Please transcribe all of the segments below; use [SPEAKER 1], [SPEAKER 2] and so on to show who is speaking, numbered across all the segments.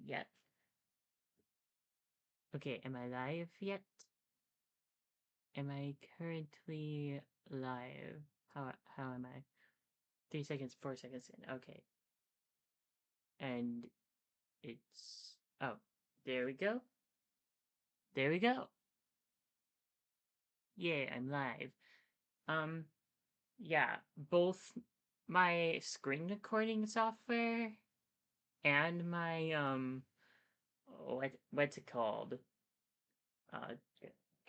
[SPEAKER 1] yet. Okay, am I live yet? Am I currently live? How am I? 3 seconds, 4 seconds in. Okay. And it's oh, there we go. There we go. Yeah, I'm live. Um, yeah, both my screen recording software and my what's it called? Uh,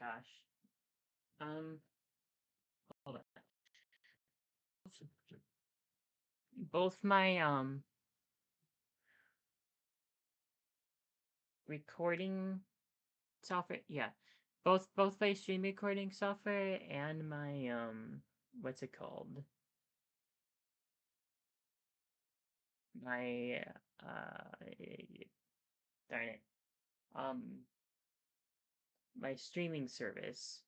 [SPEAKER 1] gosh. Um, hold on. Both my recording software, yeah, both my stream recording software and my what's it called? My darn it. Um, my streaming service.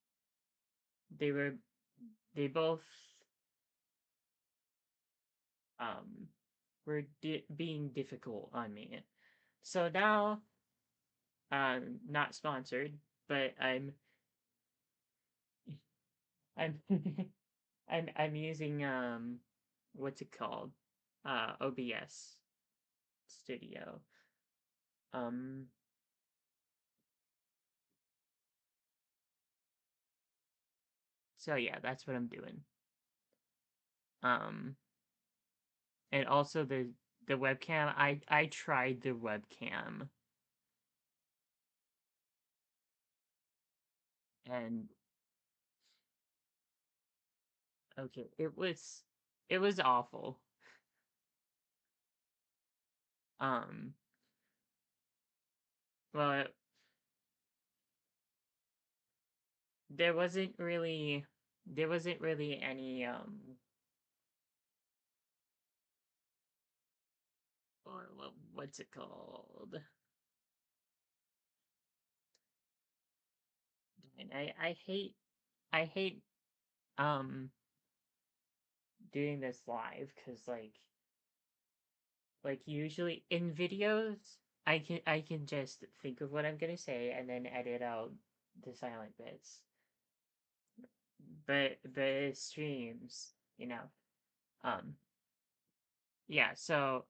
[SPEAKER 1] They were they both um were being difficult on me. So now, not sponsored, but I'm I'm using what's it called? OBS Studio. Um so yeah, that's what I'm doing. Um and also the webcam, I tried the webcam and okay, it was awful. Um well, there wasn't really any or what's it called? And I hate um doing this live because usually in videos I can just think of what I'm gonna say and then edit out the silent bits. But streams, um yeah, so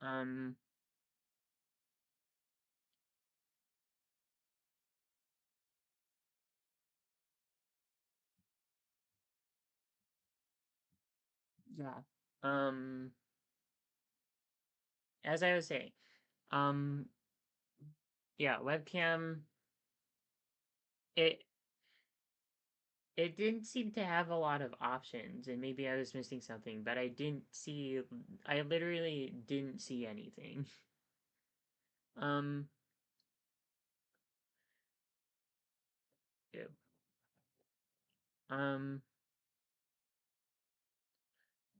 [SPEAKER 1] um yeah. Um as I was saying, um yeah, webcam, it it didn't seem to have a lot of options, and maybe I was missing something, but I literally didn't see anything. Um, ew. Um,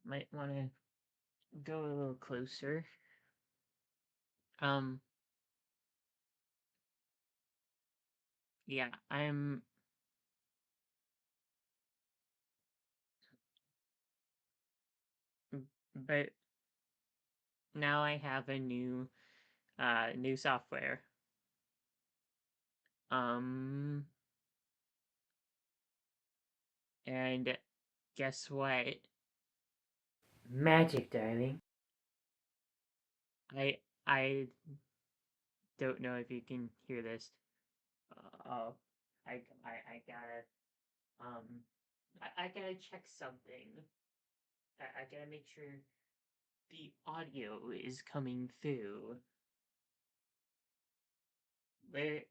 [SPEAKER 1] might want to go a little closer. Um, yeah, but now I have a new software. Um, and guess what? Magic, darling. I don't know if you can hear this. Oh, I gotta um I gotta check something. I gotta make sure the audio is coming through. Where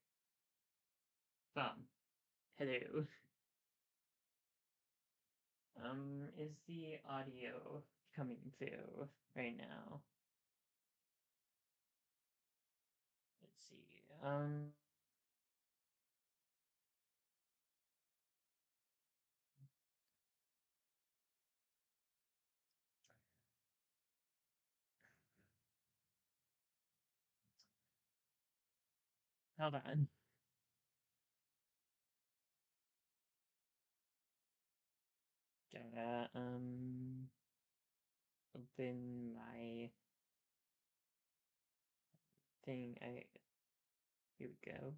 [SPEAKER 1] hello. Is the audio coming through right now? Let's see. Hold on. open my thing. Here we go.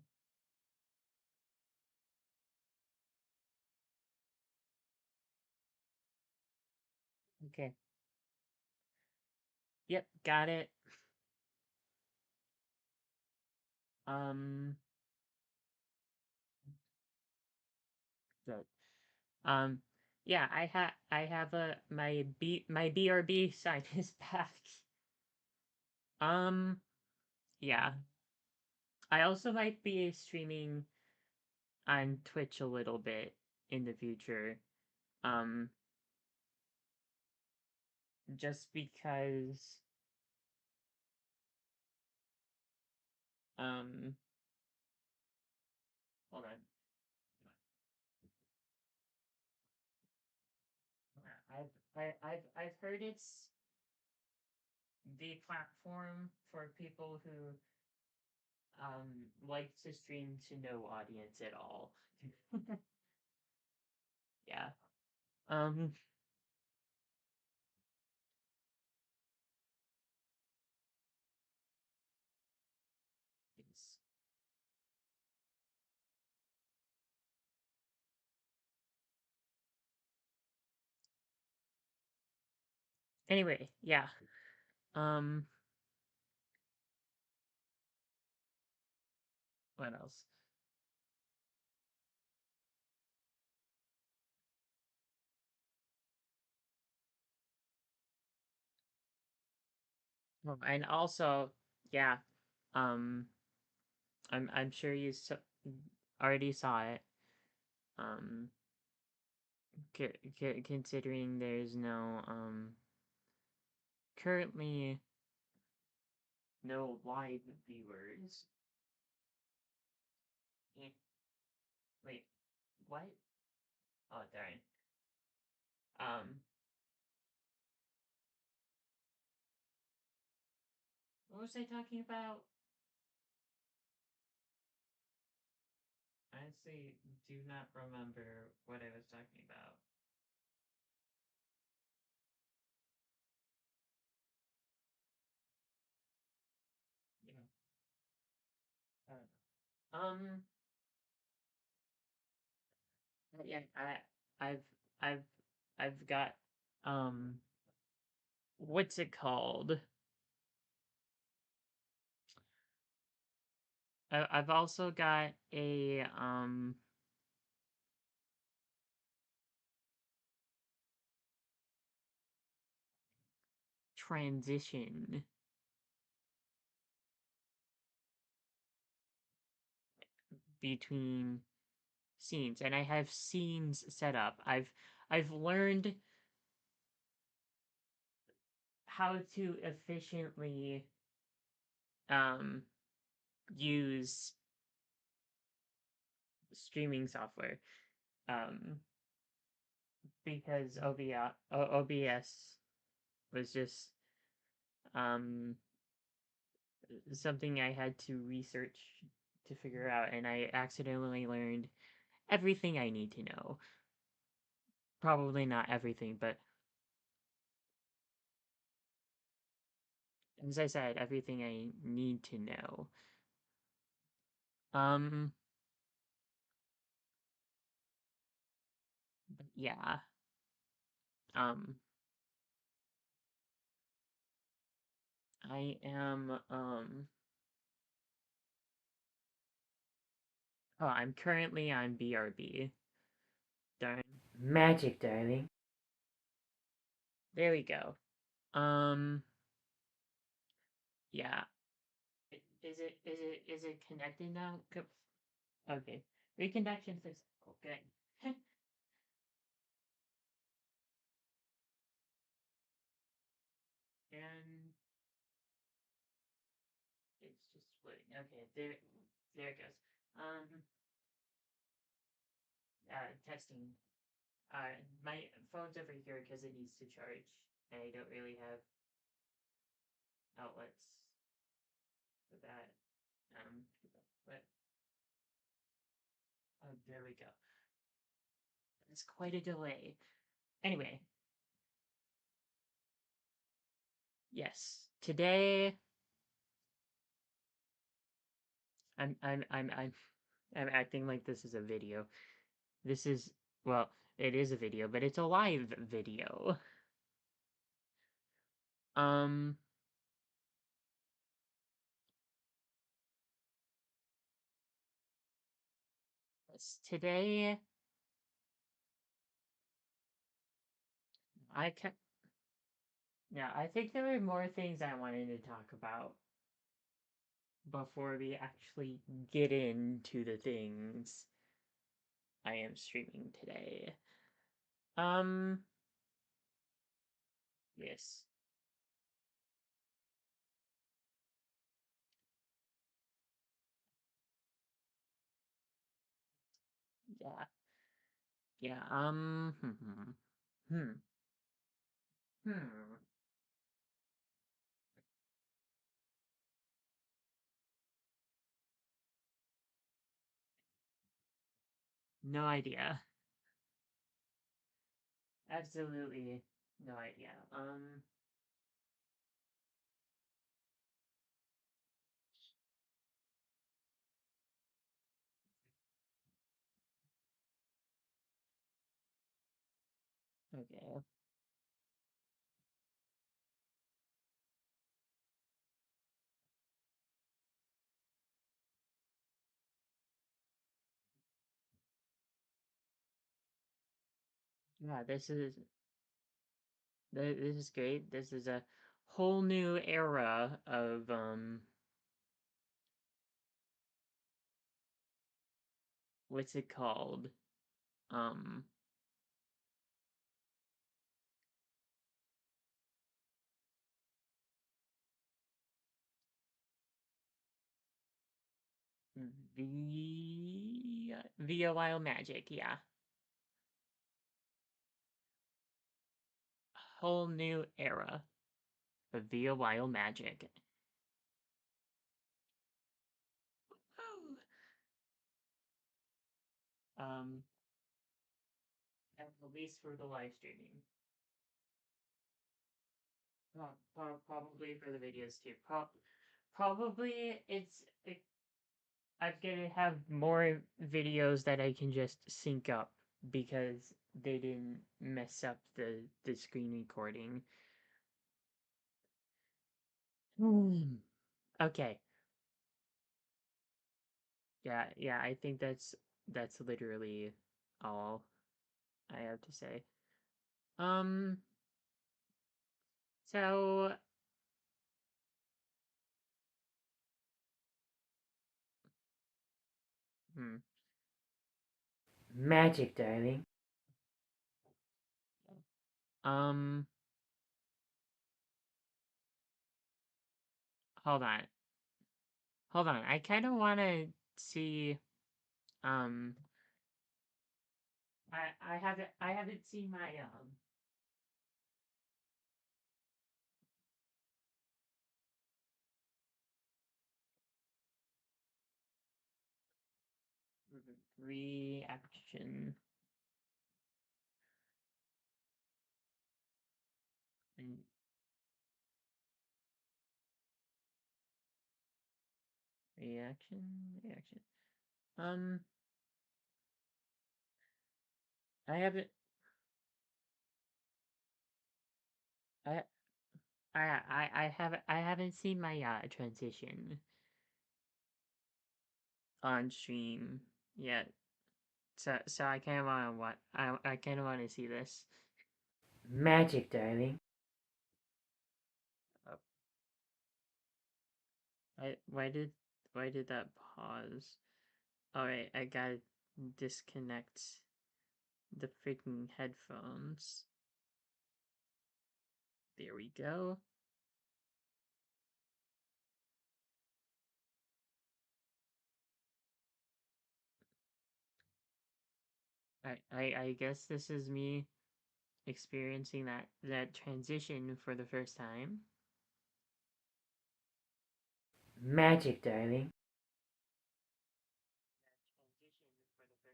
[SPEAKER 1] Okay. Yep, got it. Um, good. Um, yeah, I have my BRB sign is back. Um, yeah. I also might be streaming on Twitch a little bit in the future. Um, just because um hold on. I've heard it's the platform for people who like to stream to no audience at all. Yeah. Um it's, anyway, yeah. Um what else? Oh, and also, yeah, um I'm sure already saw it. Um considering there's no currently no live viewers. Eh, wait, what? Oh, darn. Um, what was I talking about? I honestly do not remember what I was talking about. Yeah. Um. Yeah. I've. I've. I've got. Um. What's it called? I've also got a transition between scenes, and I have scenes set up. I've learned how to efficiently um use streaming software um because OBS was just um something I had to research to figure out, and I accidentally learned everything I need to know. Probably not everything, but as I said, everything I need to know. Um yeah. Um I am oh, I'm currently on BRB. Darn. Magic, darling. There we go. Um, yeah. Is it connected now? Okay. Reconnection successful. Good. And it's just splitting. Okay, there it goes. Um, testing. My phone's over here because it needs to charge. I don't really have outlets for that. Um, but oh, there we go. It's quite a delay. Anyway, Yes. Today I'm acting like this is a video. This is, well, it is a video, but it's a live video. Um Today I can yeah, I think there were more things I wanted to talk about before we actually get into the things I am streaming today. Um yes. Yeah. Yeah, hmm. Hmm. No idea. Absolutely no idea. Okay. Yeah, this is great. This is a whole new era of what's it called? Um via Wild Magic, yeah. Whole new era of via Wild Magic. um at least for the live streaming. Probably for the videos too. Probably I'm gonna have more videos that I can just sync up because they didn't mess up the screen recording. Okay. Yeah, I think that's literally all I have to say. Um, so hmm. Magic, darling. Um, hold on. Hold on. I kind of want to see um I haven't seen my reaction and reaction. Um, I haven't I I haven't seen my transition on stream yet. So I kind of want to what I kind of want to see this. Magic, darling. Oh, I why did that pause? All right, I gotta disconnect the freaking headphones. There we go. I guess this is me experiencing that transition for the first time. Magic, darling. That transition for the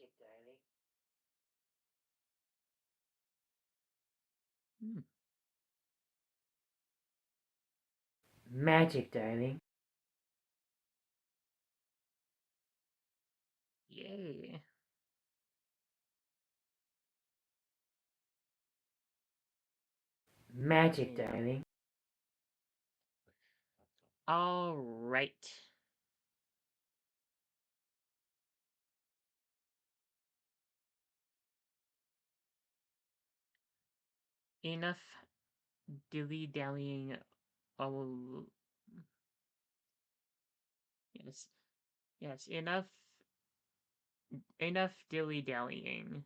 [SPEAKER 1] first time. Magic, darling. Hmm. Magic, darling. Yay. Magic, darling. All right. Enough dilly-dallying. Oh, yes. Yes, enough dilly-dallying.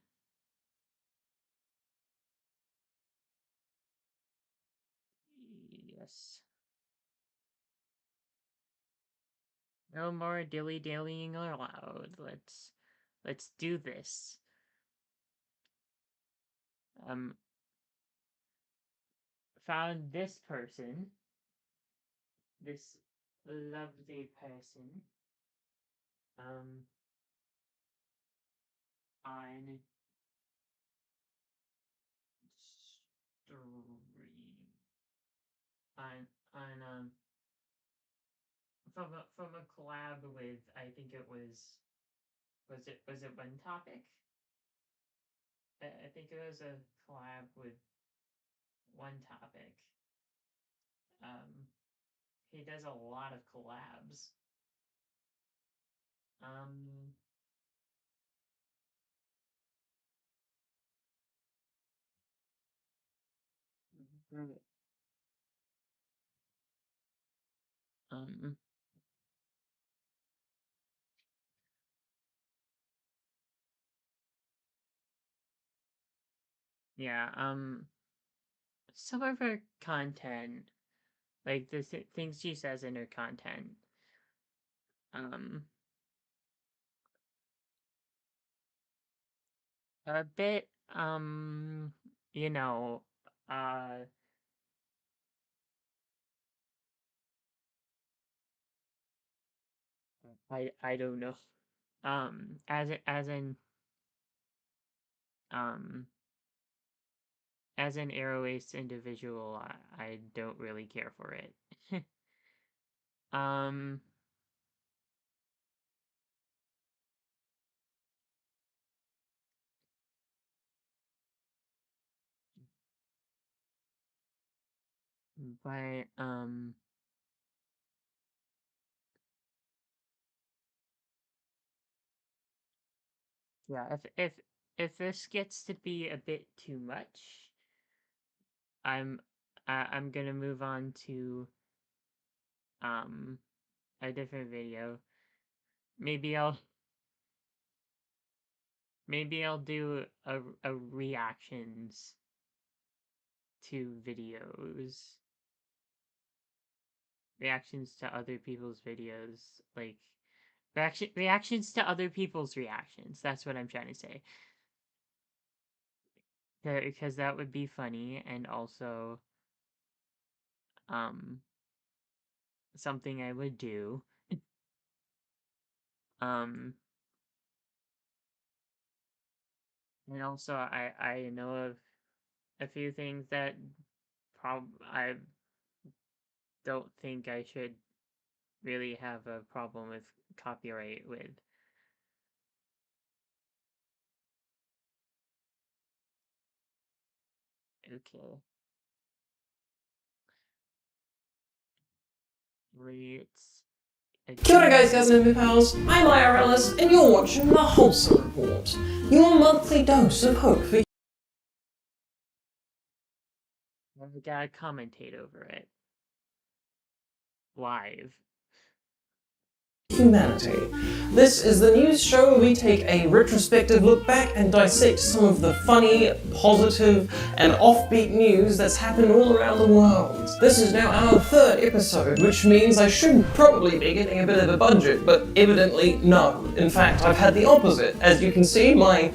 [SPEAKER 1] Yes. No more dilly-dallying allowed. Let's do this. Found this person. This lovely person. On stream. On from a collab with, I think it was it One Topic? I think it was a collab with One Topic. He does a lot of collabs. Right. Um, yeah, some of her content, like the things she says in her content, um, a bit, you know, uh, I don't know, um, as an Arrow Ace individual, I don't really care for it. um, but yeah, if this gets to be a bit too much, I'm I'm gonna move on to um a different video. Maybe I'll maybe I'll do a reactions to videos. Reactions to other people's videos, like reactions to other people's reactions. That's what I'm trying to say. Because that would be funny and also um something I would do. Um and also I know of a few things that I don't think I should really have a problem with copyright with. Okay. Rates.
[SPEAKER 2] Kia ora guys and pals, I'm IRLS and you're watching The Wholesome Report, your monthly dose of hope for
[SPEAKER 1] I gotta commentate over it. Live.
[SPEAKER 2] humanity. This is the news show where we take a retrospective look back and dissect some of the funny, positive, and offbeat news that's happened all around the world. This is now our third episode, which means I should probably be getting a bit of a budget, but evidently no. In fact, I've had the opposite. As you can see, my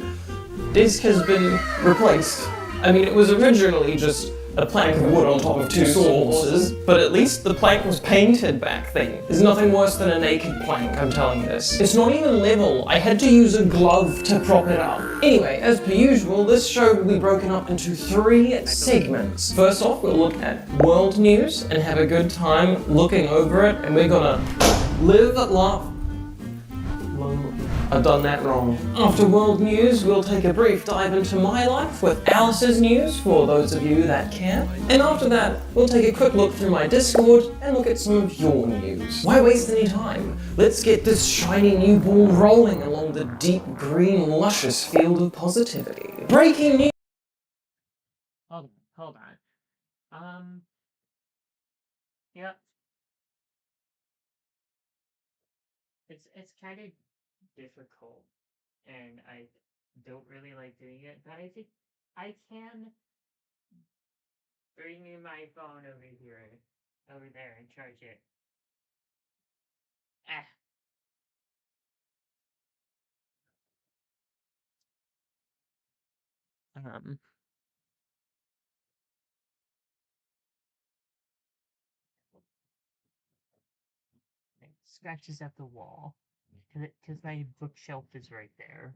[SPEAKER 2] desk has been replaced. I mean, it was originally just a plank of wood on top of two sawhorses, but at least the plank was painted back then. There's nothing worse than a naked plank, I'm telling you this. It's not even level. I had to use a glove to prop it up. Anyway, as per usual, this show will be broken up into 3 segments. First off, we'll look at world news and have a good time looking over it, and we're gonna live, laugh. I've done that wrong. After world news, we'll take a brief dive into my life with Alice's news, for those of you that can. And after that, we'll take a quick look through my Discord and look at some of your news. Why waste any time? Let's get this shiny new ball rolling along the deep green, luscious field of positivity. Breaking news!
[SPEAKER 1] Hold on. Yep. It's kind of difficult, and I don't really like doing it, but I think I can bring in my phone over there, and charge it. Ah. Um. It scratches at the wall, because my bookshelf is right there.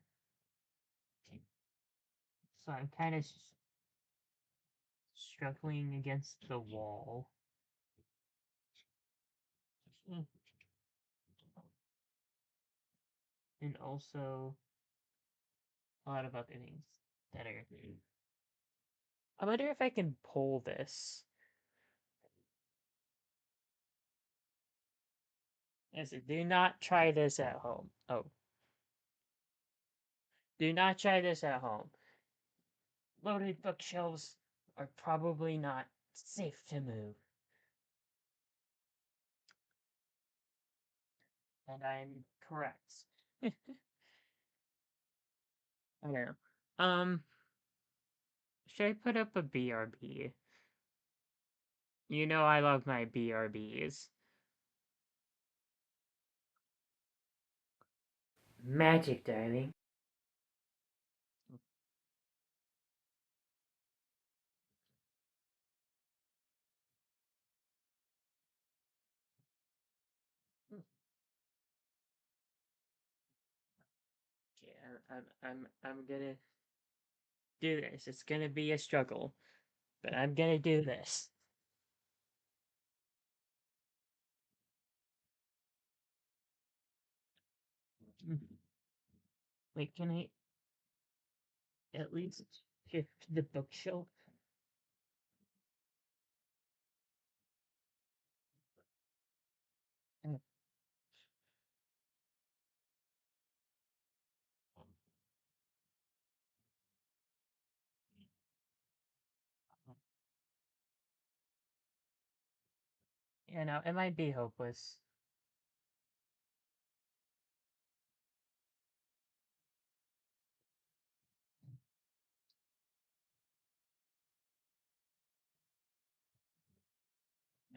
[SPEAKER 1] So I'm kind of struggling against the wall. And also a lot of other things that are. I wonder if I can pull this. Do not try this at home. Oh. Do not try this at home. Loaded bookshelves are probably not safe to move. And I'm correct. I don't know. Should I put up a BRB? You know I love my BRBs. Magic, darling. Okay, I'm gonna do this. It's gonna be a struggle, but I'm gonna do this. Wait, can I at least shift the bookshelf? Mm. You know, it might be hopeless.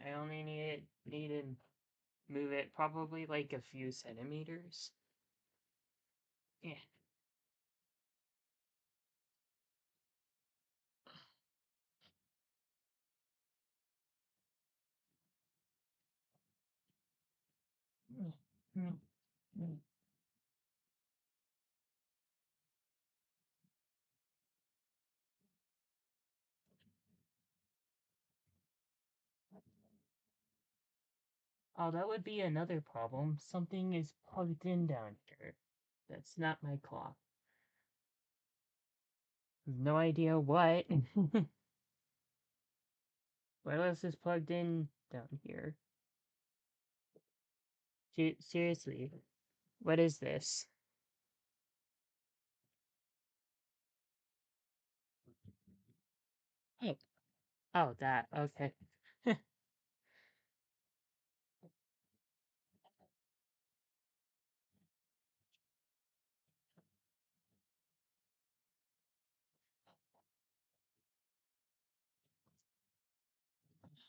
[SPEAKER 1] I only need to move it probably like a few centimeters. Yeah. Mm, mm, mm. Oh, that would be another problem. Something is plugged in down here. That's not my clock. No idea what. What else is plugged in down here? Seriously, what is this? Oh, oh, that. Okay.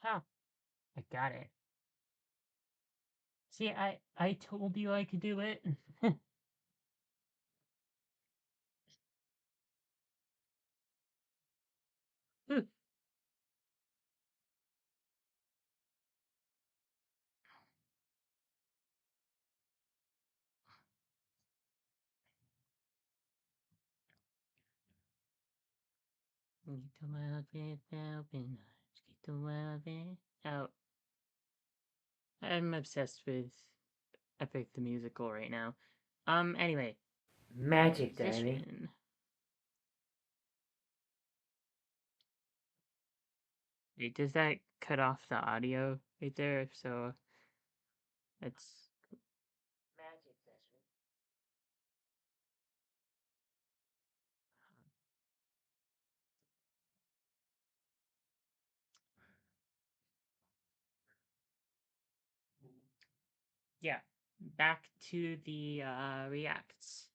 [SPEAKER 1] Huh. I got it. See, I told you I could do it. Oh, I'm obsessed with Epic the Musical right now. Anyway.
[SPEAKER 3] Magic, darling.
[SPEAKER 1] Musician. Wait, does that cut off the audio right there? If so, it's
[SPEAKER 3] Magic session.
[SPEAKER 1] yeah. Back to the reacts.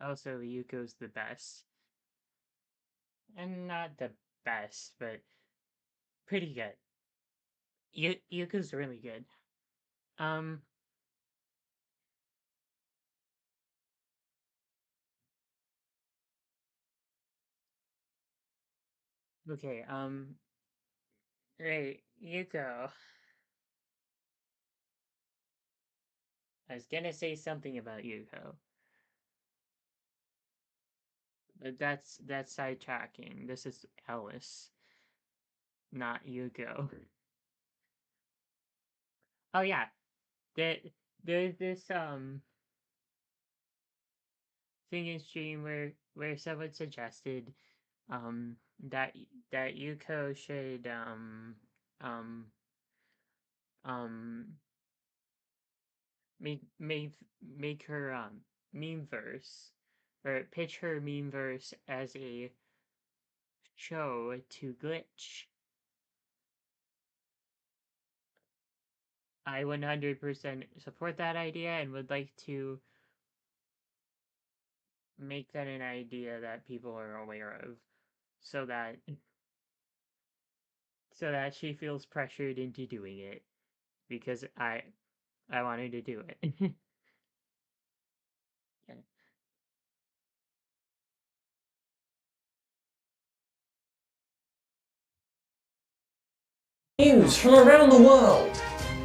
[SPEAKER 1] Also, Yuko's the best. And not the best, but pretty good. Yuko's really good. Okay, right, Yuko. I was gonna say something about Yuko. But that's sidetracking. This is Ellis, not Yuko. Oh yeah, there, there's this singing stream where someone suggested that that Yuko should um um make her meme verse, or pitch her meme verse as a show to Glitch. I 100% support that idea and would like to make that an idea that people are aware of, so that she feels pressured into doing it, because I wanted to do it. Yeah.
[SPEAKER 2] News from around the world.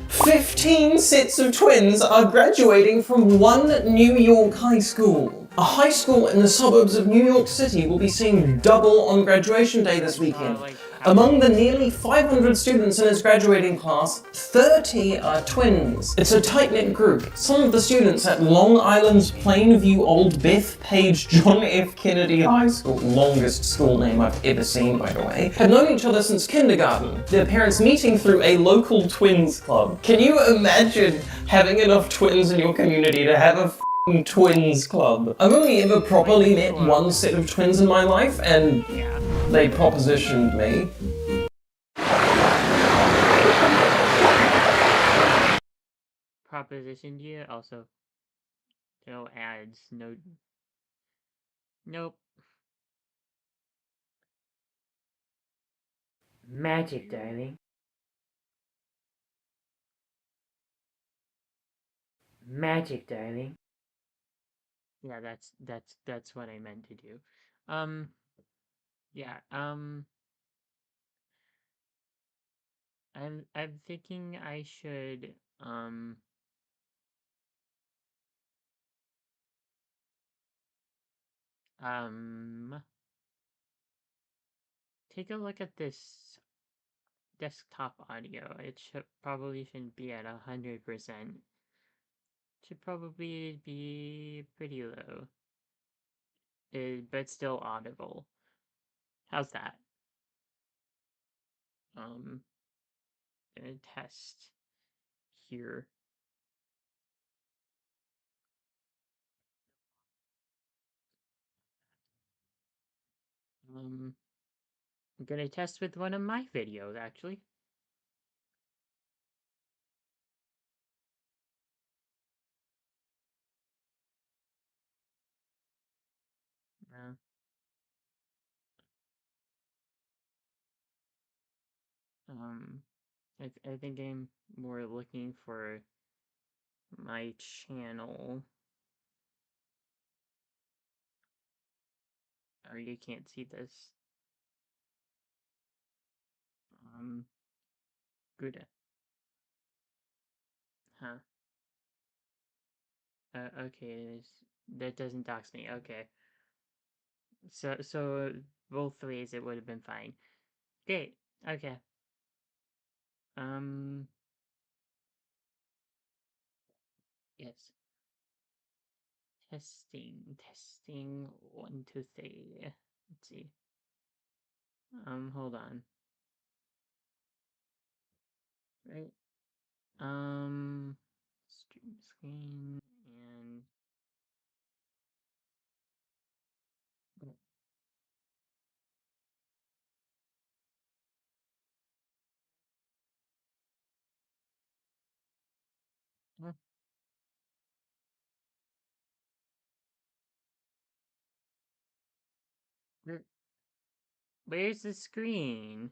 [SPEAKER 2] 15 sets of twins are graduating from one New York high school. A high school in the suburbs of New York City will be seeing double on graduation day this weekend. Among the nearly 500 students in its graduating class, 30 are twins. It's a tight-knit group. Some of the students at Long Island's Plainview Old Bethpage John F. Kennedy High School, longest school name I've ever seen, by the way, have known each other since kindergarten, their parents meeting through a local twins club. Can you imagine having enough twins in your community to have a twins club? I've only ever properly met one set of twins in my life, and
[SPEAKER 1] Yeah.
[SPEAKER 2] they propositioned me.
[SPEAKER 1] Propositioned you. Also, no ads. No. Nope.
[SPEAKER 3] Magic, darling. Magic, darling.
[SPEAKER 1] Yeah, that's what I meant to do. Yeah. I'm thinking I should um take a look at this desktop audio. It shouldn't be at 100%. Should probably be pretty low, but still audible. How's that? Gonna test here. I'm gonna test with one of my videos, actually. Uh, um, I think I'm more looking for my channel. Or you can't see this. Good. Huh. Okay, that doesn't dox me. Okay. So both ways it would have been fine. Great. Okay. Um, yes. Testing, 1, 2, 3. Let's see. Hold on. Right. Stream screen and uh, where- where's the screen?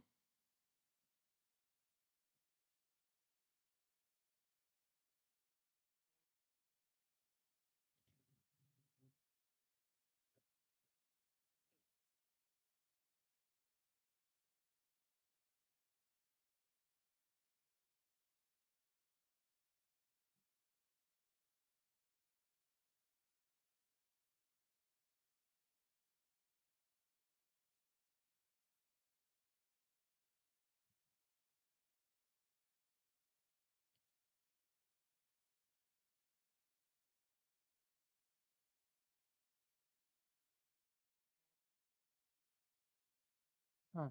[SPEAKER 1] Huh.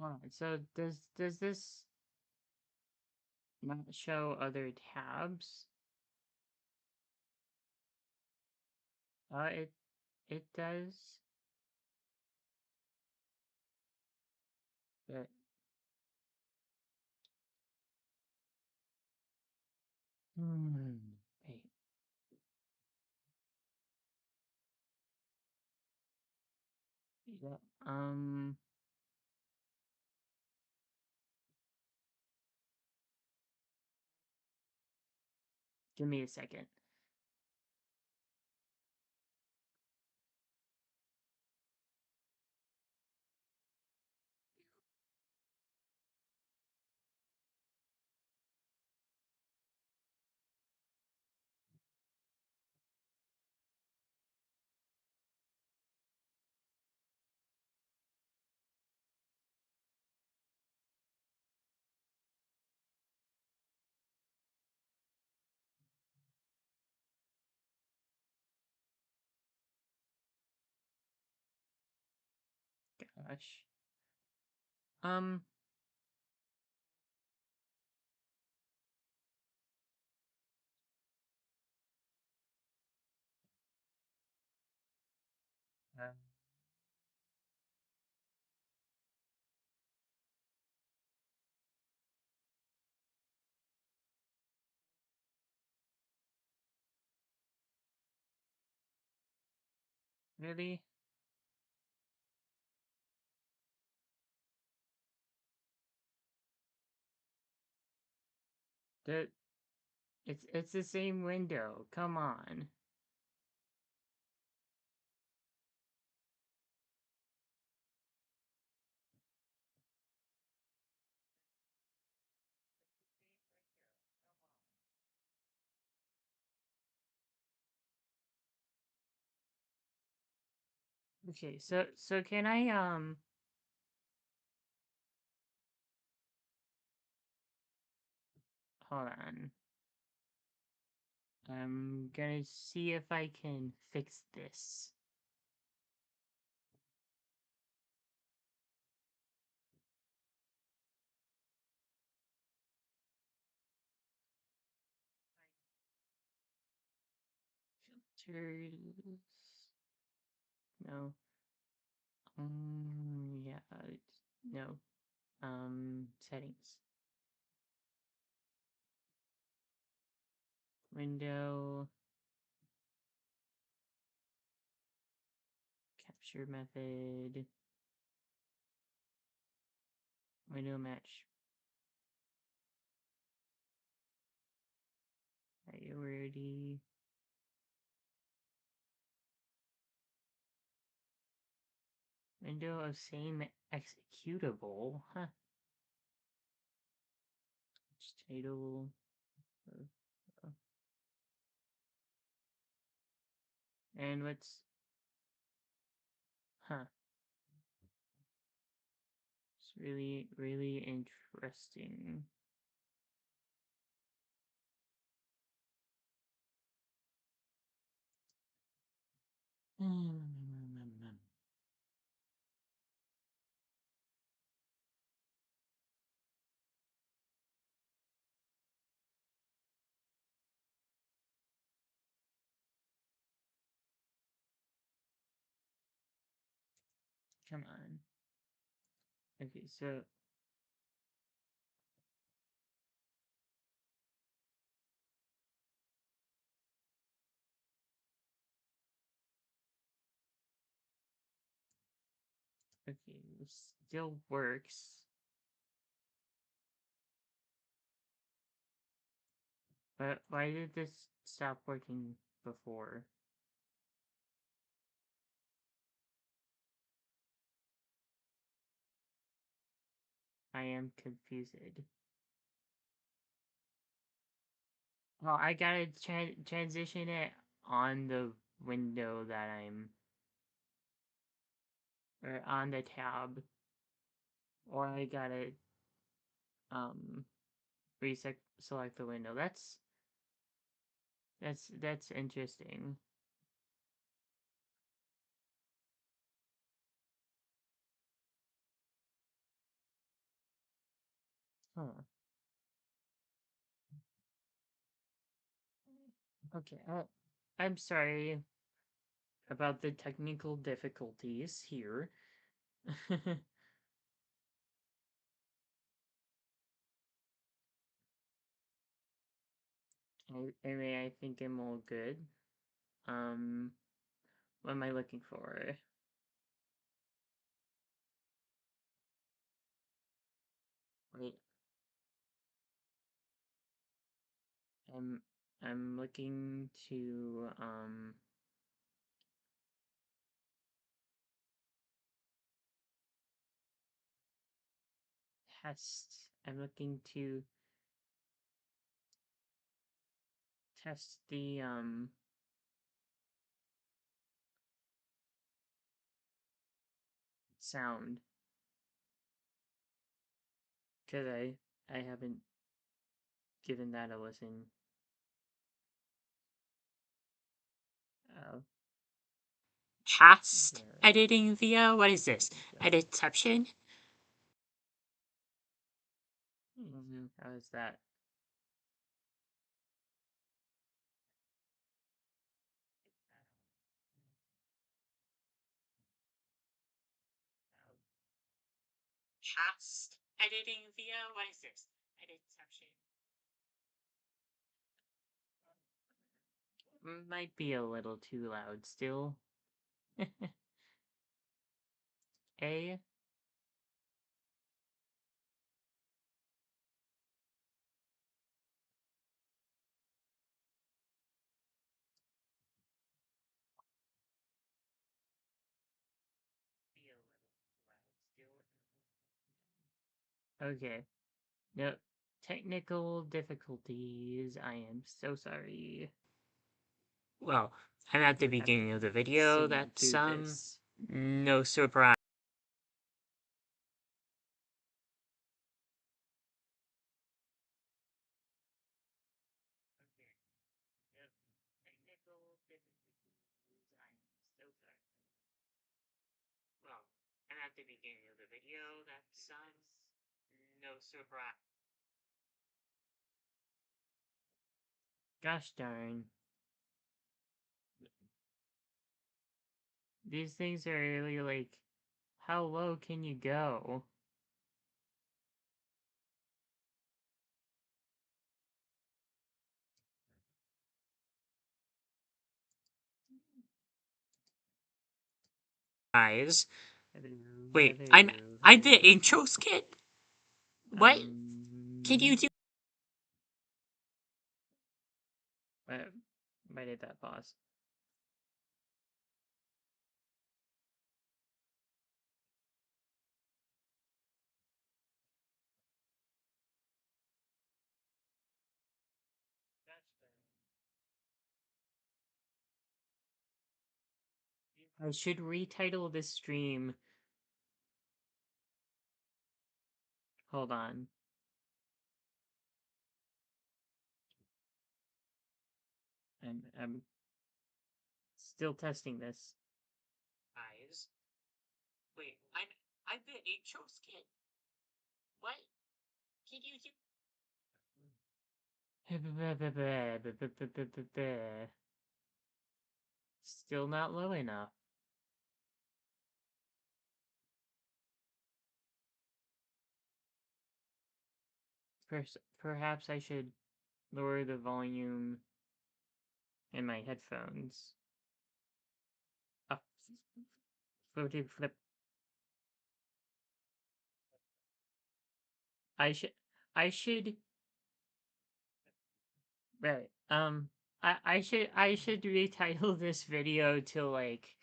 [SPEAKER 1] Hold on. So does this not show other tabs? It does. But wait. Yeah. Give me a second. Gosh. Um. uh, Really? The it's the same window. Come on. Okay, so can I hold on. I'm gonna see if I can fix this. Filters. No. Yeah. No. Settings. window, capture method, window match priority. Window of same executable, huh? Title. And what's, huh? It's really, really interesting. Come on. Okay, so okay, it still works. But why did this stop working before? I am confused. Well, I gotta transition it on the window that I'm, or on the tab, or I gotta reset select the window. That's interesting. Huh. Okay. I'm sorry about the technical difficulties here. Anyway, I think I'm all good. What am I looking for? Wait, I'm I'm looking to test. I'm looking to test the sound, because I haven't given that a listen.
[SPEAKER 3] Past
[SPEAKER 1] There.
[SPEAKER 3] editing via, what is this? Editception?
[SPEAKER 1] How is that?
[SPEAKER 3] Past editing via, what is this? Editception.
[SPEAKER 1] Might be a little too loud still. A. Okay. No, technical difficulties. I am so sorry.
[SPEAKER 3] Well, I'm at the
[SPEAKER 1] You have
[SPEAKER 3] beginning of the
[SPEAKER 1] to
[SPEAKER 3] video,
[SPEAKER 1] sit
[SPEAKER 3] that's
[SPEAKER 1] through this.
[SPEAKER 3] no surprise.
[SPEAKER 1] Okay. Yep. Technical difficulties. I am so sorry.
[SPEAKER 3] Well, I'm at the beginning of the video, that's no surprise.
[SPEAKER 1] Gosh darn. These things are really like, how low can you go?
[SPEAKER 3] Guys, wait,
[SPEAKER 1] Hello,
[SPEAKER 3] I'm the intro skit? What? Can you do?
[SPEAKER 1] Why did that pause? I should retitle this stream. Hold on. I'm still testing this.
[SPEAKER 3] Guys, wait, I'm the intro skit? What? Can you do?
[SPEAKER 1] Still not low enough. Perhaps I should lower the volume in my headphones. Oh, flip. I should. Right. I should retitle this video to like,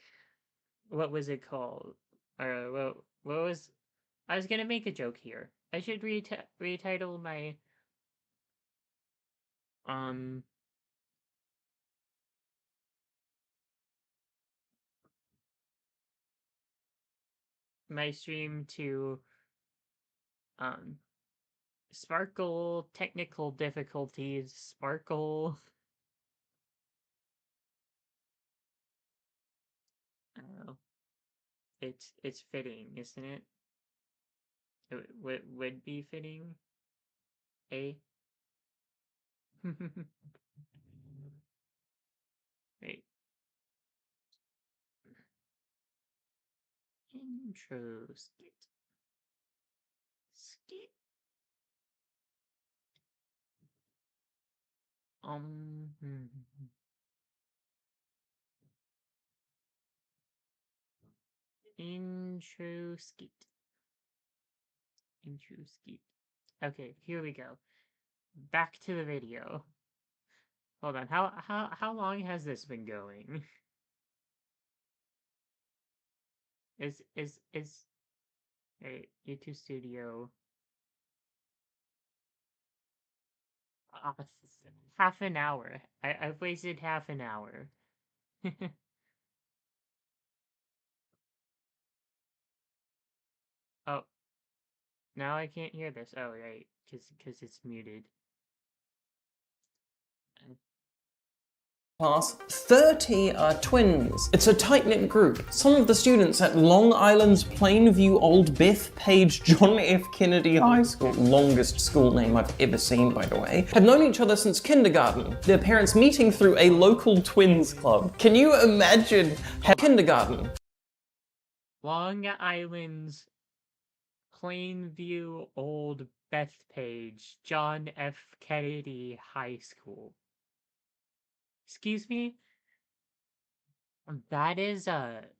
[SPEAKER 1] what was it called? Or what was? I was gonna make a joke here. I should retitle my um my stream to Sparkle technical difficulties. Sparkle. I don't know. It's fitting, isn't it? It would be fitting. A. Wait. Intro skit. Skit. Hmm. Intro skit. Intro skit. Okay, here we go. Back to the video. Hold on. How long has this been going? Is Right, YouTube Studio. Half an hour. I've wasted half an hour. Oh, now I can't hear this. Oh, right, because it's muted.
[SPEAKER 2] Class, 30 are twins. It's a tight-knit group. Some of the students at Long Island's Plainview Old Bethpage John F. Kennedy High School, longest school name I've ever seen, by the way, have known each other since kindergarten, their parents meeting through a local twins club. Can you imagine kindergarten?
[SPEAKER 1] Long Island's Plainview Old Bethpage John F. Kennedy High School. Excuse me? That is that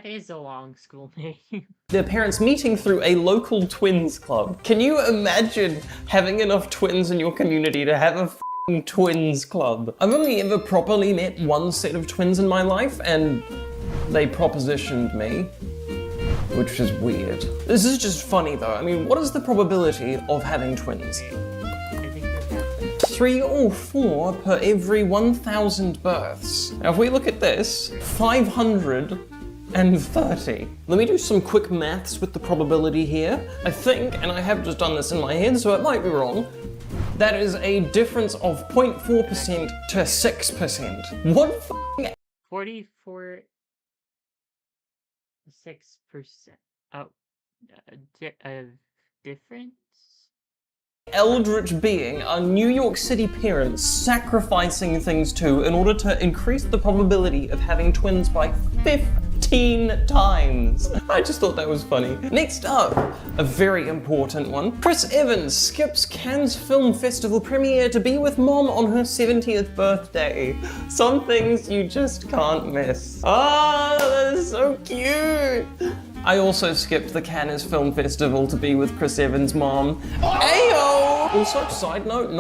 [SPEAKER 1] is a long school name.
[SPEAKER 2] Their parents meeting through a local twins club. Can you imagine having enough twins in your community to have a f***ing twins club? I've only ever properly met one set of twins in my life, and they propositioned me, which is weird. This is just funny though. I mean, what is the probability of having twins? 3 or 4 per every 1,000 births. Now if we look at this, 530. Let me do some quick maths with the probability here. I think, and I have just done this in my head, so it might be wrong, that is a difference of 0.4% to 6%. What f***ing
[SPEAKER 1] 44 6%. Oh, difference?
[SPEAKER 2] eldritch being are New York City parents sacrificing things to in order to increase the probability of having twins by 15%? 15 times. I just thought that was funny. Next up, a very important one. Chris Evans skips Cannes Film Festival premiere to be with mom on her 70th birthday. Some things you just can't miss. Ah, that is so cute. I also skipped the Cannes Film Festival to be with Chris Evans' mom. Ayo! Also, side note,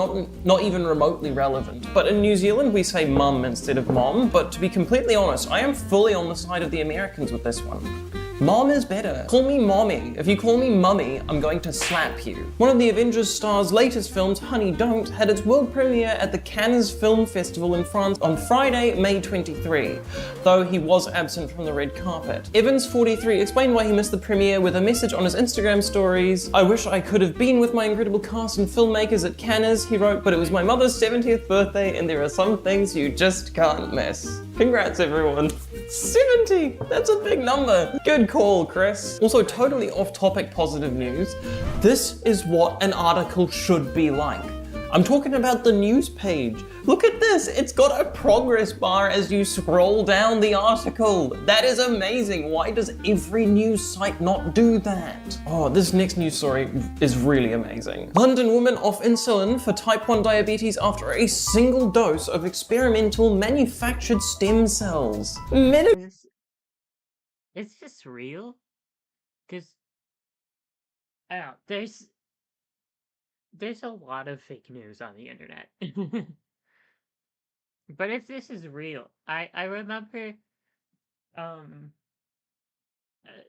[SPEAKER 2] not even remotely relevant, but in New Zealand we say mum instead of mom, but to be completely honest, I am fully on the side of the Americans with this one. Mom is better. Call me mommy. If you call me mummy, I'm going to slap you. One of the Avengers star's latest films, Honey Don't, had its world premiere at the Cannes Film Festival in France on Friday, May 23, though he was absent from the red carpet. Evans, 43, explained why he missed the premiere with a message on his Instagram stories. I wish I could have been with my incredible cast and filmmakers at Cannes, he wrote, but it was my mother's 70th birthday and there are some things you just can't miss. Congrats everyone. 70! That's a big number. Good call, Chris. Also, totally off-topic positive news. This is what an article should be like. I'm talking about the news page. Look at this, it's got a progress bar as you scroll down the article. That is amazing. Why does every news site not do that? Oh, this next news story is really amazing. London woman off insulin for type 1 diabetes after a single dose of experimental manufactured stem cells.
[SPEAKER 1] Is this real? Because I don't know, there's a lot of fake news on the internet. But if this is real, I remember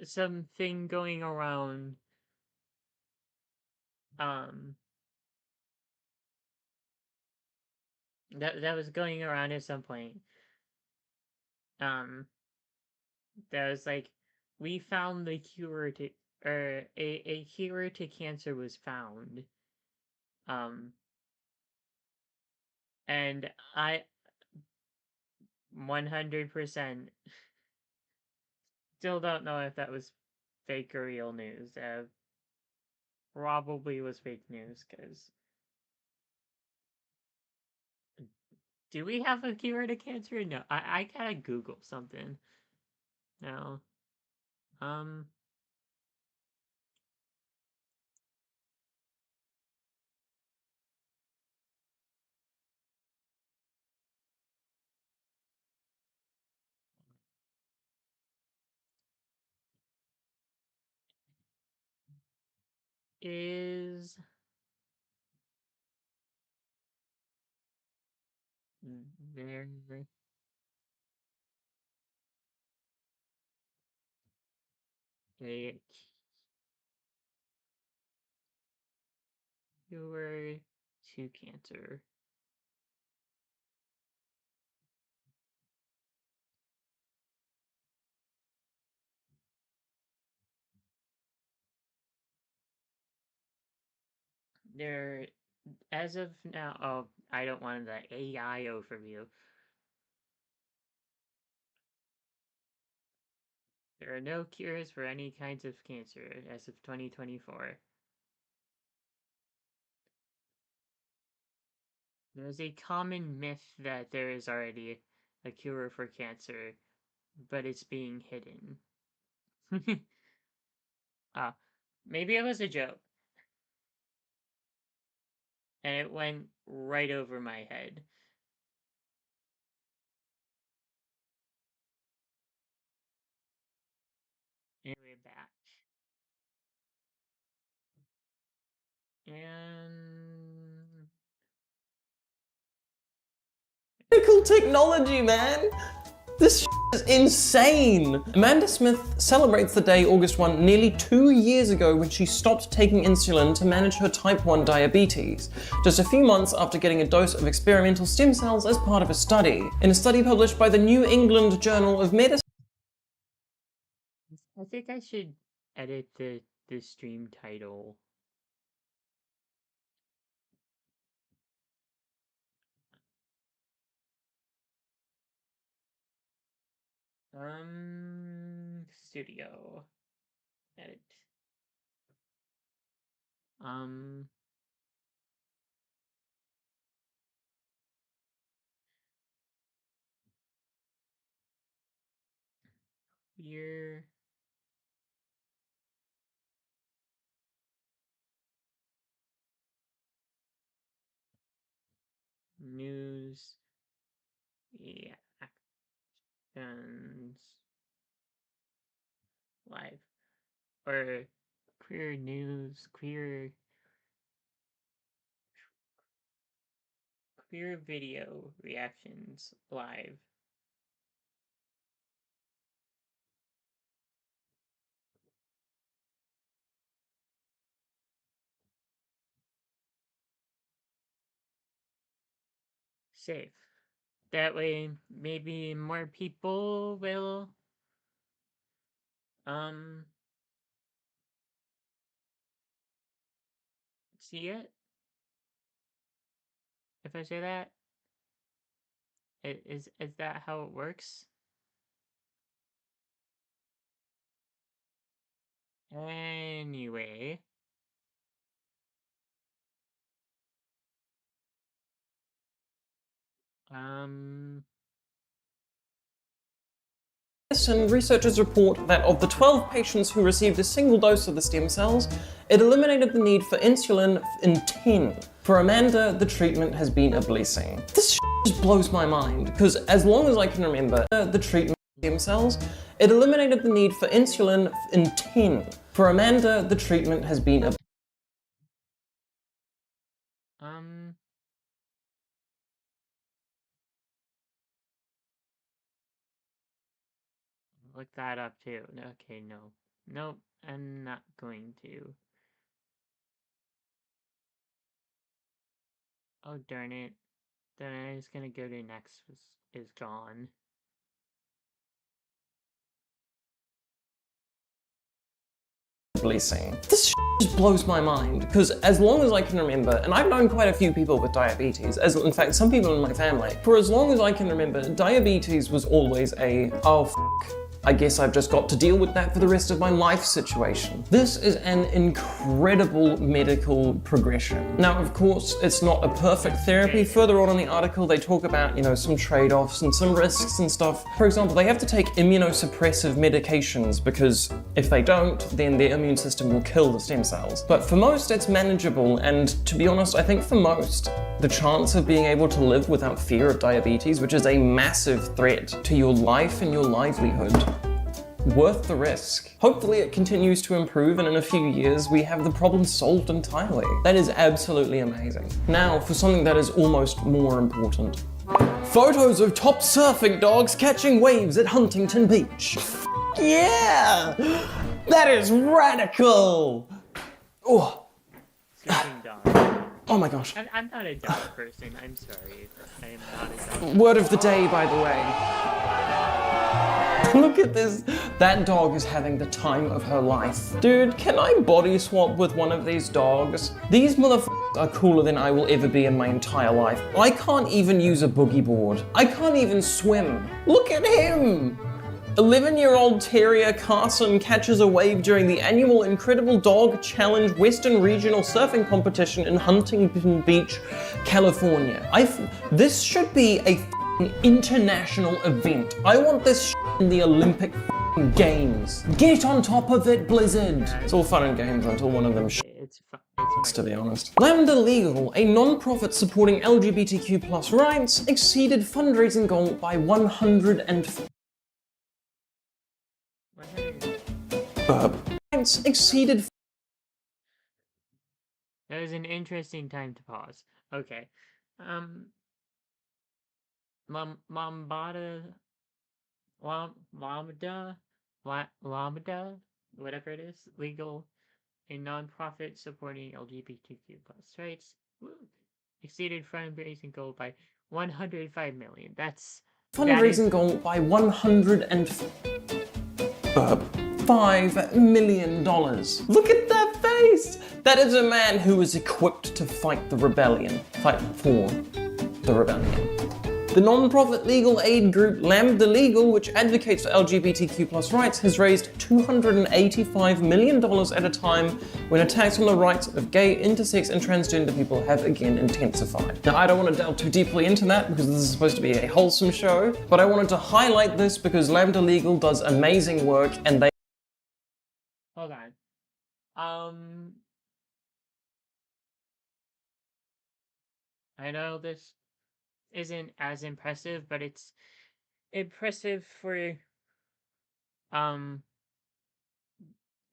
[SPEAKER 1] something going around um that was going around at some point. That was like, we found the cure to, or a cure to cancer was found. And I 100% still don't know if that was fake or real news. Probably was fake news, because do we have a cure to cancer? No, I gotta Google something. No. Um, is there a cure to cancer? There, as of now, oh, I don't want the AI overview. There are no cures for any kinds of cancer as of 2024. There's a common myth that there is already a cure for cancer, but it's being hidden. Ah, maybe it was a joke. And it went right over my head. Anyway, back. And
[SPEAKER 2] Medical technology, man. This is insane. Amanda Smith celebrates the day August 1 nearly 2 years ago when she stopped taking insulin to manage her type 1 diabetes, just a few months after getting a dose of experimental stem cells as part of a study. In a study published by the New England Journal of Medicine,
[SPEAKER 1] I think I should edit the stream title. Studio. Edit. Um, queer news reactions live, or queer news, queer video reactions live. Safe. That way, maybe more people will see it. If I say that, is that how it works? Anyway,
[SPEAKER 2] And researchers report that of the 12 patients who received a single dose of the stem cells, it eliminated the need for insulin in 10. For Amanda, the treatment has been a blessing. This just blows my mind, because as long as I can remember, the treatment of stem cells, it eliminated the need for insulin in 10. For Amanda, the treatment has been a
[SPEAKER 1] look that up too. Okay, no. Nope, I'm not going to. Oh, darn it. Then I was gonna go to next is gone.
[SPEAKER 2] blessing. This just blows my mind, because as long as I can remember, and I've known quite a few people with diabetes, as in fact some people in my family, for as long as I can remember, diabetes was always a, oh I guess I've just got to deal with that for the rest of my life situation. This is an incredible medical progression. Now, of course, it's not a perfect therapy. Further on in the article, they talk about, some trade-offs and some risks and stuff. For example, they have to take immunosuppressive medications because if they don't, then their immune system will kill the stem cells. But for most, it's manageable, and to be honest, I think for most, the chance of being able to live without fear of diabetes, which is a massive threat to your life and your livelihood, worth the risk. Hopefully it continues to improve, and in a few years we have the problem solved entirely. That is absolutely amazing. Now for something that is almost more important. Photos of top surfing dogs catching waves at Huntington Beach. Yeah! That is radical! Oh.
[SPEAKER 1] Surfing dog.
[SPEAKER 2] Oh my gosh.
[SPEAKER 1] I'm not a dog person, I'm sorry. I am not a dog.
[SPEAKER 2] Word of the day, by the way. Look at this. That dog is having the time of her life. Dude, can I body swap with one of these dogs? These motherfuckers are cooler than I will ever be in my entire life. I can't even use a boogie board. I can't even swim. Look at him. 11-year-old terrier Carson catches a wave during the annual Incredible Dog Challenge Western Regional Surfing Competition in Huntington Beach, California. This should be a international event. I want this in the Olympic Games. Get on top of it, Blizzard. It's all fun and games until one of them
[SPEAKER 1] It's fine.
[SPEAKER 2] to be honest. Lambda Legal, a non-profit supporting LGBTQ+ rights, exceeded fundraising goal by 100 exceeded.
[SPEAKER 1] That was an interesting time to pause. Okay. Lambda, whatever it is, legal, a non-profit supporting LGBTQ+ rights, exceeded fundraising goal by 105 million. That's
[SPEAKER 2] Fundraising goal by $105 million. Look at that face! That is a man who is equipped to fight the rebellion. Fight for the rebellion. The non-profit legal aid group Lambda Legal, which advocates for LGBTQ+ rights, has raised $285 million at a time when attacks on the rights of gay, intersex, and transgender people have again intensified. Now, I don't want to delve too deeply into that because this is supposed to be a wholesome show, but I wanted to highlight this because Lambda Legal does amazing work and they...
[SPEAKER 1] Hold on. I know this isn't as impressive, but it's impressive for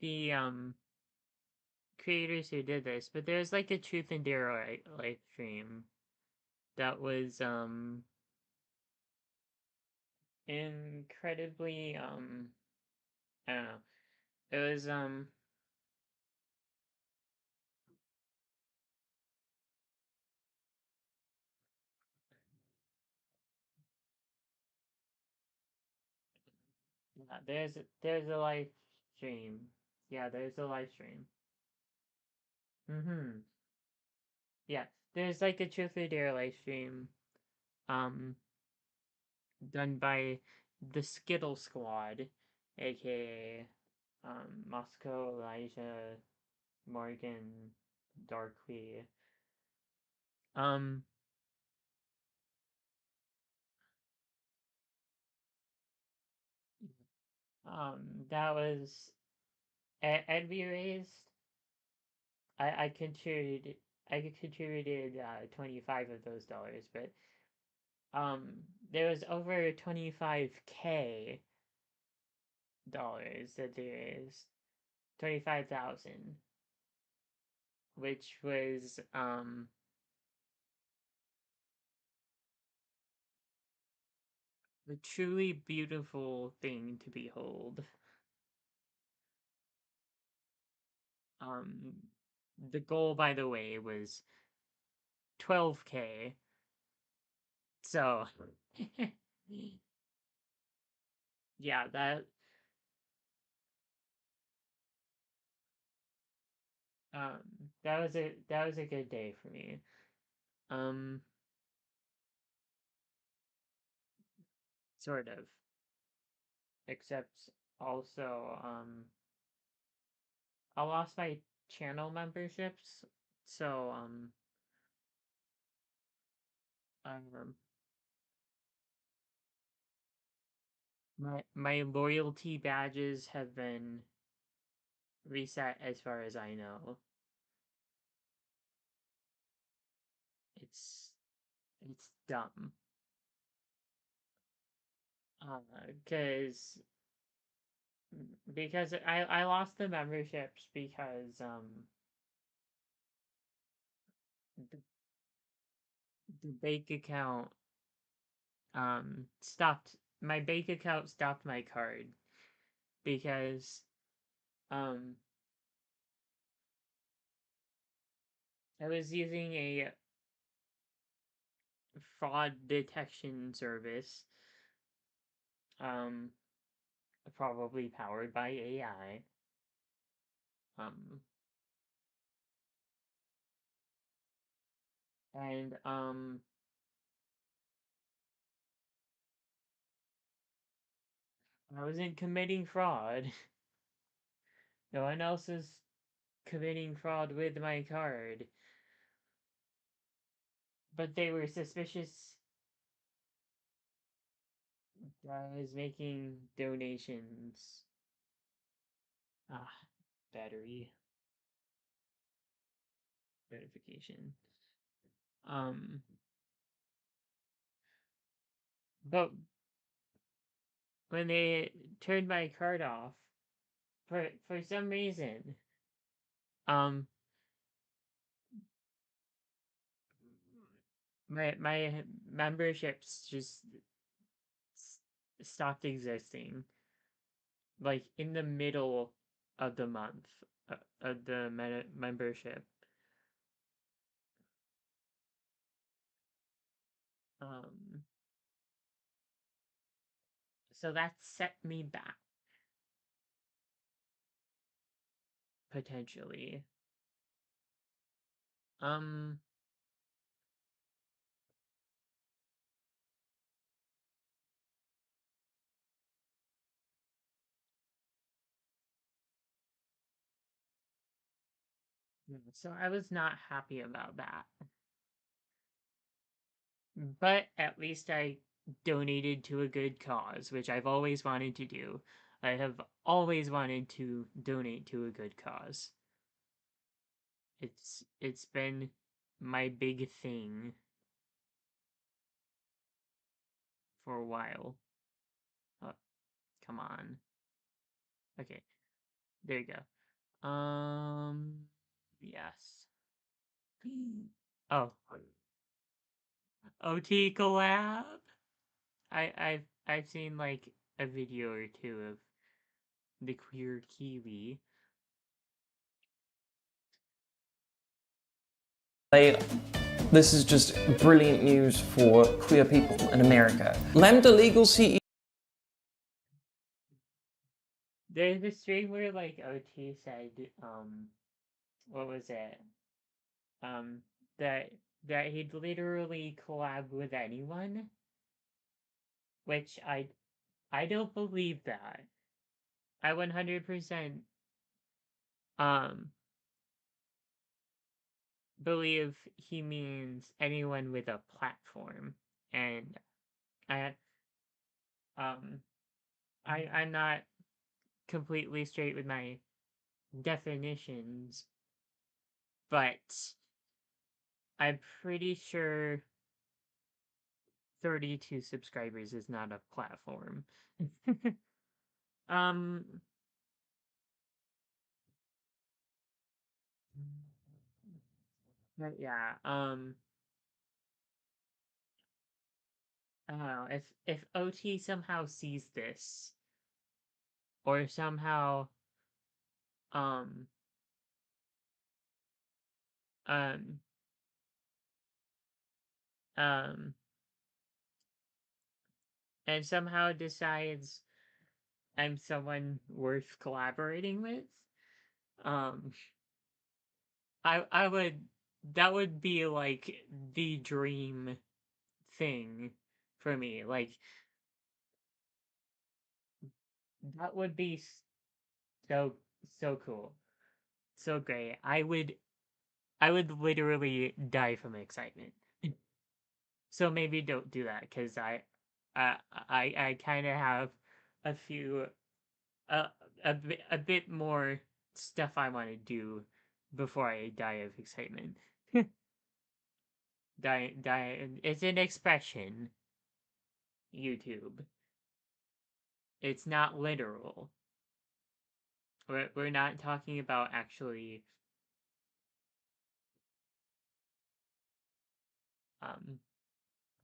[SPEAKER 1] the creators who did this. But there's like a Truth and Dare live stream that was incredibly I don't know. It was yeah, there's a live stream. Yeah, there's a live stream. Mm-hmm. Yeah, there's like a Truth or Dare live stream, um, done by the Skittle Squad, aka Moscow, Elijah, Morgan, Darkly. Um, that was Ed we raised. I contributed. I contributed 25 of those dollars, but there was over 25K dollars that there is 25,000, which was a truly beautiful thing to behold. Um, the goal, by the way, was 12K. So, yeah, um that was a good day for me. Um, sort of. Except also, I lost my channel memberships, so um my loyalty badges have been reset as far as I know. It's it's dumb. Cause because I lost the memberships because the, the bank account stopped my bank account stopped my card because um I was using a fraud detection service, um, probably powered by AI. Um, and I wasn't committing fraud. No one else is committing fraud with my card, but they were suspicious that I was making donations. Ah, battery verification. Um, but when they turned my card off, for some reason, um, my memberships just stopped existing, like in the middle of the month of the membership. Um, so that set me back potentially. Um, So I was not happy about that. But at least I donated to a good cause, which I've always wanted to do. I have always wanted to donate to a good cause. It's been my big thing for a while. Oh, come on. Okay, there you go. Yes. Oh, OT collab. I've seen like a video or two of the queer Kiwi.
[SPEAKER 2] This is just brilliant news for queer people in America. Lambda Legal CEO.
[SPEAKER 1] There's a stream where like OT said, what was it? Um, that he'd literally collab with anyone, which I don't believe that. I 100% um believe he means anyone with a platform, and I um I'm not completely straight with my definitions, but I'm pretty sure 32 subscribers is not a platform. um but yeah, I don't know, if OT somehow sees this, or somehow um um um and somehow decides I'm someone worth collaborating with, um I would, that would be like the dream thing for me. Like that would be so so cool. So great. I would literally die from excitement. So maybe don't do that, because I kind of have a few uh, a bit more stuff I want to do before I die of excitement. Die, it's an expression, YouTube. It's not literal. We're not talking about actually um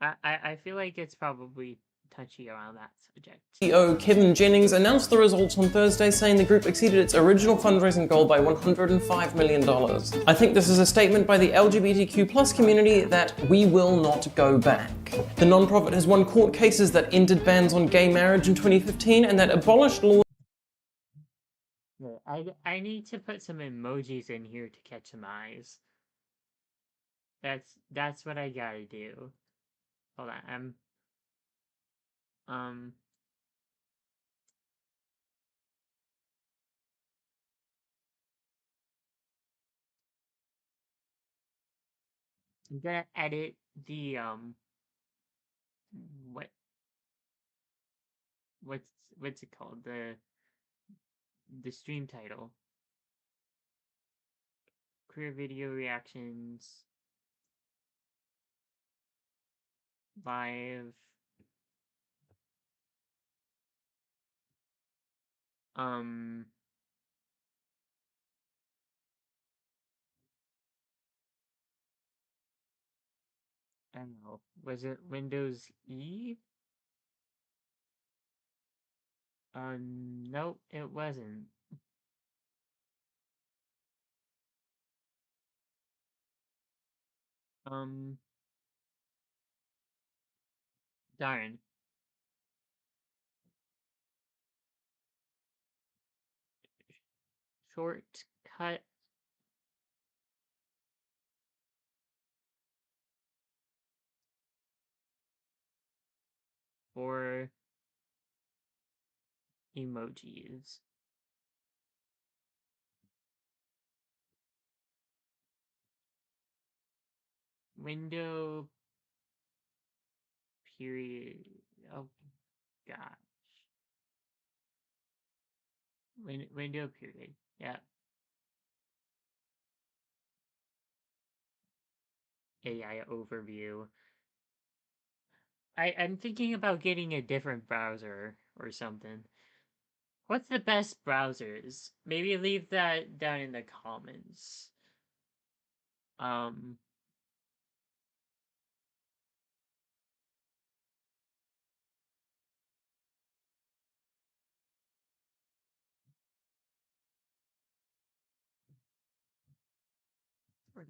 [SPEAKER 1] I feel like it's probably touchy around that subject.
[SPEAKER 2] CEO Kevin Jennings announced the results on Thursday, saying the group exceeded its original fundraising goal by $105 million. I think this is a statement by the LGBTQ plus community that we will not go back. The nonprofit has won court cases that ended bans on gay marriage in 2015 and that abolished laws.
[SPEAKER 1] Yeah, I need to put some emojis in here to catch some eyes. That's what I gotta do. Hold on, um I'm gonna edit the what what's what's it called, the stream title, queer video reactions live, um I don't know, was it Windows E? Nope, it wasn't. Um, darn. Shortcut for emojis. window period. Oh gosh. Window period. Yeah. AI overview. I'm thinking about getting a different browser or something. What's the best browsers? Maybe leave that down in the comments. Um,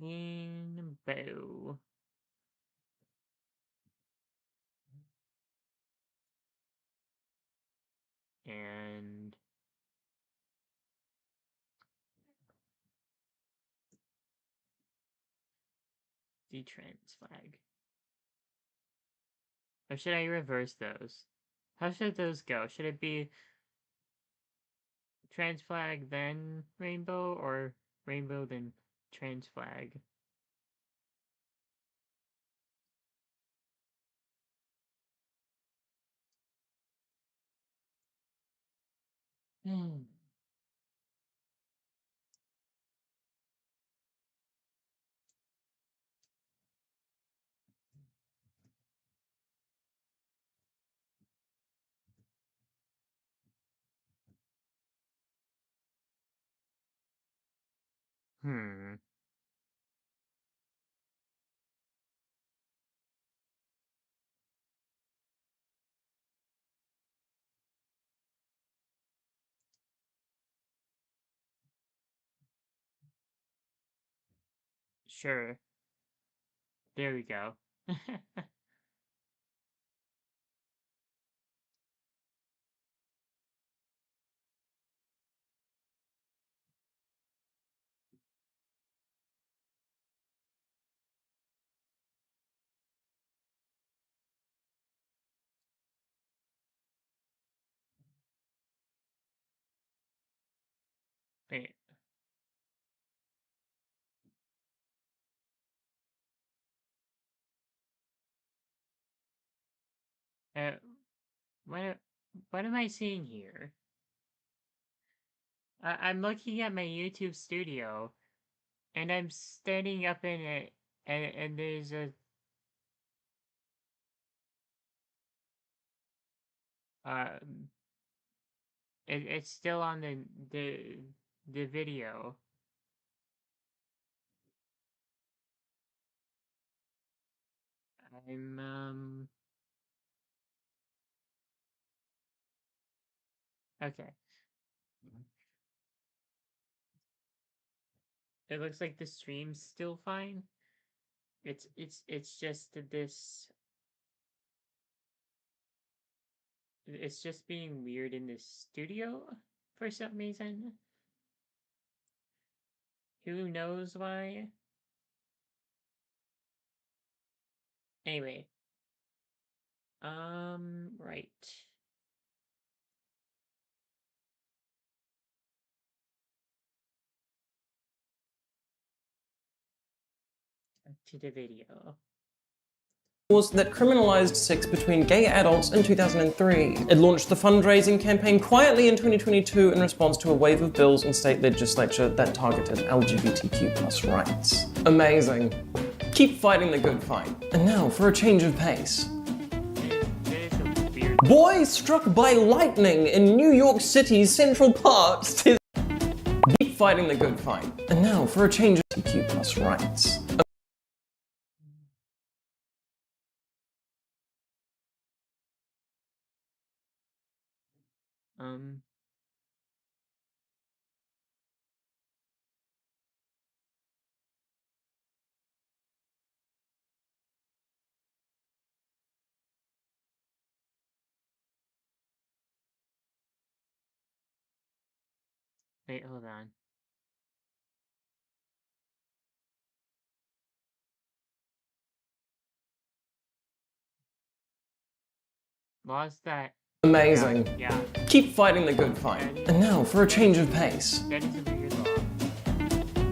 [SPEAKER 1] Rainbow. And the trans flag. Or should I reverse those? How should those go? Should it be trans flag then rainbow, or rainbow then trans flag? Hmm. Hmm. Sure. There we go. Wait. Uh, what what am I seeing here? I'm looking at my YouTube studio, and I'm standing up in it, and there's a um, it's still on the video. I'm okay. It looks like the stream's still fine. It's just this. It's just being weird in the studio for some reason. Who knows why? Anyway, right. Back to the video.
[SPEAKER 2] Laws that criminalized sex between gay adults in 2003. It launched the fundraising campaign quietly in 2022 in response to a wave of bills in state legislature that targeted LGBTQ+ rights. Amazing. Keep fighting the good fight. And now for a change of pace.
[SPEAKER 1] There's a weird.
[SPEAKER 2] Boy struck by lightning in New York City's Central Park says keep fighting the good fight. And now for a change of LGBTQ+ rights.
[SPEAKER 1] Um. Wait, hold on. Lost that.
[SPEAKER 2] Amazing.
[SPEAKER 1] Yeah.
[SPEAKER 2] Keep fighting the good fight. And now for a change of pace.
[SPEAKER 1] That is a weird law.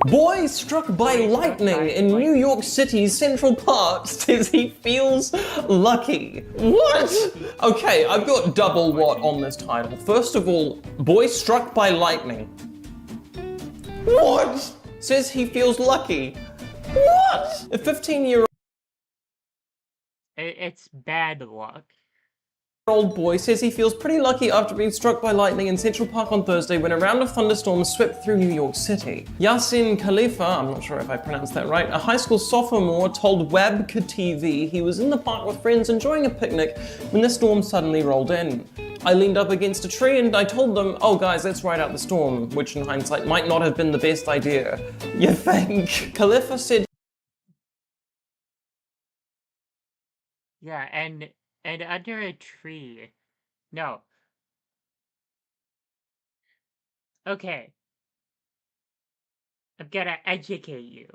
[SPEAKER 2] Boy struck by lightning in New York City's Central Park says he feels lucky. What? Okay, I've got double what on this title. First of all, boy struck by lightning. What? Says he feels lucky. What? A 15-year-old
[SPEAKER 1] It's bad luck.
[SPEAKER 2] boy says he feels pretty lucky after being struck by lightning in Central Park on Thursday when a round of thunderstorms swept through New York City. Yasin Khalifa, I'm not sure if I pronounced that right, a high school sophomore told Wabka TV he was in the park with friends enjoying a picnic when the storm suddenly rolled in. I leaned up against a tree and I told them, oh guys, let's ride out the storm, which in hindsight might not have been the best idea. You think? Khalifa said
[SPEAKER 1] Yeah, and under a tree. No. Okay. I'm gonna educate you.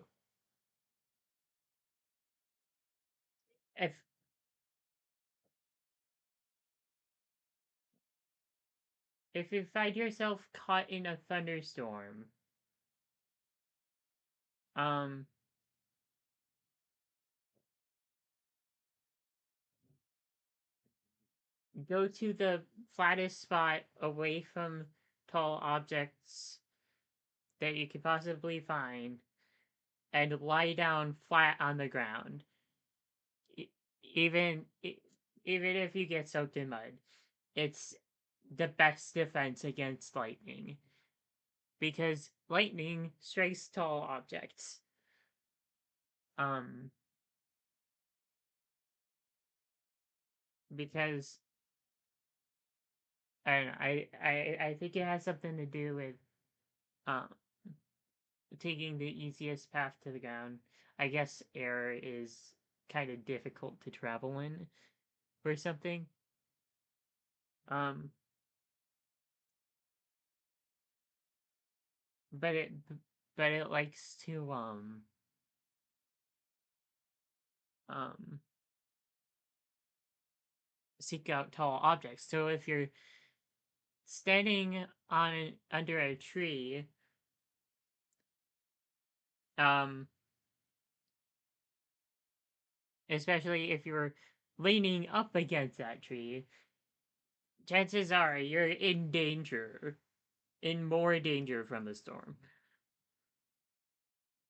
[SPEAKER 1] If you find yourself caught in a thunderstorm, go to the flattest spot away from tall objects that you could possibly find and lie down flat on the ground. Even if you get soaked in mud, it's the best defense against lightning. Because lightning strikes tall objects. Because I think it has something to do with taking the easiest path to the ground. I guess air is kind of difficult to travel in or something. But it likes to seek out tall objects. So if you're standing under a tree, especially if you're leaning up against that tree, chances are you're in danger, in more danger from the storm.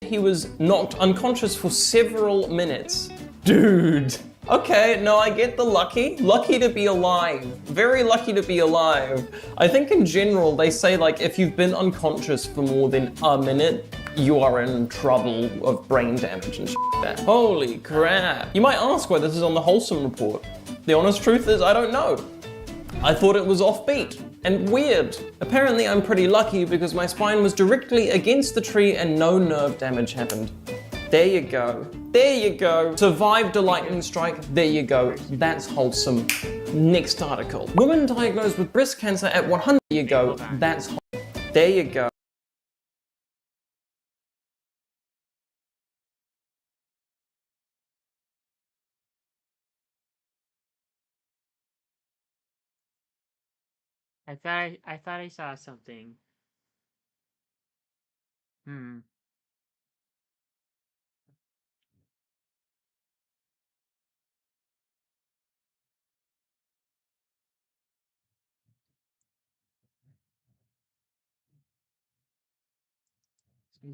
[SPEAKER 2] he was knocked unconscious for several minutes. Dude. Okay, no, I get the lucky. Lucky to be alive. Very lucky to be alive. I think in general, they say like if you've been unconscious for more than a minute, you are in trouble of brain damage and shit. Holy crap. You might ask why this is on the Wholesome Report. The honest truth is I don't know. I thought it was offbeat and weird. Apparently I'm pretty lucky because my spine was directly against the tree and no nerve damage happened. There you go. There you go. Survived a lightning strike. There you go. That's wholesome. Next article. Woman diagnosed with breast cancer at 100. There you go. That's there you go.
[SPEAKER 1] I thought I saw something.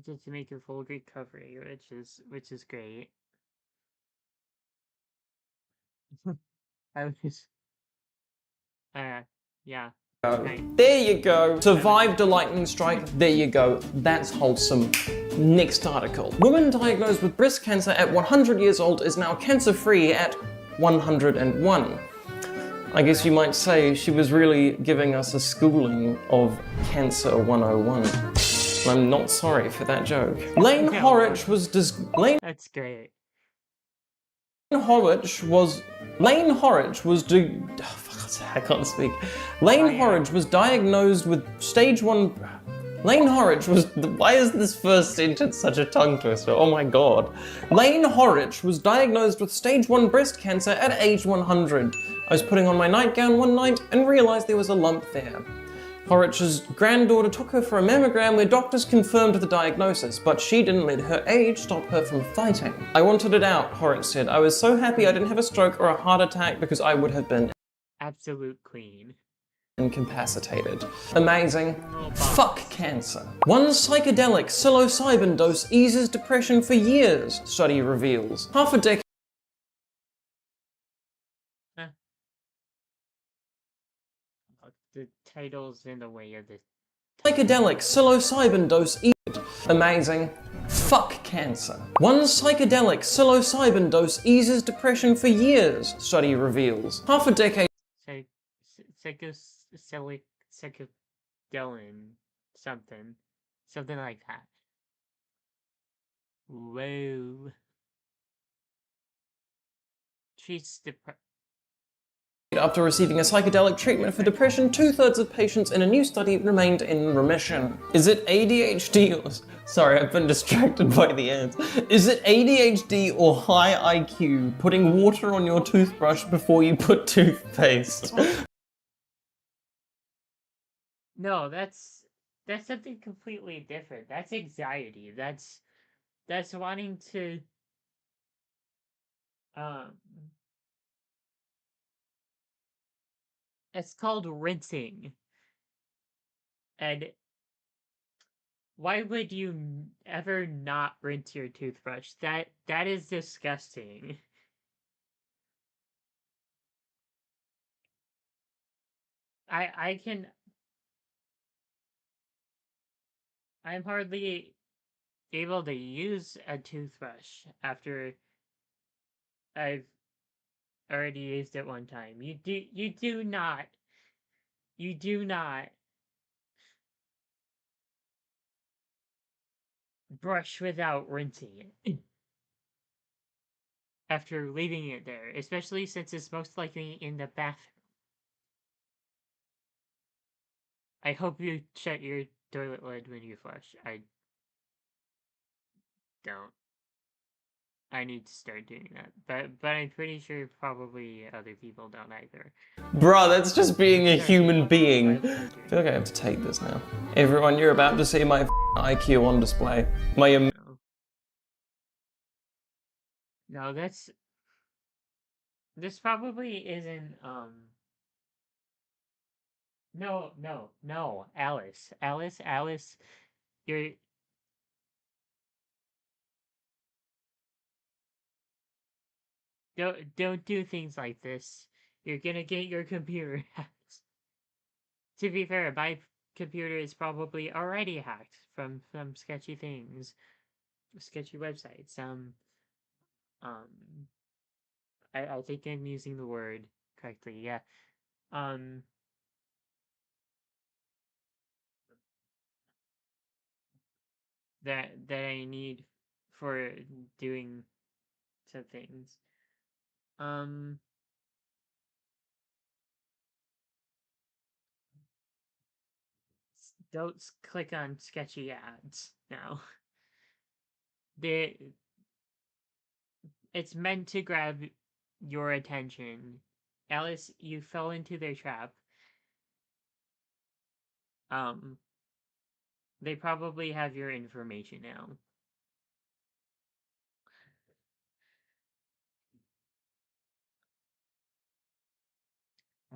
[SPEAKER 1] Just to make a full recovery, which is great. I was yeah.
[SPEAKER 2] There you go. Survived a lightning strike. There you go. That's wholesome. Next article. Woman diagnosed with breast cancer at 100 years old is now cancer-free at 101. I guess you might say she was really giving us a schooling of Cancer 101. I'm not sorry for that joke. Lane Horwich was
[SPEAKER 1] That's great.
[SPEAKER 2] Lane Horwich was I can't speak. Lane Horwich was diagnosed with stage 1. Lane Horwich was. Why is this first sentence such a tongue twister? Oh my god. Lane Horwich was diagnosed with stage 1 breast cancer at age 100. I was putting on my nightgown one night and realized there was a lump there. Horwich's granddaughter took her for a mammogram where doctors confirmed the diagnosis, but she didn't let her age stop her from fighting. I wanted it out, Horwich said. I was so happy I didn't have a stroke or a heart attack because I would have been
[SPEAKER 1] Absolute queen.
[SPEAKER 2] incapacitated. Amazing. Fuck cancer. One psychedelic psilocybin dose eases depression for years, study reveals. Half a decade
[SPEAKER 1] The title's in the way of the
[SPEAKER 2] psychedelic psilocybin dose amazing. Fuck cancer. One psychedelic psilocybin dose eases depression for years, study reveals. Half a decade
[SPEAKER 1] psychodelin something like that. Whoa. Treats depression.
[SPEAKER 2] after receiving a psychedelic treatment for depression, 2/3 of patients in a new study remained in remission. Is it ADHD or... Sorry, I've been distracted by the ads. Is it ADHD or high IQ putting water on your toothbrush before you put toothpaste?
[SPEAKER 1] No, that's something completely different. That's anxiety. That's wanting to it's called rinsing. And why would you ever not rinse your toothbrush? That is disgusting. I'm hardly able to use a toothbrush after I've already used it one time. You do not brush without rinsing it after leaving it there, especially since it's most likely in the bathroom. I hope you shut your toilet lid when you flush. I don't. I need to start doing that, but I'm pretty sure probably other people don't either.
[SPEAKER 2] Bruh, that's just being a human being. I feel like I have to take this now. Everyone, you're about to see my IQ on display. My
[SPEAKER 1] No, this probably isn't, No, Alice, you're... Don't do things like this. You're gonna get your computer hacked. To be fair, my computer is probably already hacked from some sketchy things. Sketchy websites. I think I'm using the word correctly, yeah. That I need for doing some things. Don't click on sketchy ads now. It's meant to grab your attention. Alice, you fell into their trap. They probably have your information now.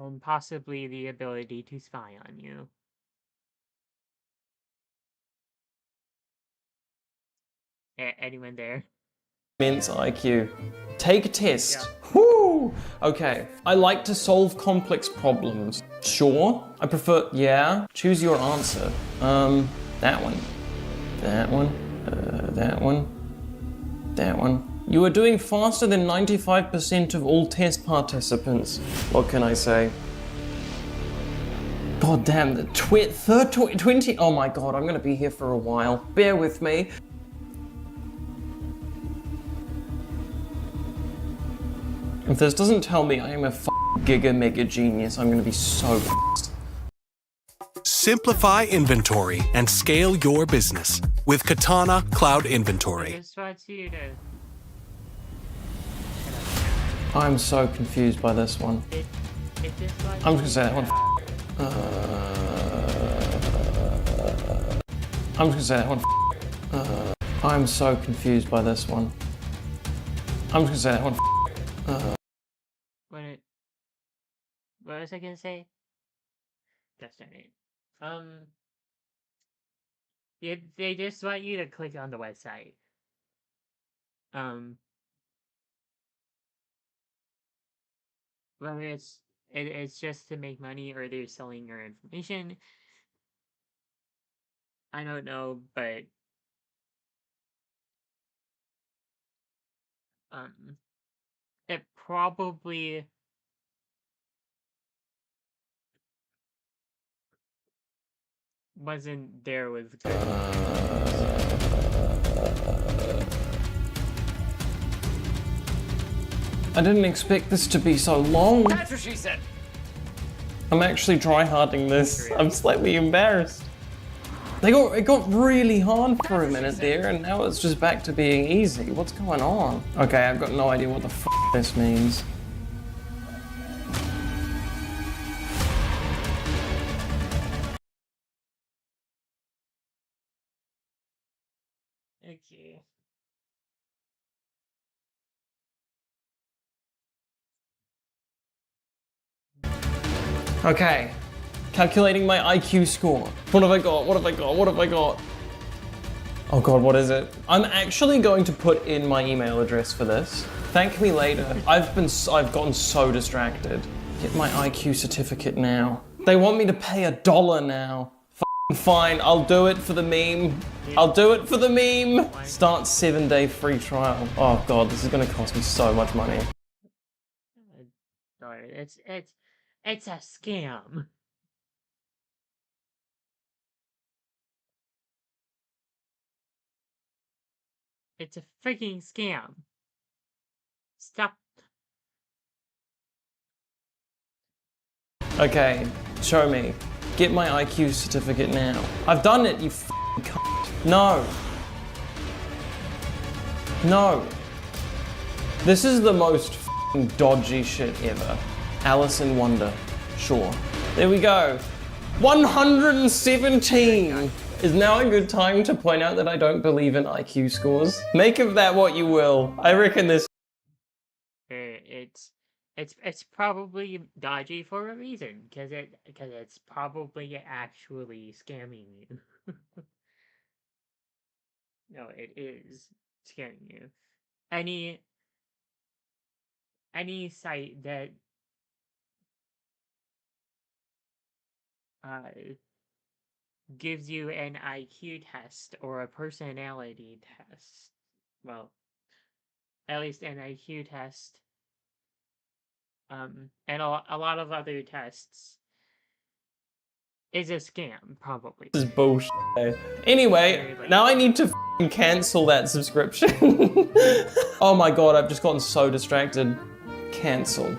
[SPEAKER 1] And possibly the ability to spy on you. Anyone there?
[SPEAKER 2] immense IQ. Take a test. Whoo! Okay. I like to solve complex problems. Sure. I prefer, yeah. Choose your answer. That one. That one. That one. That one. You are doing faster than 95% of all test participants. What can I say? God damn, the 20. Oh my god, I'm gonna be here for a while. Bear with me. If this doesn't tell me I am a giga mega genius, I'm gonna be so pissed.
[SPEAKER 4] Simplify inventory and scale your business with Katana Cloud Inventory.
[SPEAKER 1] I just want you to...
[SPEAKER 2] I'm so confused by this one.
[SPEAKER 1] It just wants
[SPEAKER 2] I'm just gonna say that
[SPEAKER 1] you
[SPEAKER 2] one. I'm just gonna say that one. I'm so confused by this one. I'm just gonna say that one.
[SPEAKER 1] What was I gonna say? That's not it. They just want you to click on the website. Whether it's just to make money or they're selling your information, I don't know, but it probably wasn't there with good
[SPEAKER 2] I didn't expect this to be so long.
[SPEAKER 5] That's what she said.
[SPEAKER 2] I'm actually tryharding this. I'm slightly embarrassed. It got really hard for a minute there, and now it's just back to being easy. What's going on? Okay, I've got no idea what the f this means.
[SPEAKER 1] Okay.
[SPEAKER 2] Okay, calculating my IQ score. What have I got? What have I got? What have I got? Oh god, what is it? I'm actually going to put in my email address for this. Thank me later. I've gotten so distracted. Get my IQ certificate now. They want me to pay $1 now. Fine, I'll do it for the meme. I'll do it for the meme. Start 7-day free trial. Oh god, this is gonna cost me so much money.
[SPEAKER 1] Sorry, it's a scam. It's a freaking scam. Stop.
[SPEAKER 2] Okay, show me. Get my IQ certificate now. I've done it, you f***ing cunt. No. No. This is the most f***ing dodgy shit ever. Alice in Wonder. Sure. There we go. 117! Is now a good time to point out that I don't believe in IQ scores? Make of that what you will. I reckon this.
[SPEAKER 1] It's probably dodgy for a reason, because it's probably actually scamming you. No, it is scamming you. Any site that gives you an IQ test or a personality test, well, at least an IQ test, and a lot of other tests, is a scam, probably.
[SPEAKER 2] This is bullshit. Anyway, now I need to f***ing cancel that subscription. Oh my god, I've just gotten so distracted. Cancel.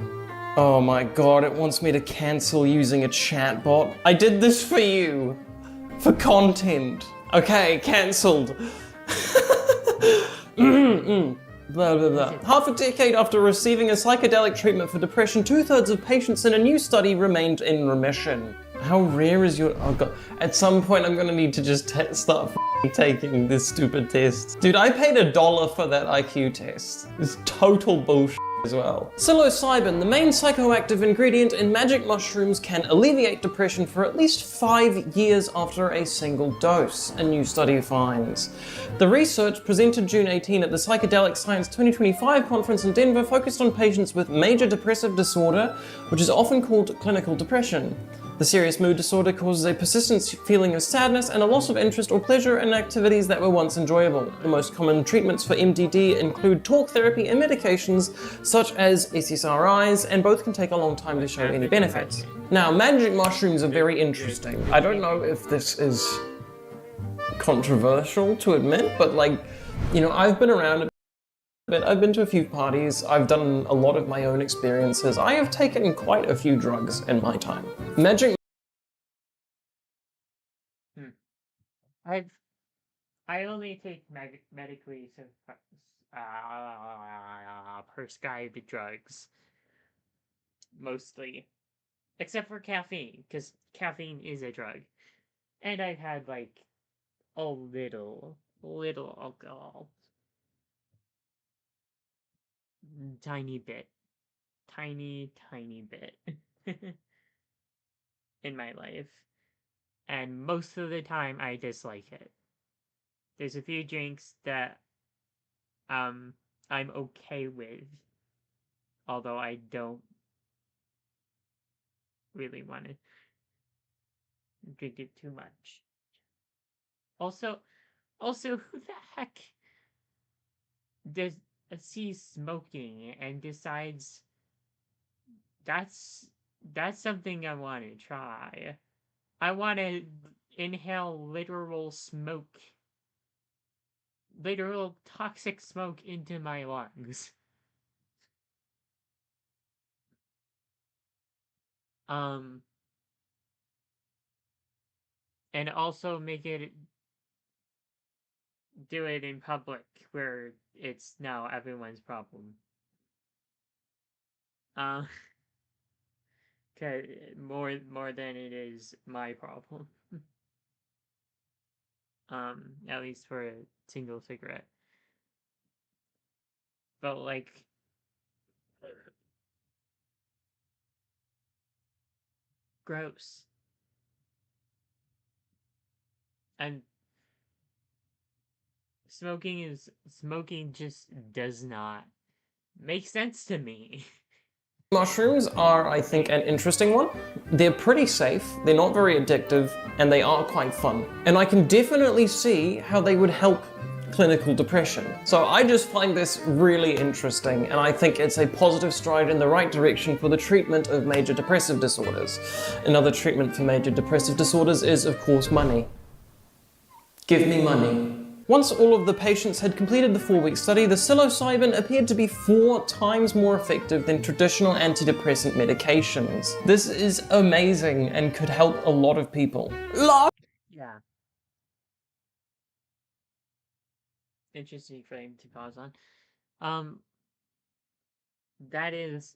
[SPEAKER 2] Oh my god, it wants me to cancel using a chatbot. I did this for you. For content. Okay, cancelled. Blah, blah, blah. Half a decade after receiving a psychedelic treatment for depression, 2/3 of patients in a new study remained in remission. How rare is your... Oh god. At some point I'm gonna need to just start taking this stupid test. Dude, I paid $1 for that IQ test. It's total bullshit as well. Psilocybin, the main psychoactive ingredient in magic mushrooms, can alleviate depression for at least 5 years after a single dose, a new study finds. The research, presented June 18 at the Psychedelic Science 2025 conference in Denver, focused on patients with major depressive disorder, which is often called clinical depression. The serious mood disorder causes a persistent feeling of sadness and a loss of interest or pleasure in activities that were once enjoyable. The most common treatments for MDD include talk therapy and medications such as SSRIs, and both can take a long time to show any benefits. Now, magic mushrooms are very interesting. I don't know if this is controversial to admit, but like, you know, I've been around a bit. I've been to a few parties. I've done a lot of my own experiences. I have taken quite a few drugs in my time. Magic.
[SPEAKER 1] I only take medically prescribed drugs, mostly, except for caffeine, because caffeine is a drug, and I've had like a little alcohol. Tiny bit. Tiny bit. In my life. And most of the time I dislike it. There's a few drinks that I'm okay with, although I don't really want to drink it too much. Also, who the heck does sees smoking and decides that's something I want to try? I want to inhale literal smoke, literal toxic smoke into my lungs. And also do it in public where it's now everyone's problem. 'Cause more than it is my problem. At least for a single cigarette. But like, gross. And smoking just does not make sense to me.
[SPEAKER 2] Mushrooms are, I think, an interesting one. They're pretty safe, they're not very addictive, and they are quite fun. And I can definitely see how they would help clinical depression. So I just find this really interesting, and I think it's a positive stride in the right direction for the treatment of major depressive disorders. Another treatment for major depressive disorders is, of course, money. Give me money. Once all of the patients had completed the 4-week study, the psilocybin appeared to be 4 times more effective than traditional antidepressant medications. This is amazing and could help a lot of people.
[SPEAKER 1] Yeah. Interesting frame to pause on. That is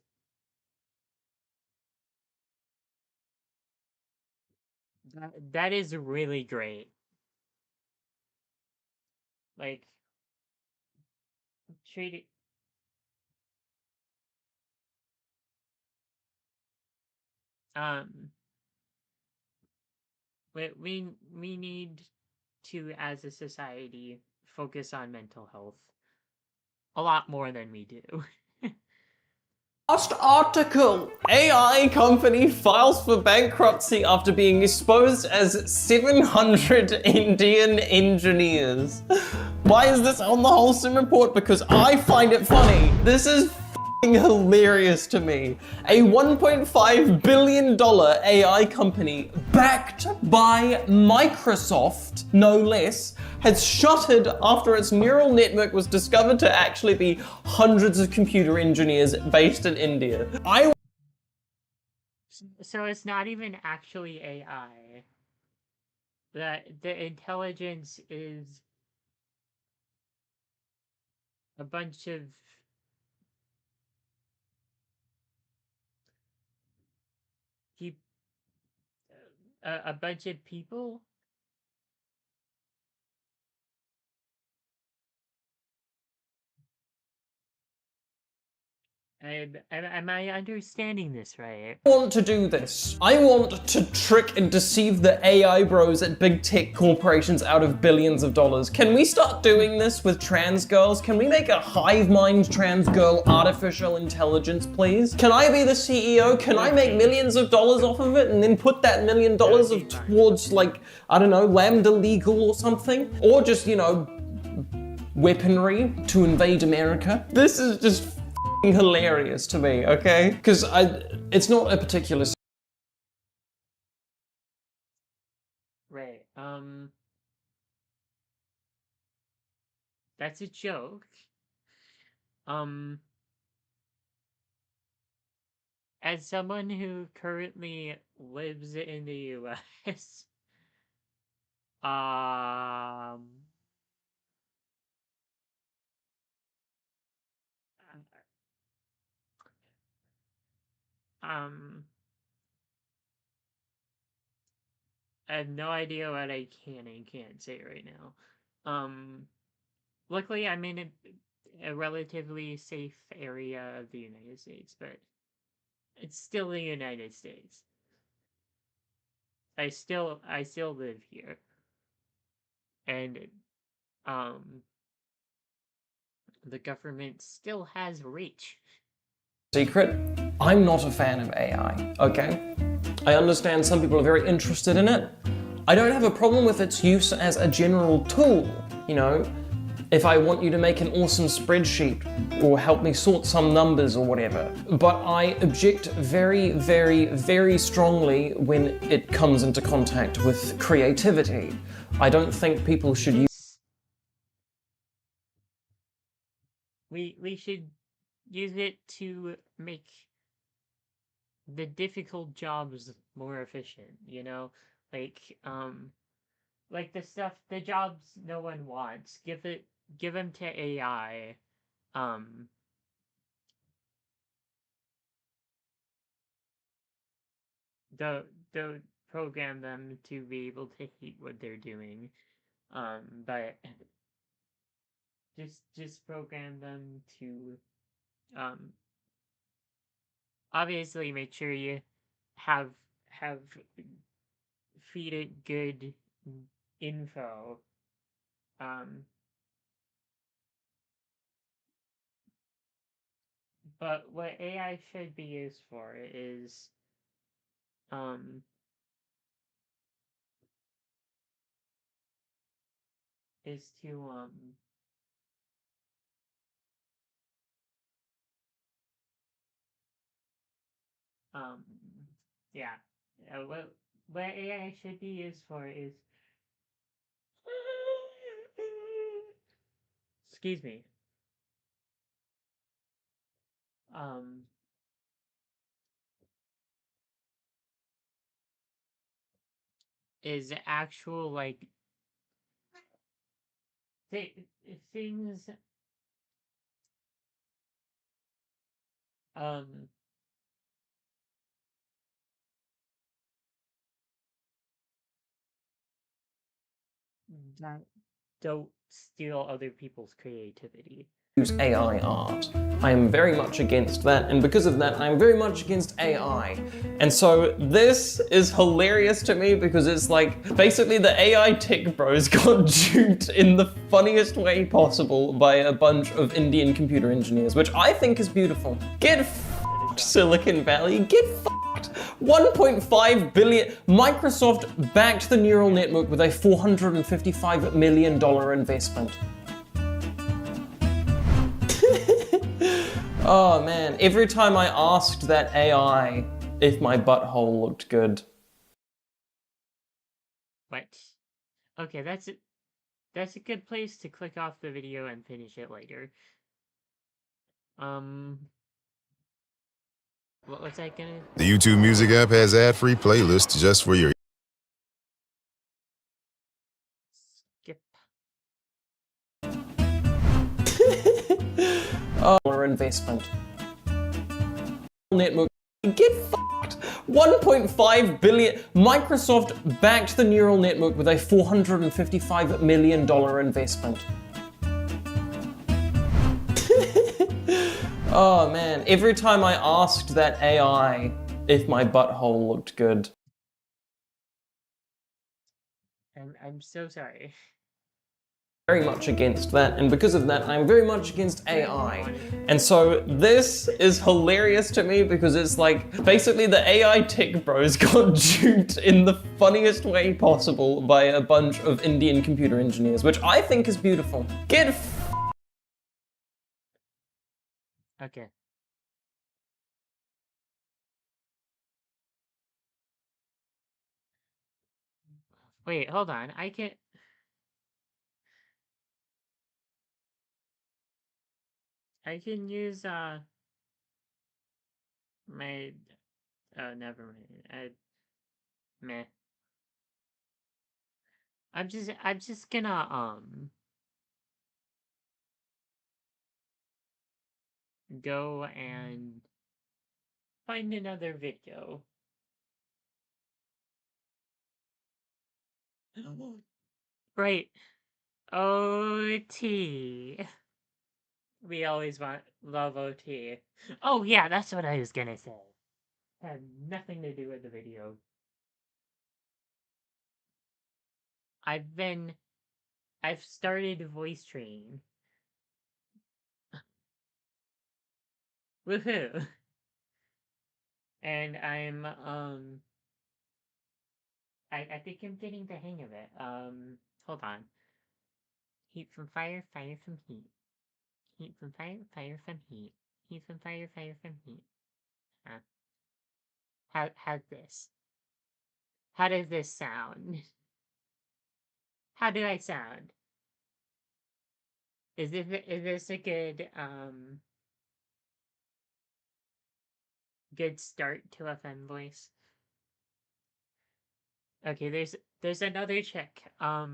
[SPEAKER 1] that is really great. Like, treat it. We need to, as a society, focus on mental health a lot more than we do.
[SPEAKER 2] Last article. AI company files for bankruptcy after being exposed as 700 Indian engineers. Why is this on the Wholesome Report? Because I find it funny. This is f***ing hilarious to me. A $1.5 billion AI company backed by Microsoft, no less, has shuttered after its neural network was discovered to actually be hundreds of computer engineers based in India.
[SPEAKER 1] So it's not even actually AI. The intelligence is a bunch of a bunch of people. Am I understanding this right?
[SPEAKER 2] I want to do this. I want to trick and deceive the AI bros at big tech corporations out of billions of dollars. Can we start doing this with trans girls? Can we make a hive mind trans girl artificial intelligence, please? Can I be the CEO? Can I make millions of dollars off of it and then put that $1 million towards, like, I don't know, Lambda Legal or something? Or just, you know, weaponry to invade America? This is just hilarious to me, okay? Because it's not a particular.
[SPEAKER 1] Right. That's a joke. As someone who currently lives in the US, um, um, I have no idea what I can and can't say right now. Luckily I'm in a relatively safe area of the United States, but it's still the United States. I still live here. And um the government still has reach.
[SPEAKER 2] Secret, I'm not a fan of AI, okay? I understand some people are very interested in it. I don't have a problem with its use as a general tool, you know, if I want you to make an awesome spreadsheet or help me sort some numbers or whatever. But I object very, very, very strongly when it comes into contact with creativity. I don't think people should use
[SPEAKER 1] We should use it to make the difficult jobs more efficient, you know? Like the jobs no one wants, give them to AI. Um don't program them to be able to hate what they're doing. But just program them to um obviously make sure you have have feed it good info. Um but what AI should be used for um is to um yeah. What AI should be used for is excuse me. Um is actual like th- things um that don't steal other people's creativity.
[SPEAKER 2] AI art. I am very much against that, and because of that, I'm very much against AI. And so this is hilarious to me because it's like basically the AI tech bros got duped in the funniest way possible by a bunch of Indian computer engineers, which I think is beautiful. Get f***ed, Silicon Valley, get f***ed. 1.5 billion. Microsoft backed the neural network with a $455 million investment. Oh man, every time I asked that AI if my butthole looked good.
[SPEAKER 1] What? Okay, that's it. That's a good place to click off the video and finish it later. What was I gonna
[SPEAKER 5] The YouTube Music app has ad-free playlists just for your
[SPEAKER 1] skip?
[SPEAKER 2] Dollar investment. Network. Get f***ed. 1.5 billion. Microsoft backed the neural network with a $455 million investment. Oh man, every time I asked that AI if my butthole looked good.
[SPEAKER 1] I'm so sorry.
[SPEAKER 2] Very much against that, and because of that, I'm very much against AI. And so this is hilarious to me because it's like basically the AI tech bros got duped in the funniest way possible by a bunch of Indian computer engineers, which I think is beautiful. Get f***ed.
[SPEAKER 1] Okay. Wait, hold on. I can use my never mind. Meh. I'm just gonna go and find another video. Right. OT. We always love OT. Oh yeah, that's what I was gonna say. Had nothing to do with the video. I've started voice training. Woohoo! And I think I'm getting the hang of it. Hold on. Heat from fire, fire from heat. Heat from fire, fire from heat. Heat from fire, fire from heat. Huh. How's this? How does this sound? How do I sound? Is this a good start to a fun voice? Okay, there's another check. Uh,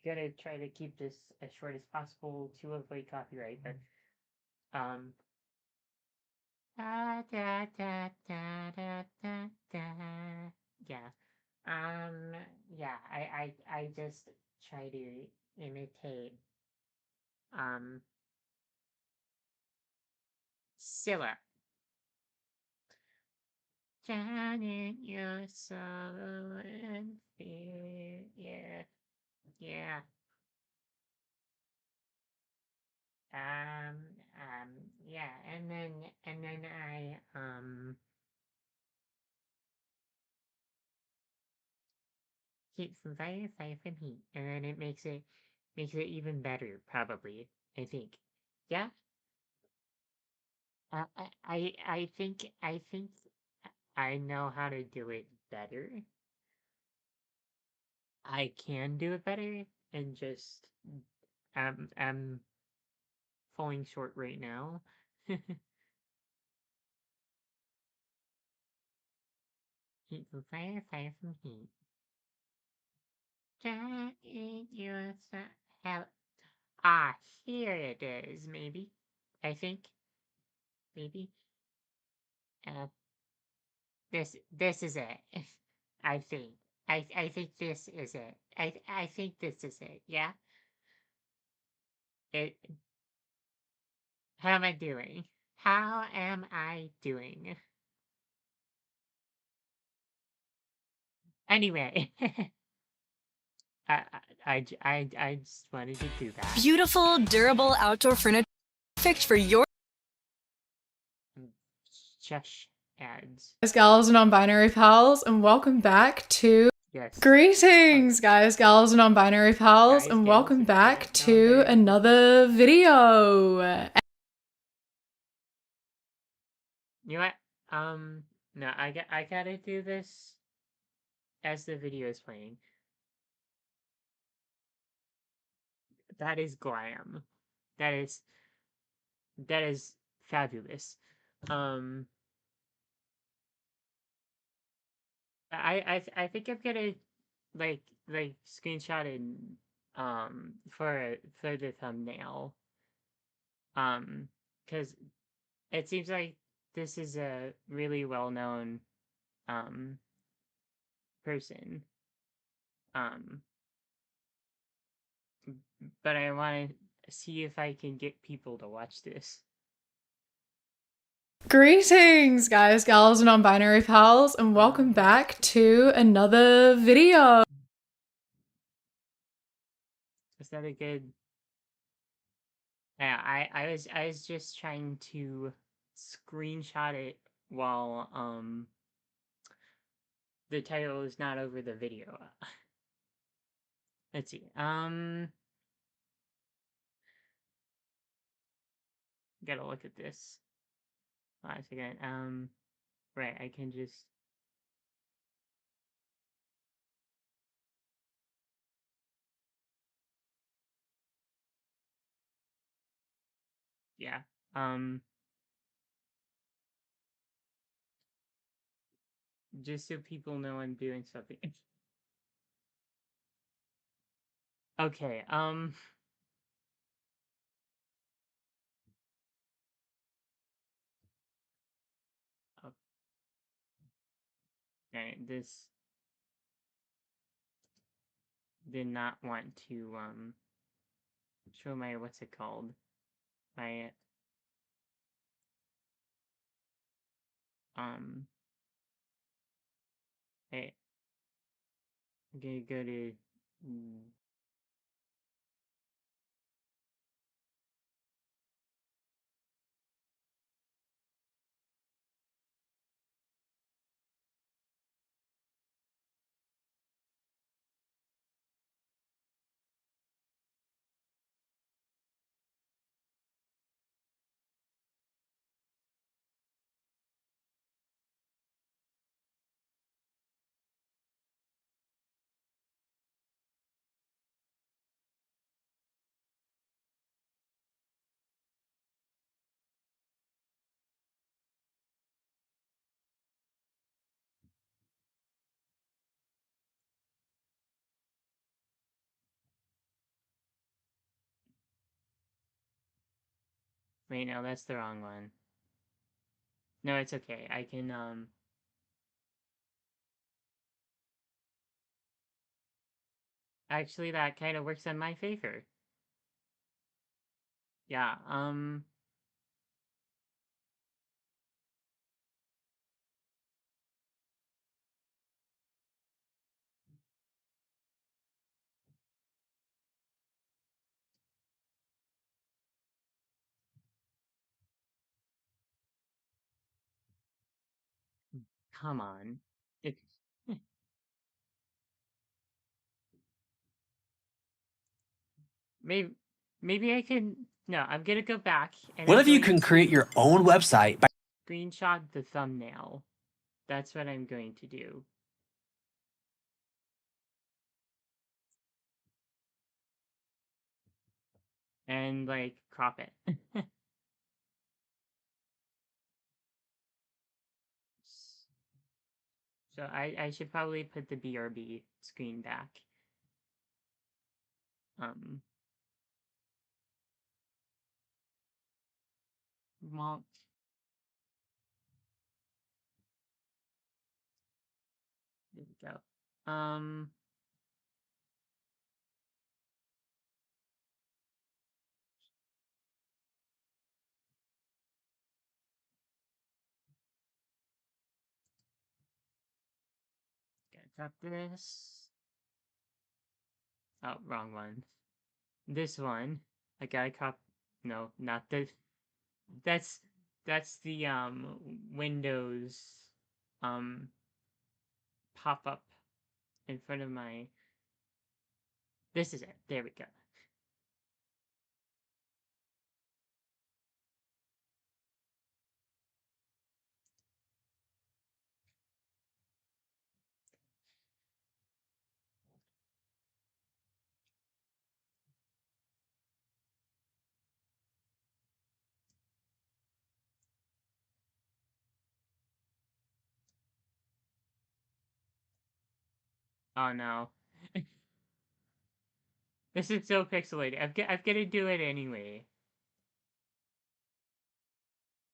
[SPEAKER 1] gonna try to keep this as short as possible to avoid copyright, but um. Da, da, da, da, da, da, da. Yeah. Yeah. I just try to imitate Scylla. Drown in your sorrow and fear. Yeah. Yeah. Um, um, yeah, and then I, heat from fire, fire from heat, and then it makes it even better, probably, I think. Yeah? I think I know how to do it better. I can do it better, and just, I'm falling short right now. Heat from fire, fire from heat. Drown in your hell. Ah, here it is, maybe. I think. Maybe. Uh, this is it. I think. I think this is it. I think this is it. Yeah. It. How am I doing? How am I doing? Anyway, I, I just wanted to do that.
[SPEAKER 6] Beautiful, durable outdoor furniture perfect for your
[SPEAKER 1] Shush ads.
[SPEAKER 7] Guys, gals, and non-binary pals, and welcome back to
[SPEAKER 1] Yes.
[SPEAKER 7] Greetings, guys, gals, and non-binary pals,
[SPEAKER 1] Guys,
[SPEAKER 7] and
[SPEAKER 1] gals,
[SPEAKER 7] welcome
[SPEAKER 1] and
[SPEAKER 7] back
[SPEAKER 1] non-binary.
[SPEAKER 7] to another video.
[SPEAKER 1] You know what? No, I gotta do this as the video is playing. That is glam. That is fabulous. I think I'm gonna like screenshot it for the thumbnail. Because it seems like this is a really well known person. But I want to see if I can get people to watch this.
[SPEAKER 7] Greetings, guys, gals, and non-binary pals, and welcome back to another video.
[SPEAKER 1] Is that a good? Yeah, I was just trying to screenshot it while the title is not over the video. Let's see. Gotta look at this. Once again. Right, I can just. Yeah. Just so people know I'm doing something. Okay, Alright, this did not want to show my what's it called? My hey, I'm gonna go to wait, no, that's the wrong one. No, it's okay. I can actually that kind of works in my favor. Yeah, come on. It maybe maybe I can no, I'm gonna go back and
[SPEAKER 8] What
[SPEAKER 1] I'm
[SPEAKER 8] if you
[SPEAKER 1] going
[SPEAKER 8] can create
[SPEAKER 1] to
[SPEAKER 8] your own website by
[SPEAKER 1] screenshot the thumbnail. That's what I'm going to do. And like crop it. So I should probably put the BRB screen back. Well, there we go. Gotta crop this. Oh, wrong one. This one. I gotta crop. No, not the. That's the Windows pop up in front of my. This is it. There we go. Oh no. This is so pixelated. I've got to do it anyway.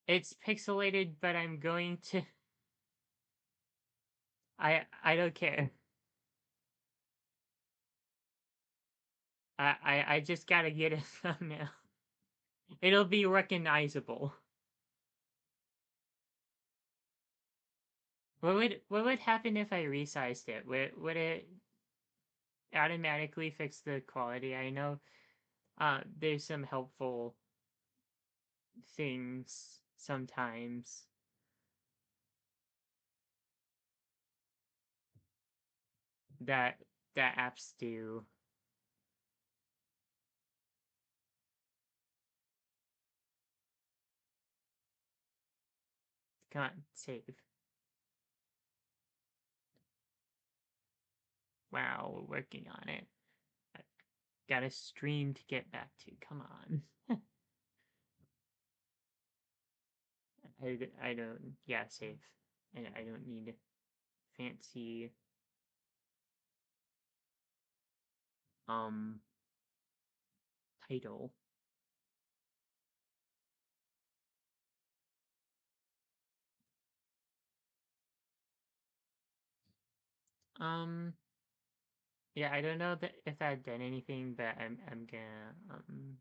[SPEAKER 1] It's pixelated, but I'm going to. I don't care. I just gotta get a thumbnail. It'll be recognizable. What would happen if I resized it? Would it automatically fix the quality? I know there's some helpful things sometimes that apps do. Come on, save. Wow, we're working on it. I got a stream to get back to. Come on. I don't. Yeah, save. And I don't need fancy title. Yeah, I don't know that if I've done anything, but I'm gonna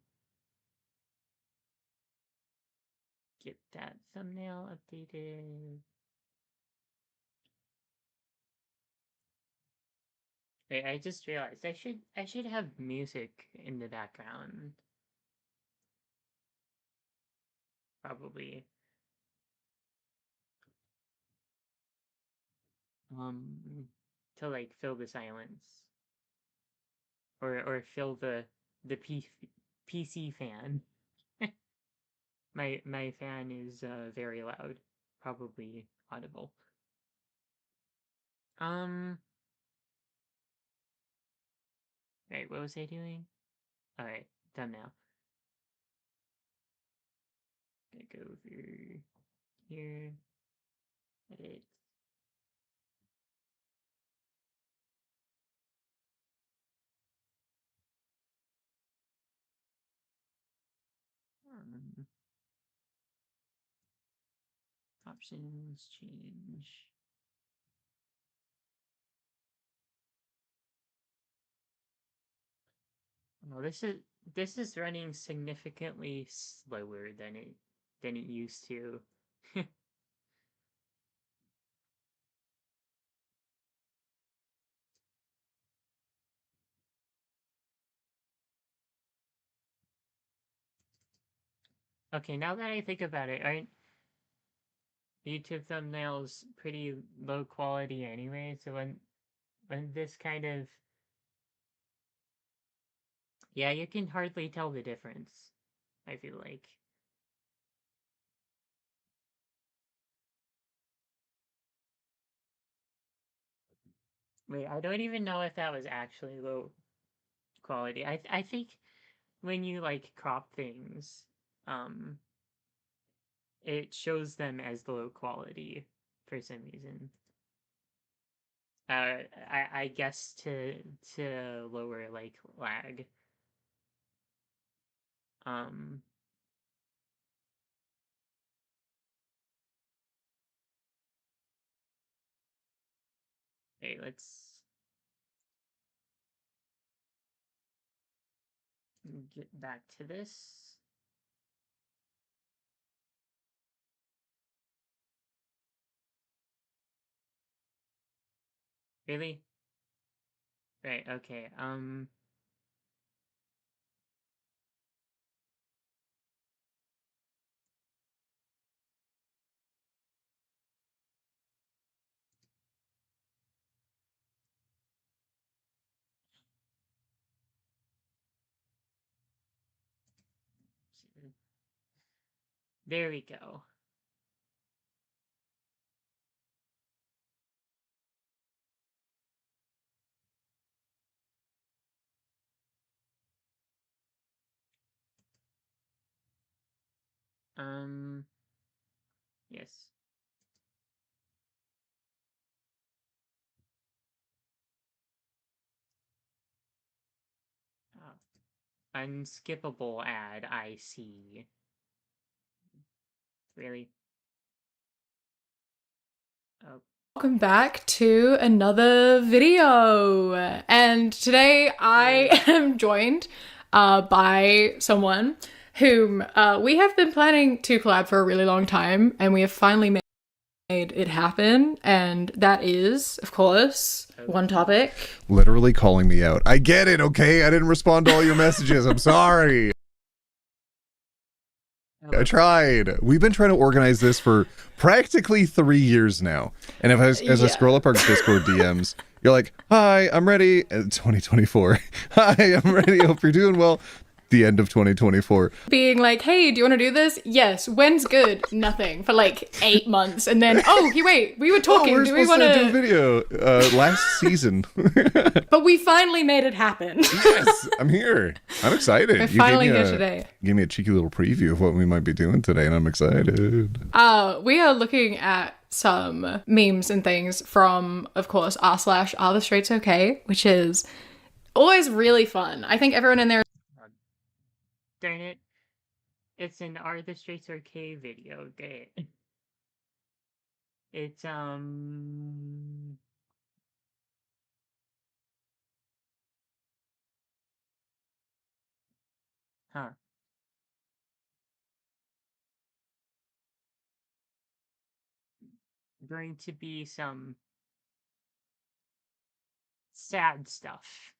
[SPEAKER 1] get that thumbnail updated. Wait, I just realized I should have music in the background. Probably. To like fill the silence. Or fill the PC fan. My fan is very loud. Probably audible. Right, what was I doing? Alright, done now. Gonna go over here. Edit. Options change. Oh, this is running significantly slower than it used to. Okay, now that I think about it, aren't YouTube thumbnails pretty low quality anyway? So when this kind of, yeah, you can hardly tell the difference, I feel like. Wait, I don't even know if that was actually low quality. I think when you like crop things, um, it shows them as low quality for some reason. I guess to lower like lag. Um, Wait, let's get back to this. Really? Right, okay. There we go. Yes. Oh. Unskippable ad, I see. Really? Oh.
[SPEAKER 7] Welcome back to another video. And today I am joined by someone whom we have been planning to collab for a really long time, and we have finally made it happen. And that is, of course, One Topic.
[SPEAKER 8] Literally calling me out. I get it, okay? I didn't respond to all your messages. I'm sorry. I tried. We've been trying to organize this for practically 3 years now. And if as I scroll up our Discord DMs, you're like, hi, I'm ready. 2024. Hi, I'm ready. Hope you're doing well. The end of 2024.
[SPEAKER 7] Being like, hey, do you want to do this? Yes. When's good? Nothing for like 8 months. And then, wait, we were talking.
[SPEAKER 8] We're
[SPEAKER 7] do we
[SPEAKER 8] supposed
[SPEAKER 7] want
[SPEAKER 8] to do a video last season.
[SPEAKER 7] But we finally made it happen.
[SPEAKER 8] Yes, I'm here. I'm excited.
[SPEAKER 7] We're finally here today.
[SPEAKER 8] Give me a cheeky little preview of what we might be doing today, and I'm excited.
[SPEAKER 7] We are looking at some memes and things from, of course, r/Are the Straights Okay, which is always really fun. I think everyone in there.
[SPEAKER 1] Darn it. It's an Are the Straights Okay video. Great. It's Huh. Going to be some sad stuff.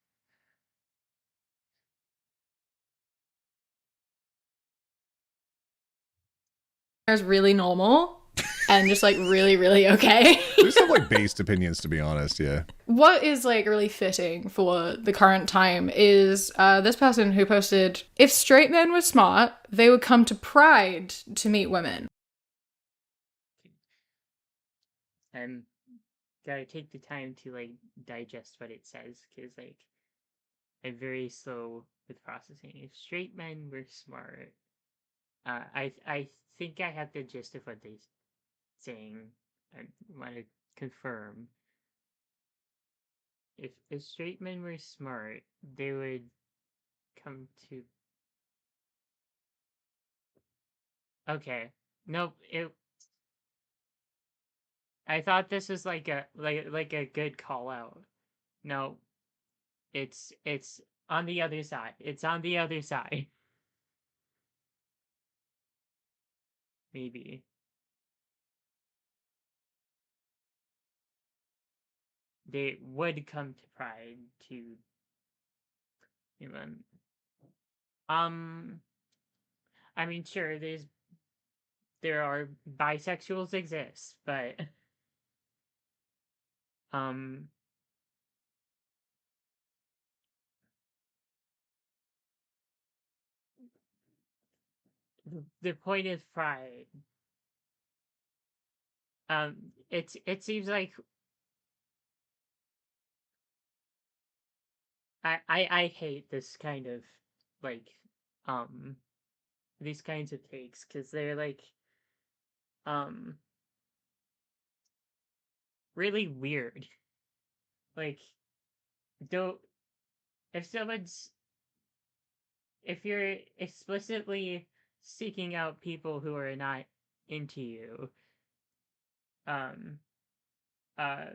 [SPEAKER 7] Is really normal and just like really, really okay.
[SPEAKER 8] There's some like based opinions, to be honest. Yeah.
[SPEAKER 7] What is like really fitting for the current time is this person who posted, if straight men were smart, they would come to Pride to meet women.
[SPEAKER 1] I'm gotta take the time to like digest what it says, because like I'm very slow with processing. If straight men were smart, I think I have the gist of what they're saying. I want to confirm. If straight men were smart, they would come to. Okay, nope. I thought this was like a good call out. No, it's on the other side. It's on the other side. Maybe. They would come to Pride to even I mean sure there are bisexuals exist, but um the point is Pride. It seems like I hate this kind of like um these kinds of takes, because they're like um really weird. Like, don't if someone's if you're explicitly seeking out people who are not into you, um uh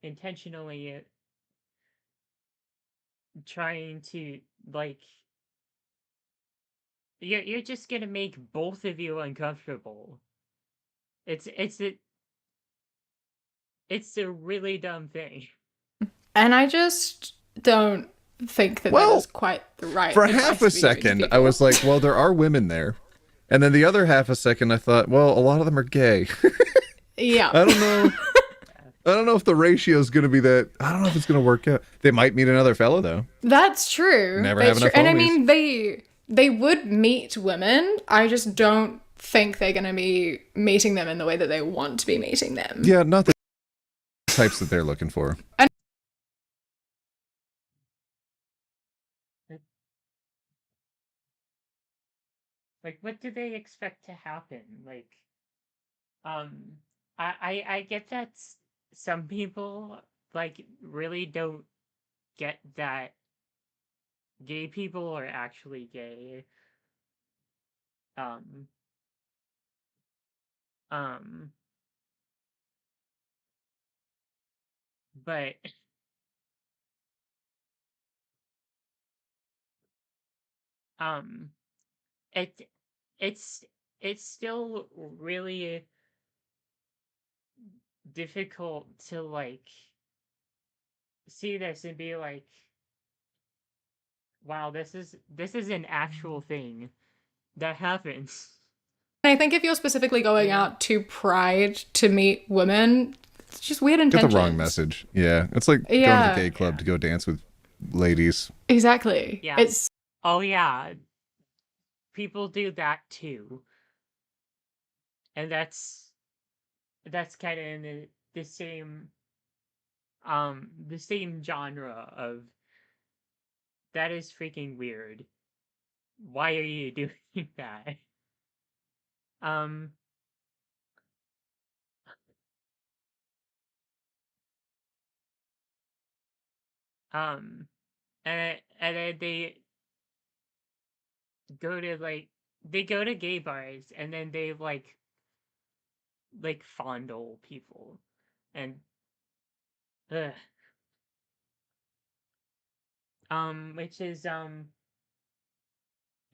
[SPEAKER 1] intentionally trying to like you're just gonna make both of you uncomfortable. It's a really dumb thing.
[SPEAKER 7] And I just don't think that
[SPEAKER 8] Well,
[SPEAKER 7] that is quite the right
[SPEAKER 8] For
[SPEAKER 7] advice
[SPEAKER 8] half
[SPEAKER 7] to
[SPEAKER 8] a
[SPEAKER 7] be giving to
[SPEAKER 8] second, I
[SPEAKER 7] people.
[SPEAKER 8] was like, well, there are women there. And then the other half a second, I thought, well, a lot of them are gay.
[SPEAKER 7] Yeah.
[SPEAKER 8] I don't know. I don't know if the ratio is going to be that. I don't know if it's going to work out. They might meet another fellow, though.
[SPEAKER 7] That's true.
[SPEAKER 8] Never
[SPEAKER 7] That's
[SPEAKER 8] have enough
[SPEAKER 7] true. And I
[SPEAKER 8] homies.
[SPEAKER 7] mean, they would meet women. I just don't think they're going to be meeting them in the way that they want to be meeting them.
[SPEAKER 8] Yeah, not the types that they're looking for.
[SPEAKER 1] Like, what do they expect to happen? Like, I get that some people like really don't get that gay people are actually gay. Um, um, but um, it it's it's still really difficult to like see this and be like, wow, this is an actual thing that happens.
[SPEAKER 7] And I think if you're specifically going
[SPEAKER 1] Yeah.
[SPEAKER 7] out to Pride to meet women, it's just weird
[SPEAKER 8] Get
[SPEAKER 7] intentions.
[SPEAKER 8] the wrong message. Yeah, it's like going to
[SPEAKER 7] Yeah.
[SPEAKER 8] the gay club to go dance with ladies.
[SPEAKER 7] Exactly.
[SPEAKER 1] Yeah.
[SPEAKER 7] It's
[SPEAKER 1] Oh yeah, people do that too, and that's kind of in the same genre of that is freaking weird. Why are you doing that? Um, um, and then go to like they go to gay bars, and then they like fondle people, and ugh. Which is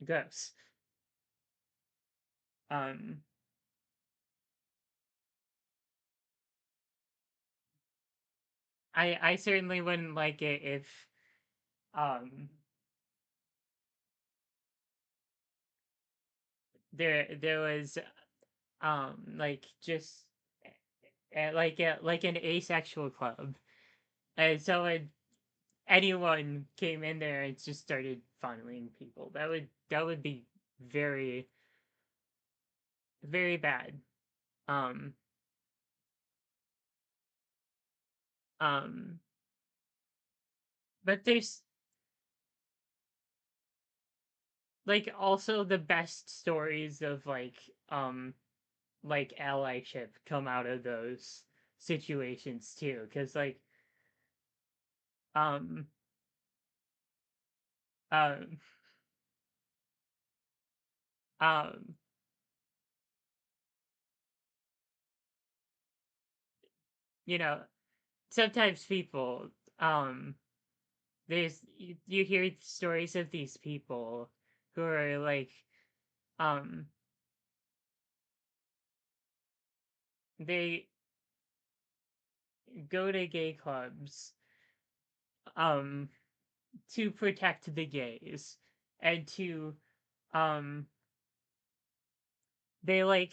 [SPEAKER 1] gross. Um, I certainly wouldn't like it if um there was like just like an asexual club, and so anyone came in there and just started funneling people. That would be very, very bad. Um um but there's like also the best stories of like allyship come out of those situations too, because um um um you know, sometimes people you hear stories of these people who are like um they go to gay clubs um to protect the gays, and to um they like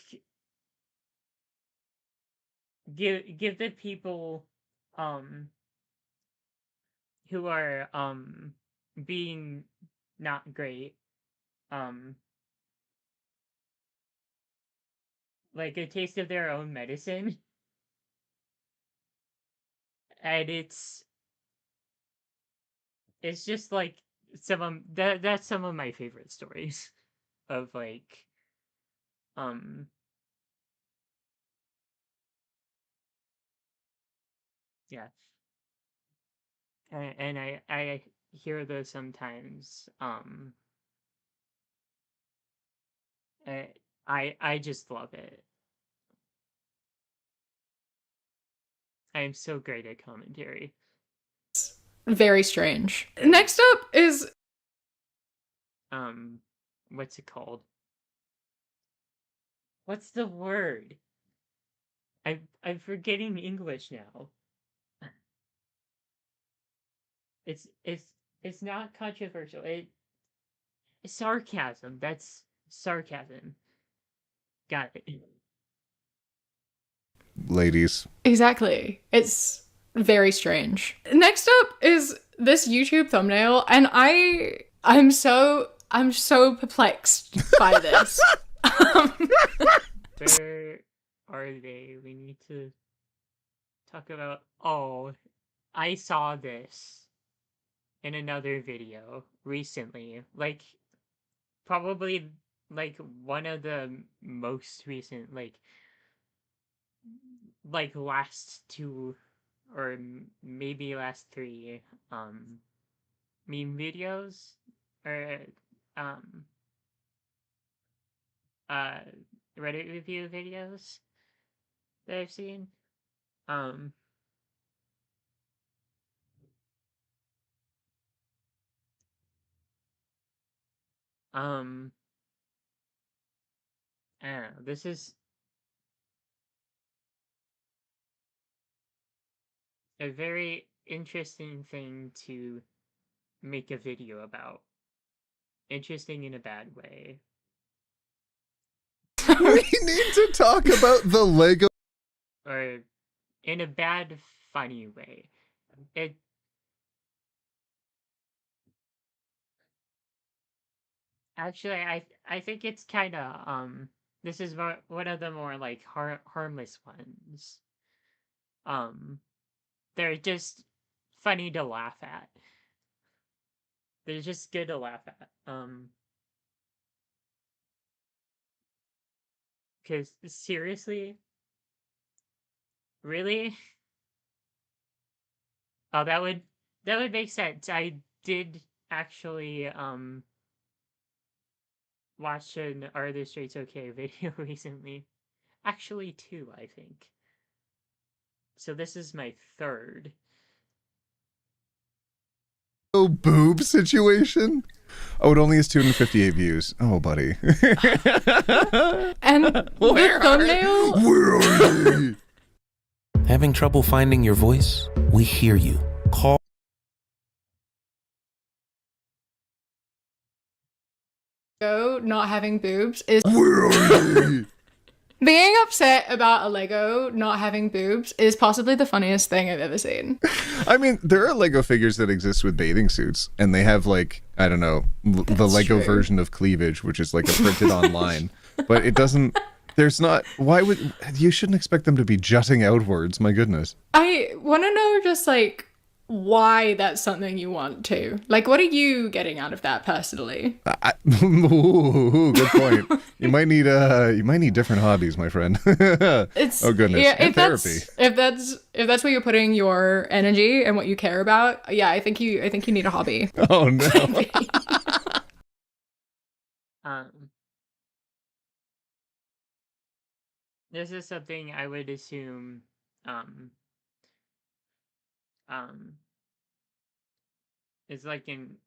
[SPEAKER 1] give the people um who are being not great um like a taste of their own medicine. And it's just like that's some of my favorite stories of um yeah. And I hear those sometimes. I I just love it. I am so great at commentary.
[SPEAKER 7] Very strange. Next up is
[SPEAKER 1] What's it called? What's the word? I'm forgetting English now. It's it's it's not controversial. It's sarcasm. That's sarcasm. Got it.
[SPEAKER 8] Ladies.
[SPEAKER 7] exactly. It's very strange. Next up is this YouTube thumbnail, and I'm so perplexed by this.
[SPEAKER 1] Where are they? We need to talk about. Oh, I saw this in another video recently. Like, probably like one of the most recent, like last two, or maybe last three meme videos, or um uh Reddit review videos that I've seen. Um um I don't know. This is a very interesting thing to make a video about. Interesting in a bad way.
[SPEAKER 8] We need to talk about the Lego.
[SPEAKER 1] Or in a bad, funny way. It actually, I think it's kind of this is one of the more like harmless ones. Um, they're just funny to laugh at. They're just good to laugh at. Because seriously, really, oh, that would make sense. I did actually watch an Are the Straights Okay video recently. Actually, two, I think. So this is my third.
[SPEAKER 8] Boob situation. Oh, it only has 258 views. Oh, buddy.
[SPEAKER 7] And the thumbnail.
[SPEAKER 8] Where are they?
[SPEAKER 4] Having trouble finding your voice? We hear you. Call.
[SPEAKER 7] Not having boobs is
[SPEAKER 8] Where are they?
[SPEAKER 7] being upset about a Lego not having boobs is possibly the funniest thing I've ever seen.
[SPEAKER 8] I mean, there are Lego figures that exist with bathing suits, and they have, like, I don't know, the Lego
[SPEAKER 7] true.
[SPEAKER 8] version of cleavage, which is like a printed on line. But it doesn't, there's not, why would, you shouldn't expect them to be jutting outwards, my goodness.
[SPEAKER 7] I want to know just like why that's something you want to. Like, what are you getting out of that personally?
[SPEAKER 8] Ooh, good point. You might need different hobbies, my friend.
[SPEAKER 7] It's
[SPEAKER 8] oh goodness,
[SPEAKER 7] yeah.
[SPEAKER 8] and therapy.
[SPEAKER 7] If that's where you're putting your energy and what you care about, yeah, I think you need a hobby.
[SPEAKER 8] Oh no.
[SPEAKER 1] This is something I would assume, is like an,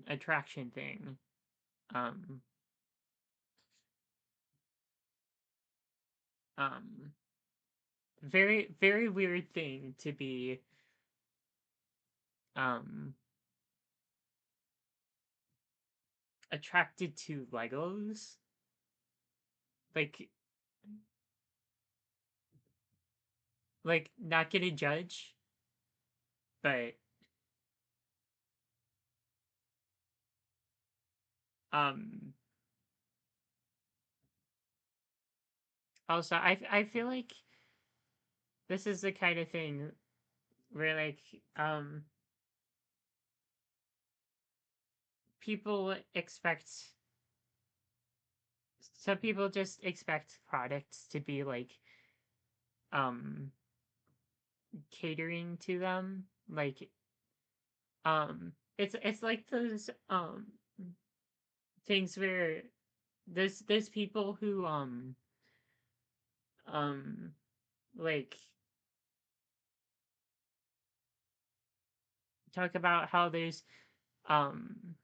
[SPEAKER 1] attraction thing. Um, very, very weird thing to be, attracted to Legos. Like, not gonna judge, but, also, I feel like this is the kind of thing where, like, people expect, some people just expect products to be, like, catering to them. Like, it's like those, things where there's people who, like, talk about how there's, um,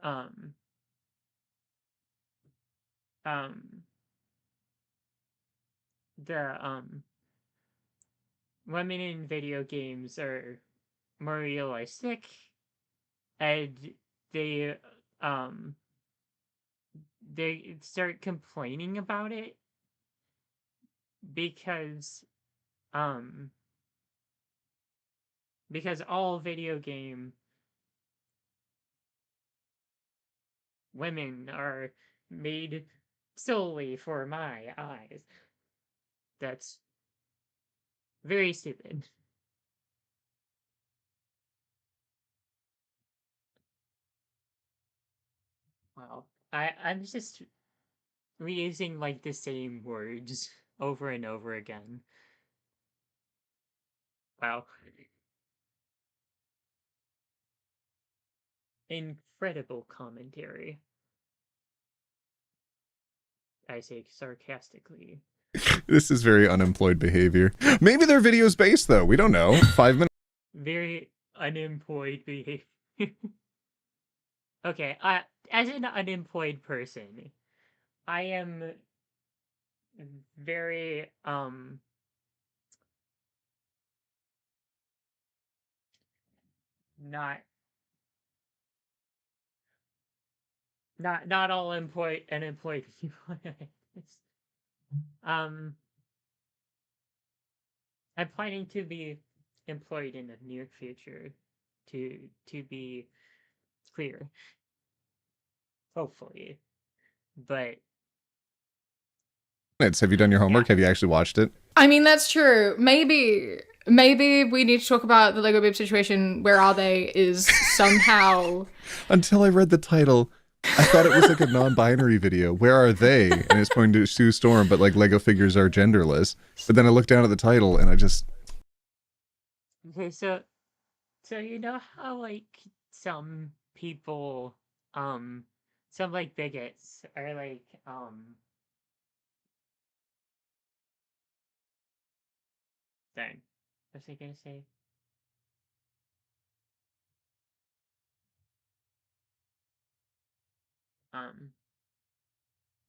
[SPEAKER 1] um, um, the, women in video games are more realistic, and they, um, they start complaining about it because, um, because all video game women are made solely for my eyes. That's very stupid. Wow. I'm just reusing like the same words over and over again. Wow. Incredible commentary. I say sarcastically.
[SPEAKER 8] This is very unemployed behavior. Maybe their video's based though. We don't know. 5 minutes.
[SPEAKER 1] Very unemployed behavior. Okay, as an unemployed person, I am very not not all employed unemployed people are like this. Um, I'm planning to be employed in the near future, to be clear, hopefully. But
[SPEAKER 8] Have you done your homework?
[SPEAKER 1] Yeah.
[SPEAKER 8] Have you actually watched it?
[SPEAKER 7] I mean, that's true. Maybe we need to talk about the Lego Boob situation. Where are they? Is somehow
[SPEAKER 8] Until I read the title, I thought it was like a non-binary video. Where are they? And it's pointing to Sue Storm, but like Lego figures are genderless. But then I looked down at the title and I just
[SPEAKER 1] okay, so you know how like some people, some like bigots are like, dang, what was I gonna say? um,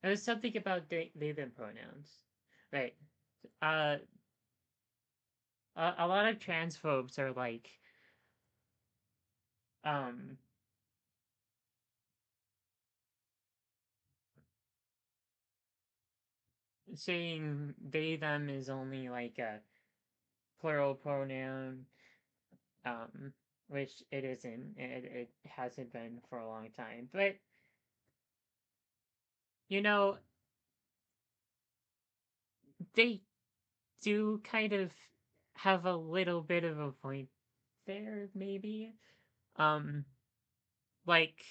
[SPEAKER 1] it was something about they them pronouns, right? Uh, a lot of transphobes are like, um, saying they them is only like a plural pronoun, um, which it isn't. It hasn't been for a long time, but you know, they do kind of have a little bit of a point there, maybe. Um, like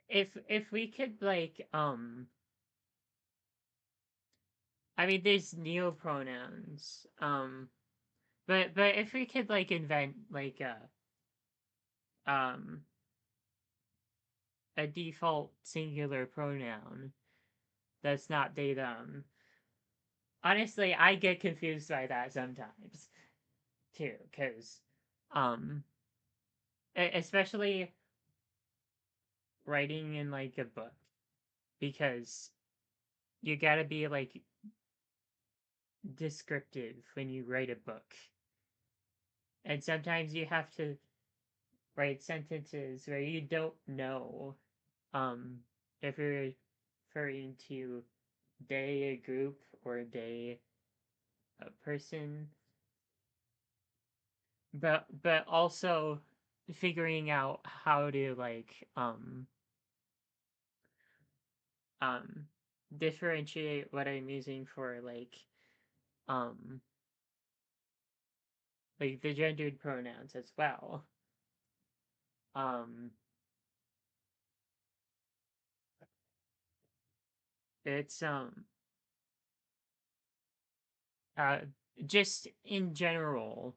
[SPEAKER 1] if we could like I mean there's neopronouns, but if we could like invent like um a default singular pronoun that's not they them. Honestly, I get confused by that sometimes too, because um especially writing in like a book, because you gotta be like descriptive when you write a book, and sometimes you have to write sentences where you don't know um if you're referring to they a group or they a person, but also figuring out how to like um differentiate what I'm using for um like the gendered pronouns as well. Um it's uh just in general,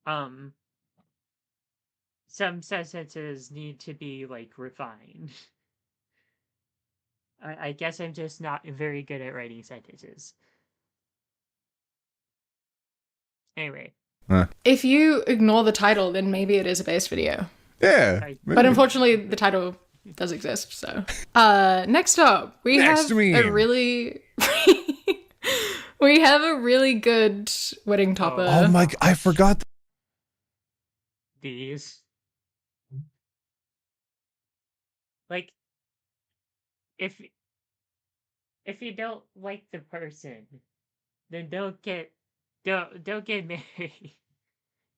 [SPEAKER 1] um some sentences need to be like refined. I guess I'm just not very good at writing sentences. Anyway,
[SPEAKER 7] If you ignore the title, then maybe it is a base video.
[SPEAKER 8] Yeah.
[SPEAKER 1] I-
[SPEAKER 7] But unfortunately, the title does exist. So, next up, we
[SPEAKER 8] Next
[SPEAKER 7] have
[SPEAKER 8] meme.
[SPEAKER 7] a really, we have a really good wedding topper.
[SPEAKER 8] Oh my! I forgot.
[SPEAKER 1] these like if you don't like the person, then don't get married.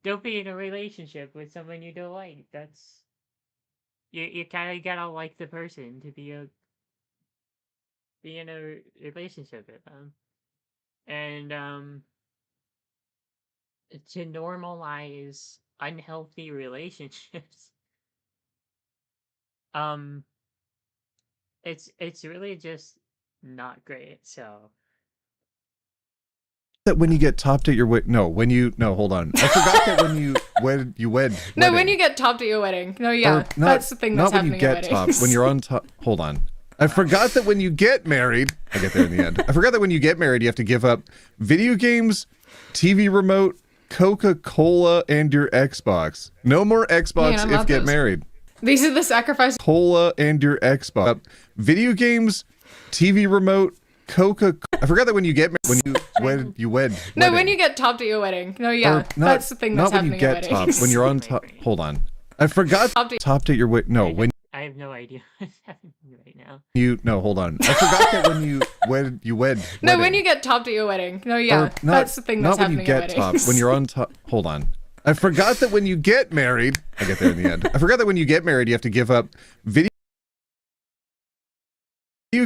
[SPEAKER 1] Don't be in a relationship with someone you don't like. That's you kind of gotta like the person to be in a relationship with them, and to normalize unhealthy relationships. um it's really just not great. So
[SPEAKER 8] That when you get topped at your hold on. I forgot that when you wed.
[SPEAKER 7] No,
[SPEAKER 8] wedding.
[SPEAKER 7] when you get topped at your wedding. No, yeah,
[SPEAKER 8] Or
[SPEAKER 7] that's the thing that's
[SPEAKER 8] not when
[SPEAKER 7] happening
[SPEAKER 8] you
[SPEAKER 7] at
[SPEAKER 8] get
[SPEAKER 7] weddings.
[SPEAKER 8] topped. When you're on top. Hold on. I forgot that when you get married. I get there in the end. I forgot that when you get married, you have to give up video games, TV remote, Coca-Cola, and your Xbox. No more Xbox
[SPEAKER 7] Man, I
[SPEAKER 8] if
[SPEAKER 7] love
[SPEAKER 8] get
[SPEAKER 7] those.
[SPEAKER 8] married.
[SPEAKER 7] These are the sacrifices.
[SPEAKER 8] Cola and your Xbox. Video games, TV remote, Coca. I forgot that when you get when you wed.
[SPEAKER 7] No,
[SPEAKER 8] wedding.
[SPEAKER 7] when you get topped at your wedding. No, yeah,
[SPEAKER 8] Or
[SPEAKER 7] that's the thing that's
[SPEAKER 8] not when
[SPEAKER 7] happening
[SPEAKER 8] you
[SPEAKER 7] at
[SPEAKER 8] get
[SPEAKER 7] weddings.
[SPEAKER 8] topped. When you're on top. Hold on. I forgot topped at your wedding. No, when
[SPEAKER 1] I have no idea what's happening right now.
[SPEAKER 8] hold on. I forgot that when you wed.
[SPEAKER 7] No, when
[SPEAKER 8] wedding.
[SPEAKER 7] you get topped at your wedding. No, yeah,
[SPEAKER 8] Or
[SPEAKER 7] that's the thing that's
[SPEAKER 8] not when you
[SPEAKER 7] happening at
[SPEAKER 8] get
[SPEAKER 7] weddings.
[SPEAKER 8] topped. When you're on top. Hold on. I forgot that when you get married. I get there in the end. I forgot that when you get married, you have to give up video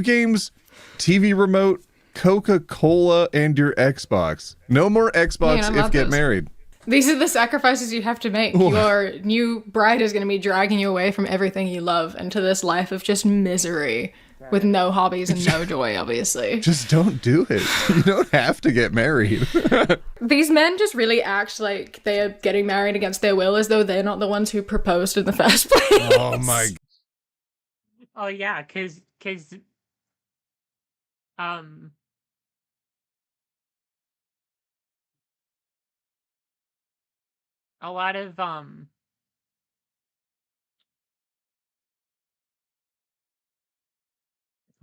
[SPEAKER 8] games, TV remote, Coca-Cola, and your Xbox. No more Xbox
[SPEAKER 7] Man, I
[SPEAKER 8] if
[SPEAKER 7] love
[SPEAKER 8] get
[SPEAKER 7] those.
[SPEAKER 8] married.
[SPEAKER 7] These are the sacrifices you have to make. Your new bride is going to be dragging you away from everything you love into this life of just misery with no hobbies and no joy, obviously.
[SPEAKER 8] Just don't do it. You don't have to get married.
[SPEAKER 7] These men just really act like they are getting married against their will, as though they're not the ones who proposed in the first place.
[SPEAKER 8] Oh my.
[SPEAKER 1] Oh yeah, cause um a lot of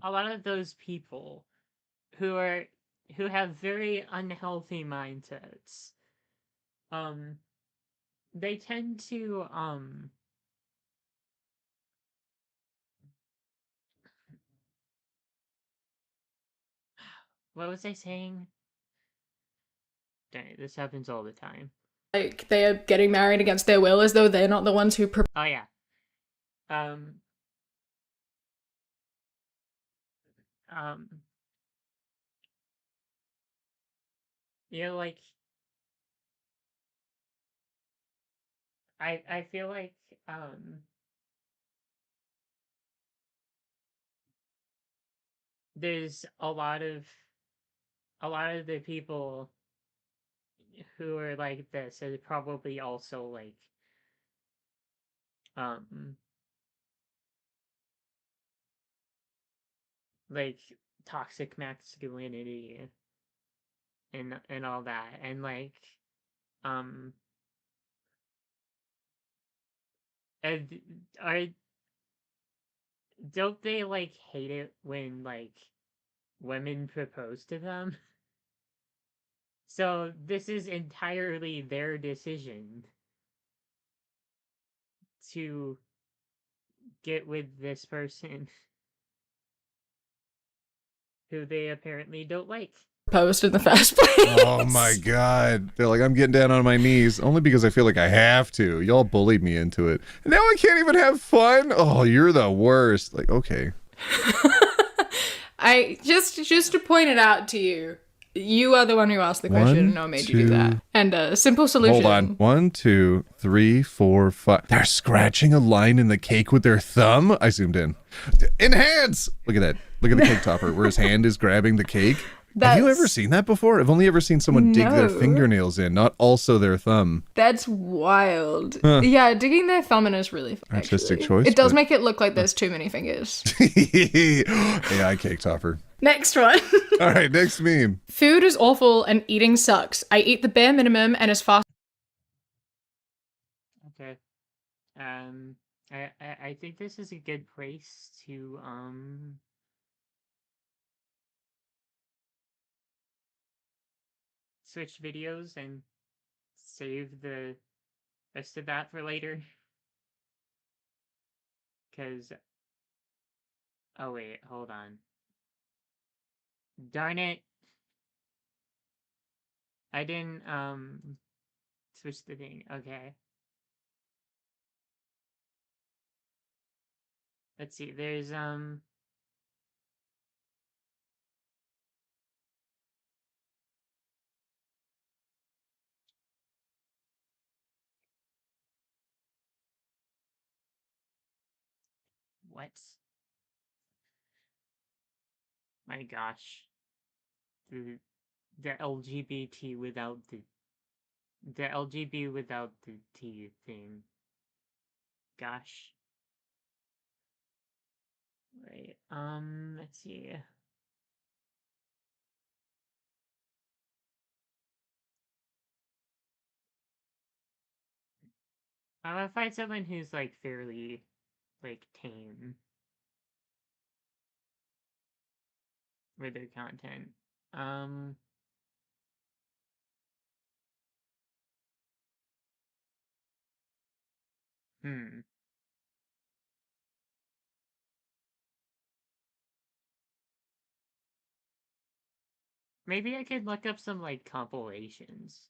[SPEAKER 1] a lot of those people who have very unhealthy mindsets, they tend to what was I saying? Dang it, this happens all the time.
[SPEAKER 7] Like they are getting married against their will as though they're not the ones who
[SPEAKER 1] Oh yeah. Um um like I feel like there's a lot of the people who are like this are probably also um like toxic masculinity and all that, and um and are don't they hate it when women propose to them? So this is entirely their decision to get with this person who they apparently don't like.
[SPEAKER 7] proposed in the first place.
[SPEAKER 8] Oh my god. They're like, I'm getting down on my knees only because I feel like I have to. Y'all bullied me into it. And now I can't even have fun? Oh, you're the worst. Like, okay.
[SPEAKER 7] I just to point it out to you, you are the one who asked the question and I made you do that. And a simple solution.
[SPEAKER 8] Hold on. 1, 2, 3, 4, 5. They're scratching a line in the cake with their thumb. I zoomed in. Enhance! Look at that. Look at the cake topper where his hand is grabbing the cake. Have you ever seen that before? I've only ever seen someone dig their fingernails in, not also their thumb.
[SPEAKER 7] That's wild. Yeah, digging their thumb in is really fun.
[SPEAKER 8] Artistic choice.
[SPEAKER 7] It does make it look like there's too many fingers.
[SPEAKER 8] AI cake topper.
[SPEAKER 7] Next one.
[SPEAKER 8] All right, next meme.
[SPEAKER 7] Food is awful and eating sucks. I eat the bare minimum and as fast.
[SPEAKER 1] Okay. I think this is a good place to switch videos and save the rest of that for later. Because oh wait, hold on. Darn it. I didn't switch the thing. Okay. Let's see. There's what? My gosh. The LGBT without the LGB without the T thing. Gosh. Right. Let's see. I'm gonna find someone who's fairly tame with their content. Um hmm. Maybe I could look up some compilations.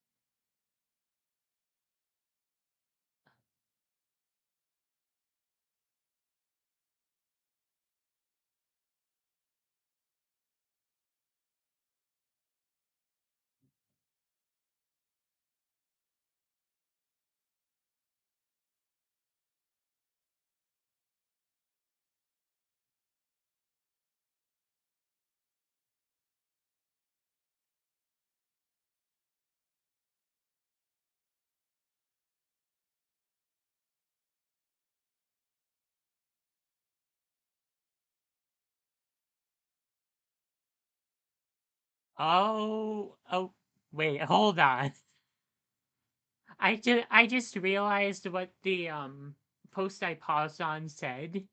[SPEAKER 1] Oh, wait, hold on. I just realized what the post I paused on said.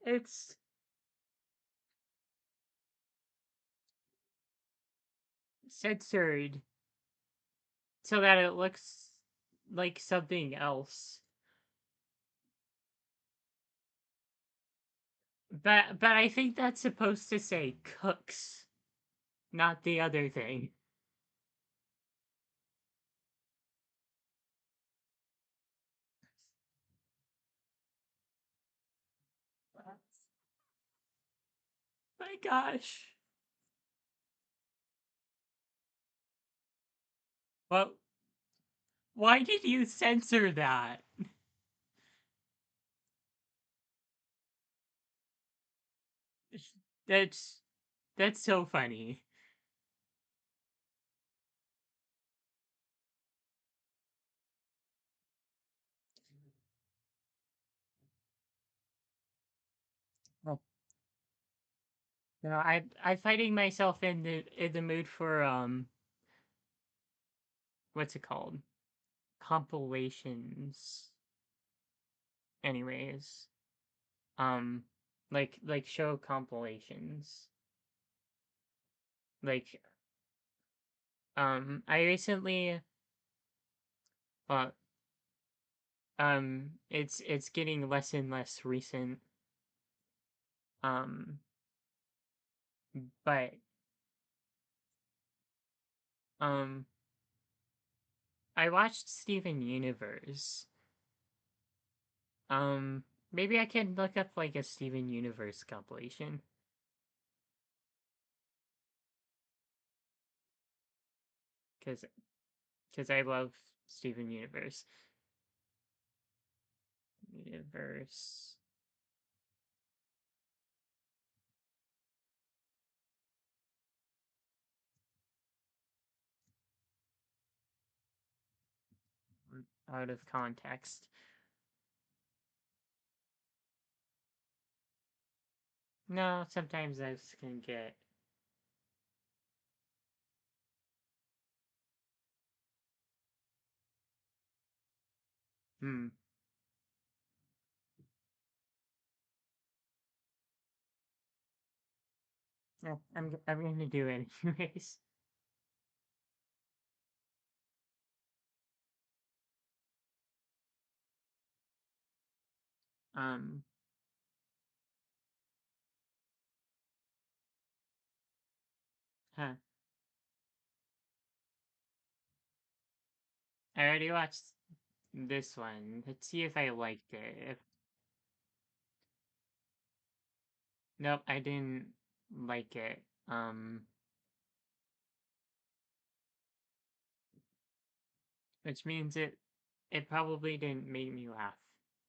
[SPEAKER 1] It's censored so that it looks like something else. But I think that's supposed to say cooks, not the other thing. My gosh. Well, why did you censor that? That's that's so funny. Well, I'm finding myself in the mood for what's it called? Compilations. Anyways, um like show compilations. Like I recently well it's getting less and less recent. Um but um I watched Steven Universe. Maybe I can look up like a Steven Universe compilation. Cause cause I love Steven Universe. Universe. Out of context. No, sometimes those can get hmm. Yeah, I'm gonna do it anyways. Um huh. I already watched this one. Let's see if I liked it. If nope, I didn't like it. Which means it probably didn't make me laugh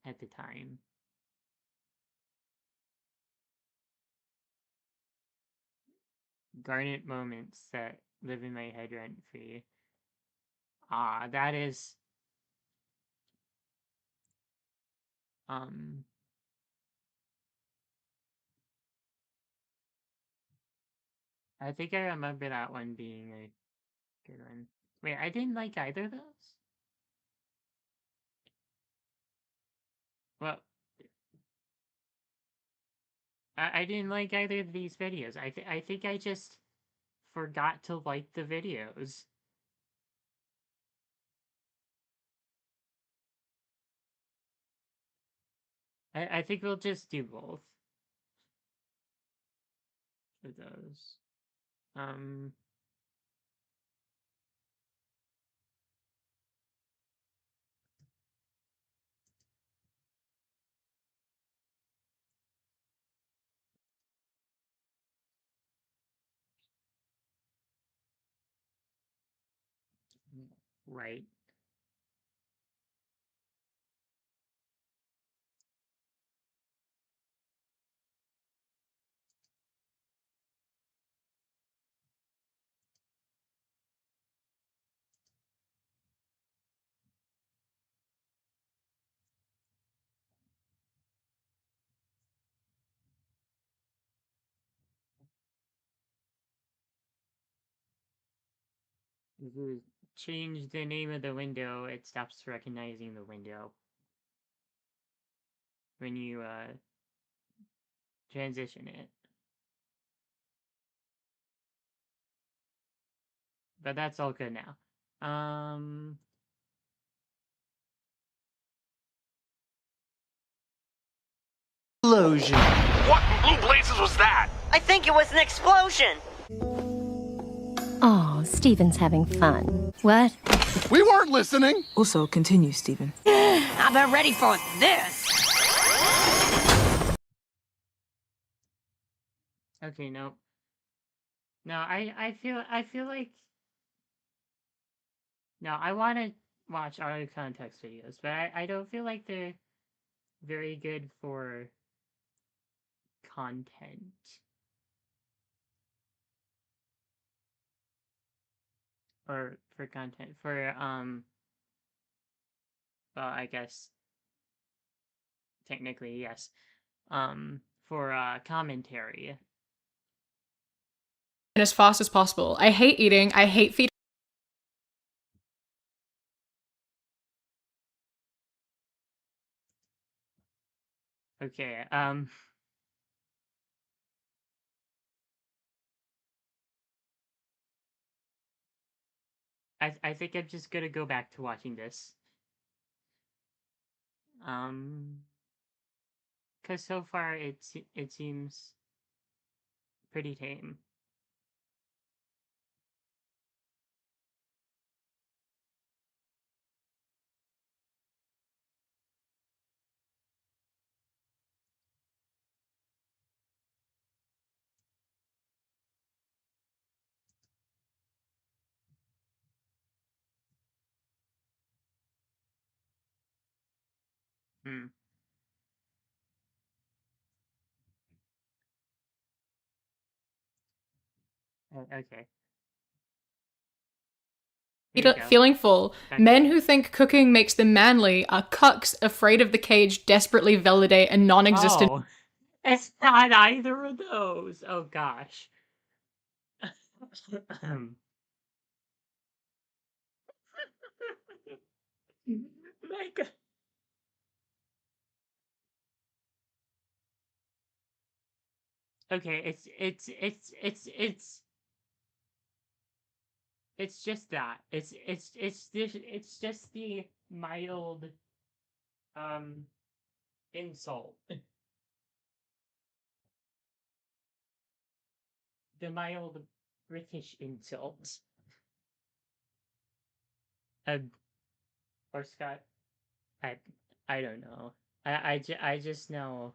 [SPEAKER 1] at the time. Garnet moments that live in my head rent free. Ah, that is um I think I remember that one being a good one. Wait, I didn't like either of those? Well, I didn't like either of these videos. I think I just forgot to like the videos. I think we'll just do both of those. Um, right. If you change the name of the window, it stops recognizing the window. When you transition it. But that's all good now.
[SPEAKER 9] Explosion.
[SPEAKER 4] What in blue blazes was that?
[SPEAKER 9] I think it was an explosion.
[SPEAKER 10] Oh, Stephen's having fun. What?
[SPEAKER 4] We weren't listening.
[SPEAKER 11] Also, continue, Stephen.
[SPEAKER 9] Now they're ready for this.
[SPEAKER 1] Okay, no. No, I feel like no, I want to watch out of context videos, but I don't feel like they're very good for content. Or for content, for, well, I guess, technically, yes, for, commentary.
[SPEAKER 7] And as fast as possible. I hate eating. I hate feeding.
[SPEAKER 1] Okay, I think I'm just gonna go back to watching this. Cause so far it seems pretty tame. Hmm. Okay. Here you go.
[SPEAKER 7] Feeling full.
[SPEAKER 1] Back
[SPEAKER 7] Men
[SPEAKER 1] to-
[SPEAKER 7] who think cooking makes them manly are cucks afraid of the cage, desperately validate a non-existent.
[SPEAKER 1] Oh, it's not either of those. Oh gosh. My God. Okay, it's just that. It's just the mild insult. The mild British insult. Or Scott. I don't know. I just know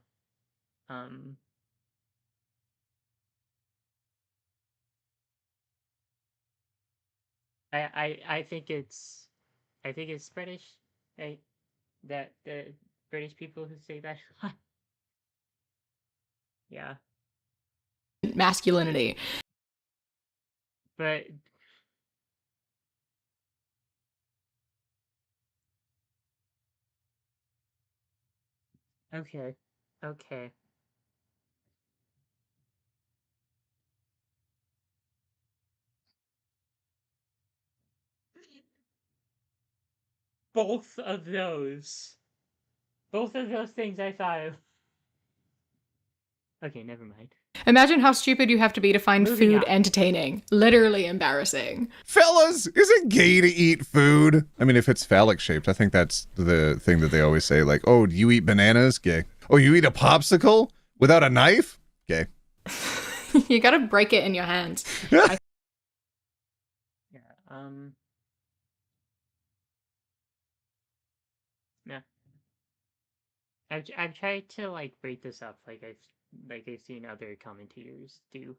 [SPEAKER 1] I think it's British, right? That the British people who say that. Yeah.
[SPEAKER 7] Masculinity.
[SPEAKER 1] But okay. Okay. Both of those things I thought of. Okay, never mind.
[SPEAKER 7] Imagine how stupid you have to be to find
[SPEAKER 1] Moving
[SPEAKER 7] food
[SPEAKER 1] on.
[SPEAKER 7] entertaining. Literally embarrassing.
[SPEAKER 8] Fellas, is it gay to eat food? I mean, if it's phallic shaped, I think that's the thing that they always say. Like, oh, do you eat bananas? Gay. Oh, you eat a popsicle without a knife? Gay.
[SPEAKER 7] You gotta break it in your hands.
[SPEAKER 1] Yeah. Yeah. I've tried to like break this up like I've seen other commentators do.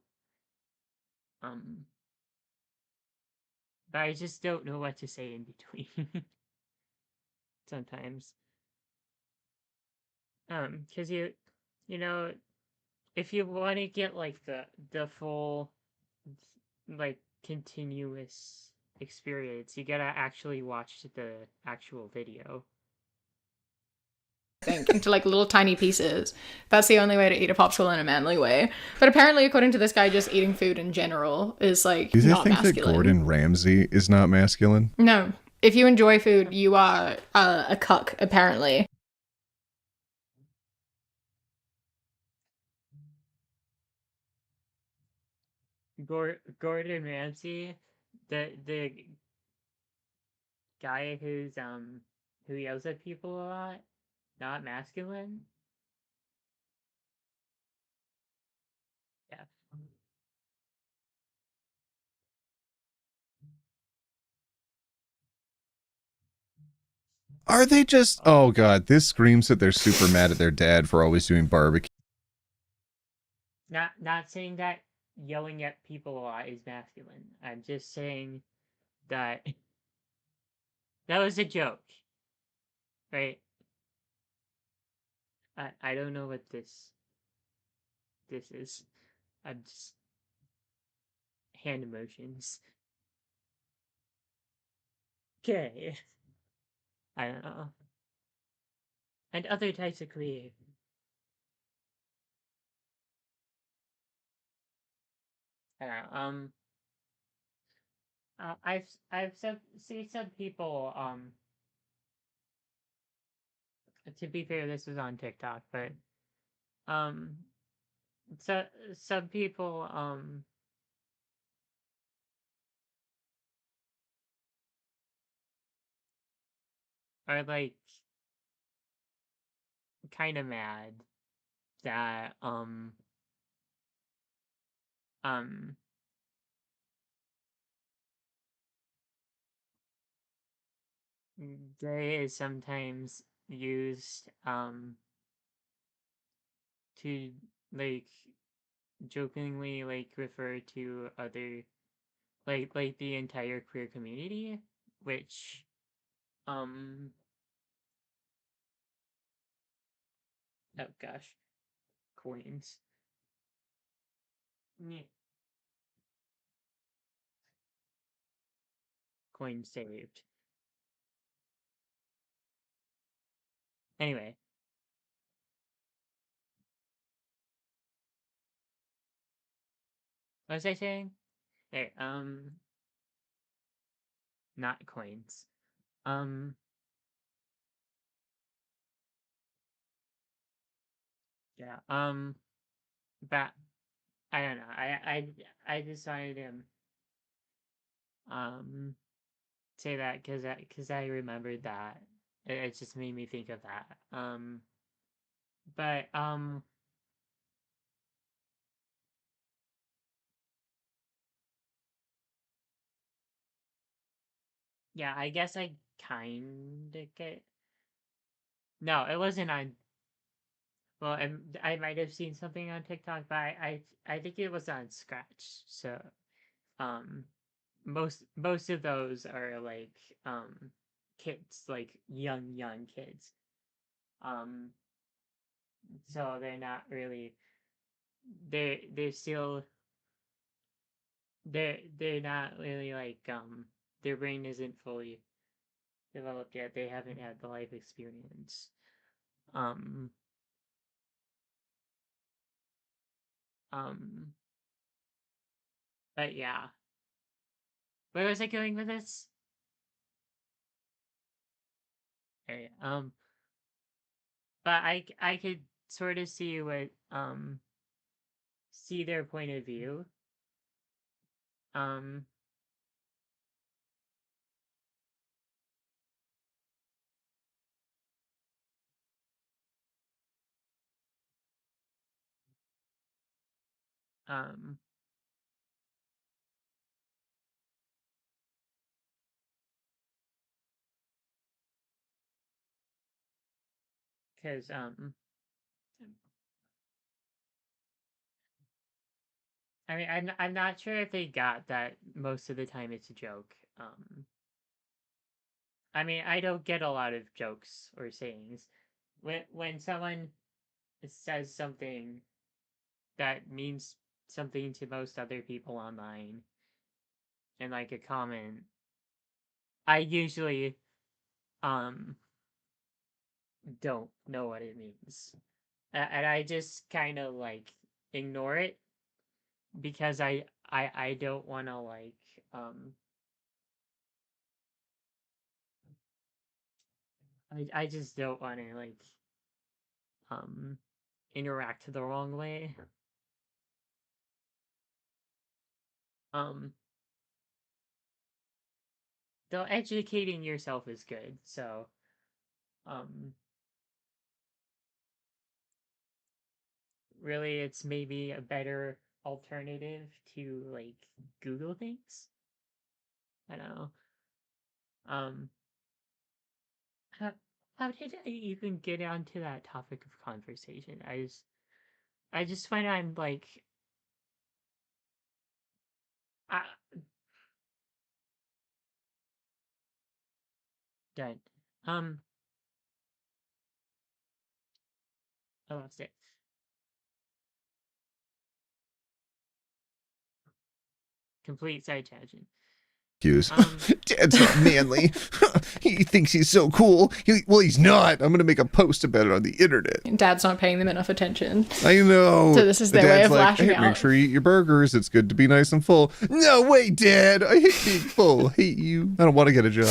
[SPEAKER 1] But I just don't know what to say in between. Sometimes. Cause you know, if you want to get like the full like continuous experience, you gotta actually watch the actual video.
[SPEAKER 7] Into like little tiny pieces. That's the only way to eat a popsicle in a manly way. But apparently, according to this guy, just eating food in general is like
[SPEAKER 8] Do they
[SPEAKER 7] not
[SPEAKER 8] think
[SPEAKER 7] masculine.
[SPEAKER 8] that Gordon Ramsay is not masculine?
[SPEAKER 7] No. If you enjoy food, you are a cuck, apparently.
[SPEAKER 1] Gordon Ramsay, the guy who yells at people a lot, not masculine. Yeah.
[SPEAKER 8] Are they just? Oh god, this screams that they're super mad at their dad for always doing barbecue.
[SPEAKER 1] Not saying that yelling at people a lot is masculine. I'm just saying that that was a joke, right? I don't know what this is. I'm just hand emotions. Okay. I don't know. And other types of creative. I don't know. I've seen some people. To be fair, this was on TikTok, but um, so some people are like kind of mad that um gay is sometimes used to like jokingly like refer to other like the entire queer community, which um oh gosh, coins. Yeah. Coin saved. Anyway, what was I saying? There, not coins. Um, yeah. But I don't know. I decided to say that because I remembered that. It just made me think of that. But yeah. I guess I kind of get. No, it wasn't on. Well, I might have seen something on TikTok, but I think it was on Scratch. So um, most of those are like kids, like young kids. Um, so they're not really they're still they're not really like their brain isn't fully developed yet. They haven't had the life experience. Um um but yeah. Where was I going with this? Okay, but I could sort of see what see their point of view. Um um because I mean, I'm not sure if they got that most of the time it's a joke. I mean, I don't get a lot of jokes or sayings. When someone says something that means something to most other people online in like a comment, I usually um don't know what it means. And I just kind of like ignore it because I don't want to like um I just don't want to like um interact the wrong way. Um, though educating yourself is good, so um, really it's maybe a better alternative to like Google things. I don't know. Um, how how did I even get onto that topic of conversation? I just find I'm like uh, done. Um, I lost it. Complete side tangent.
[SPEAKER 8] Hughes.
[SPEAKER 1] Um,
[SPEAKER 8] Dad's not manly. He thinks he's so cool. Well, he's not. I'm gonna make a post about it on the internet.
[SPEAKER 7] Dad's not paying them enough attention.
[SPEAKER 8] I know.
[SPEAKER 7] So this is
[SPEAKER 8] The
[SPEAKER 7] their way
[SPEAKER 8] dad's
[SPEAKER 7] of
[SPEAKER 8] like,
[SPEAKER 7] lashing
[SPEAKER 8] hey,
[SPEAKER 7] out.
[SPEAKER 8] make sure you eat your burgers. It's good to be nice and full. No way, Dad. I hate being full. I hate you. I don't want to get a job.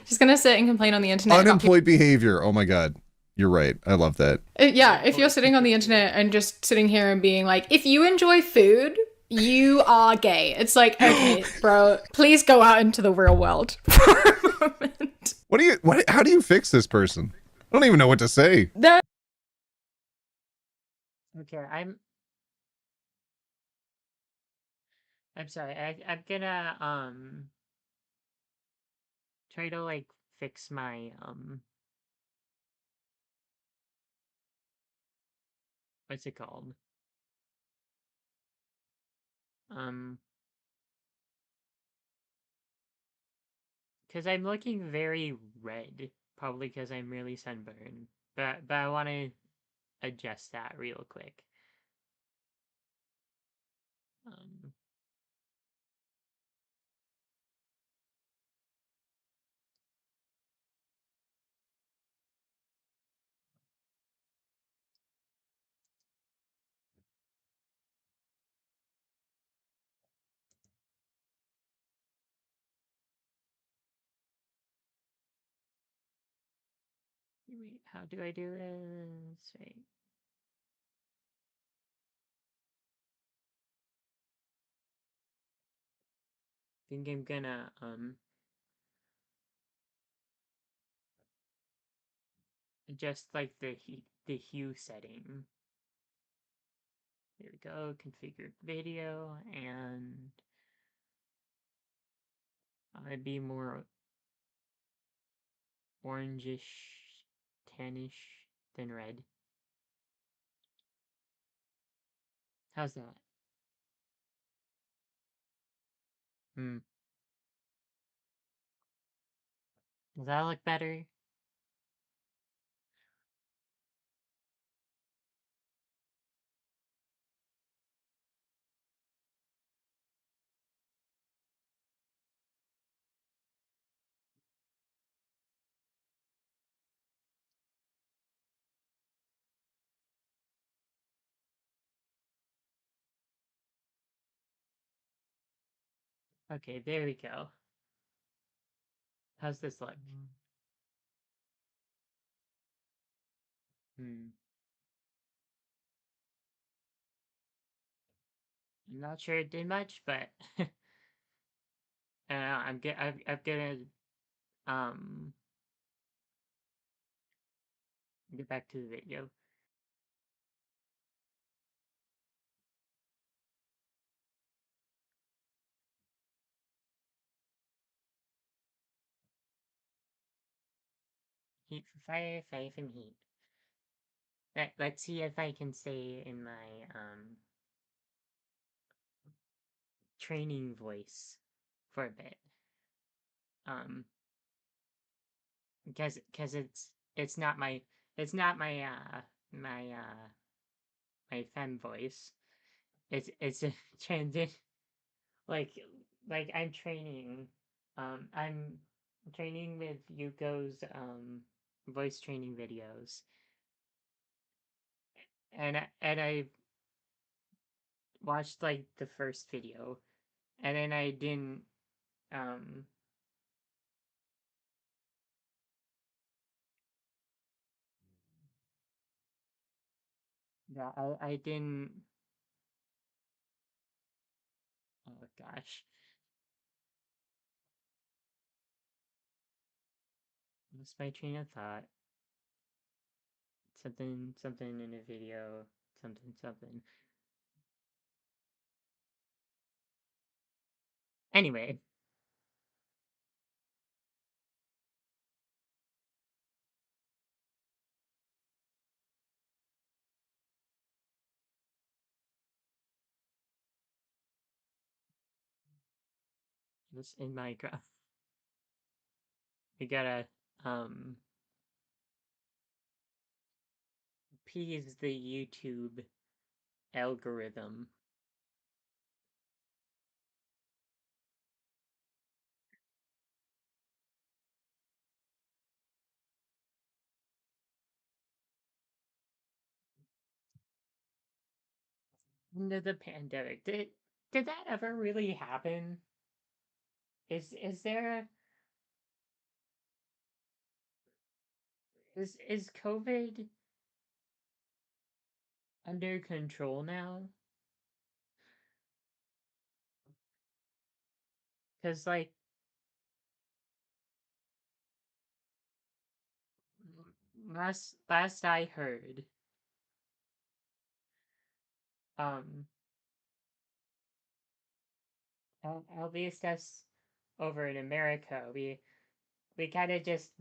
[SPEAKER 7] She's gonna sit and complain on the internet. about
[SPEAKER 8] Unemployed behavior. Oh my God. You're right. I love that.
[SPEAKER 7] Yeah, if you're sitting on the internet and just sitting here and being like, if you enjoy food, you are gay. It's like, okay, bro, please go out into the real world for a moment.
[SPEAKER 8] How do you fix this person? I don't even know what to say.
[SPEAKER 1] okay, I'm sorry. I'm gonna try to like fix my what's it called? Um, because I'm looking very red, probably because I'm really sunburned. But I want to adjust that real quick. Um, wait, how do I do this? Wait. Think I'm gonna adjust like the hue setting. There we go, configured video, and I'd be more orangish, tannish than red. How's that? Hmm. Does that look better? Okay, there we go. How's this look? Hmm. I'm not sure it did much, but I'm gonna um get back to the video. Heat for fire, fire from heat. Let's see if I can stay in my training voice for a bit. Because it's not my my my femme voice. It's a transition like I'm training. I'm training with Yuko's voice training videos, and I watched like the first video, and then I didn't um yeah I didn't Oh gosh. Lost my train of thought. Something in a video. Something. Anyway. Just in Minecraft. We gotta, appease the YouTube algorithm. Into the pandemic. Did that ever really happen? Is there is COVID under control now? Because like last I heard, um, at least us over in America, we kind of just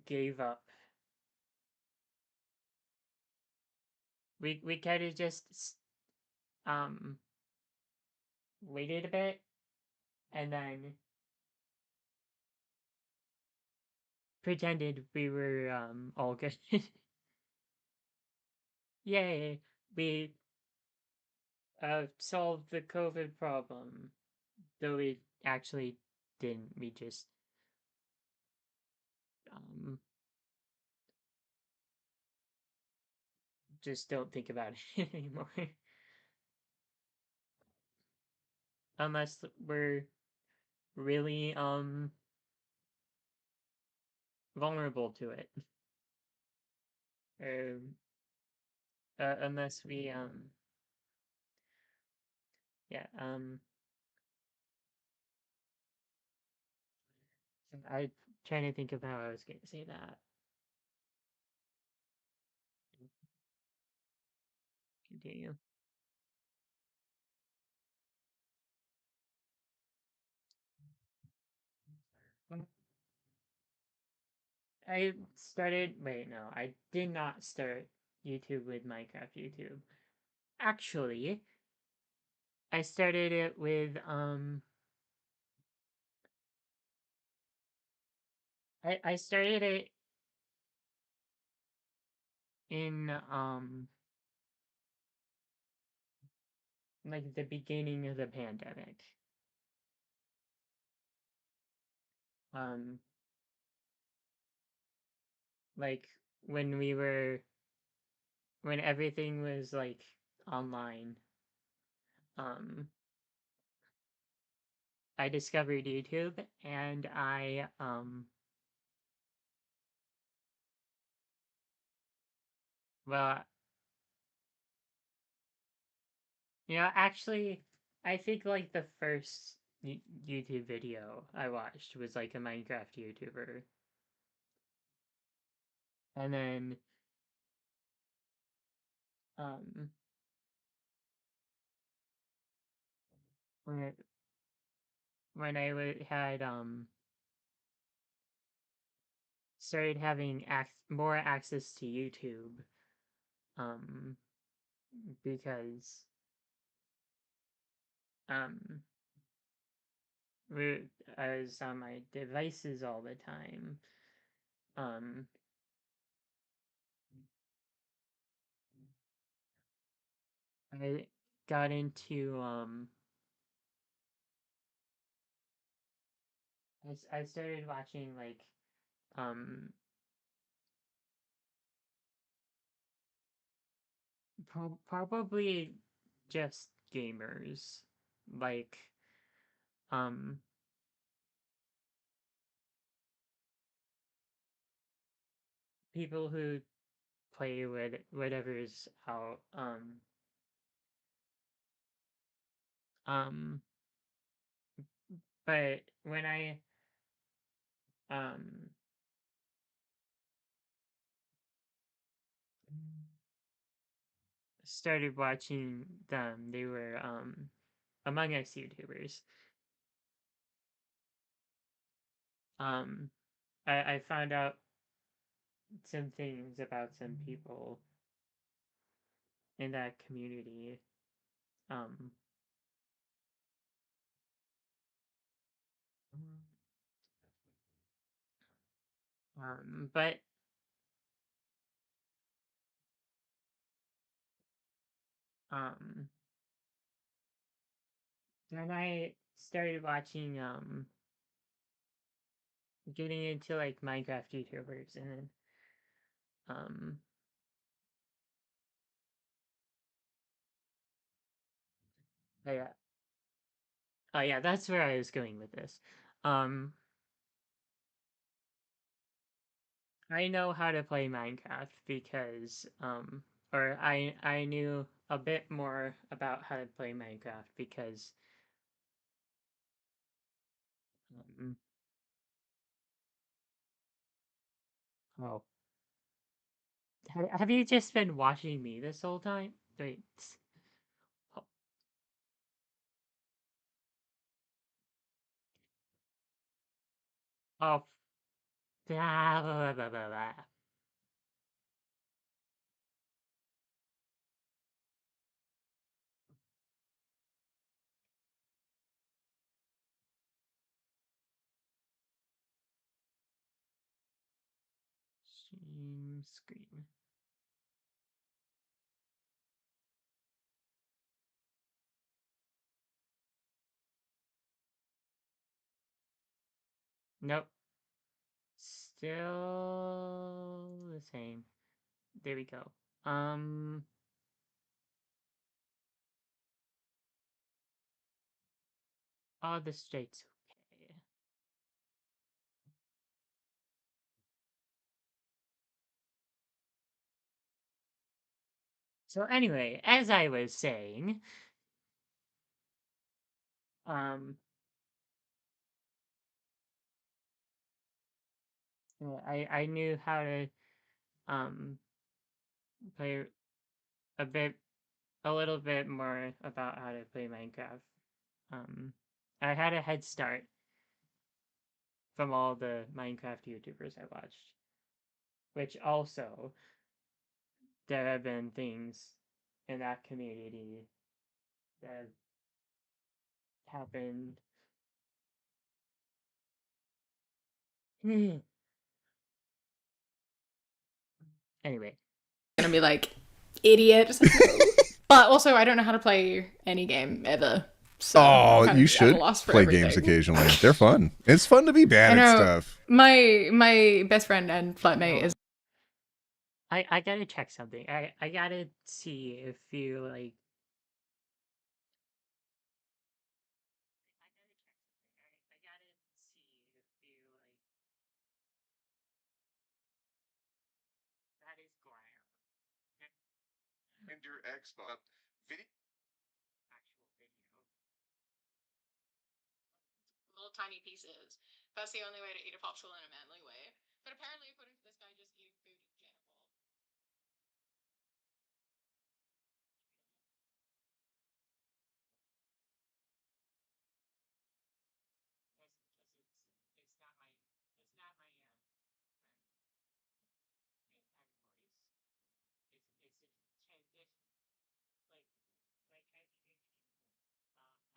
[SPEAKER 1] gave up. We kind of just um waited a bit and then pretended we were all good. Yay, we solved the COVID problem. Though we actually didn't. We um just don't think about it anymore. Unless we're really vulnerable to it. Um unless we yeah, I trying to think of how I was gonna say that. Continue. I started wait, no, I did not start YouTube with Minecraft YouTube. Actually, I started it with I started it in like the beginning of the pandemic. Um like when we were when everything was like online. Um I discovered YouTube and I well, actually I think like the first YouTube video I watched was like a Minecraft YouTuber. And then um when had started having more access to YouTube, um because um I was on my devices all the time. Um I got into I started watching like um probably just gamers, like um people who play with whatever's out. but when I um started watching them, they were Among Us YouTubers. Um, I found out some things about some people in that community. Um, but um, then I started watching getting into like Minecraft YouTubers, and then um oh yeah, oh yeah, that's where I was going with this. Um, I know how to play Minecraft because or I knew a bit more about how to play Minecraft because um oh, have you just been watching me this whole time? Wait. Oh, oh, blah, blah, blah, blah, blah. Stream screen. Nope. Still the same. There we go. Oh, the straight's okay. So anyway, as I was saying, um, I knew how to um play a bit, a little bit more about how to play Minecraft. Um, I had a head start from all the Minecraft YouTubers I watched, which also there have been things in that community that have happened. Anyway,
[SPEAKER 7] Gonna be like, idiot. But also, I don't know how to play any game ever. So I'm
[SPEAKER 8] Oh,
[SPEAKER 7] kind
[SPEAKER 8] you
[SPEAKER 7] of at a
[SPEAKER 8] should
[SPEAKER 7] loss for
[SPEAKER 8] play
[SPEAKER 7] everything.
[SPEAKER 8] games occasionally. They're fun. It's fun to be
[SPEAKER 7] I
[SPEAKER 8] bad at
[SPEAKER 7] know
[SPEAKER 8] stuff.
[SPEAKER 7] my best friend and flatmate is.
[SPEAKER 1] I gotta check something. I gotta see if you like. I gotta see if you like. That is ground.
[SPEAKER 8] And your Xbox video.
[SPEAKER 1] Actual video.
[SPEAKER 7] Little tiny pieces. That's the only way to eat a popsicle in a manly way. But apparently, according to this guy, just eating food in general.
[SPEAKER 1] It's not my it's a transition.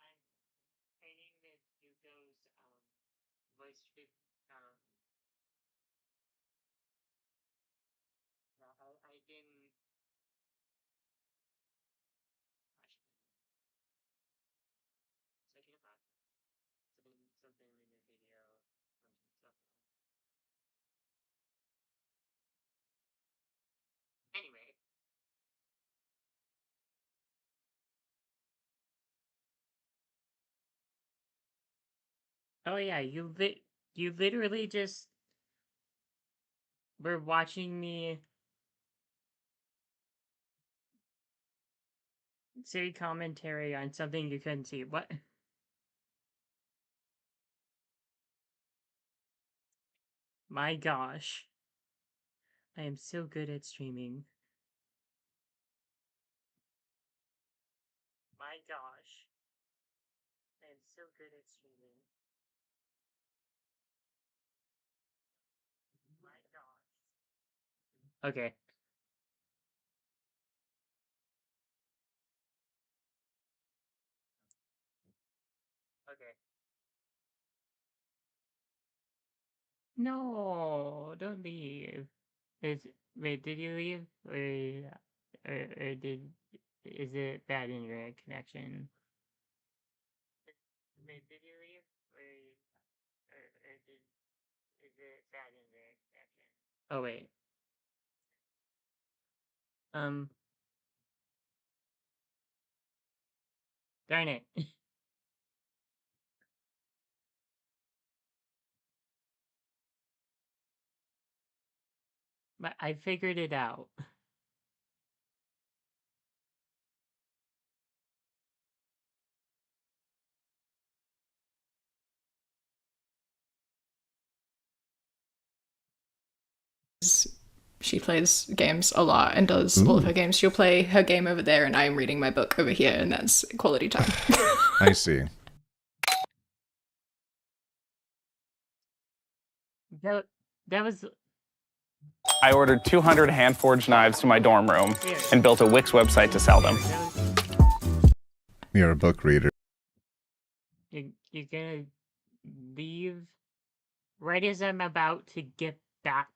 [SPEAKER 1] Like I think I'm training with Hugo's voice fit I didn't gosh, second about something in the video stuff. Anyway, oh yeah, you literally just were watching me say commentary on something you couldn't see. What? My gosh. I am so good at streaming. My gosh. I am so good at streaming. My gosh. Okay. Okay. No, don't leave. Wait, did you leave? Or is it bad internet connection? Wait, did you leave? Is it bad internet connection? Oh, wait. Um, darn it. But I figured it out.
[SPEAKER 7] She plays games a lot and does all of her games. She'll play her game over there, and I'm reading my book over here, and that's quality time.
[SPEAKER 8] I see.
[SPEAKER 1] That was
[SPEAKER 11] I ordered 200 hand-forged knives to my dorm room and built a Wix website to sell them.
[SPEAKER 8] You're a book reader.
[SPEAKER 1] You're gonna leave right as I'm about to get back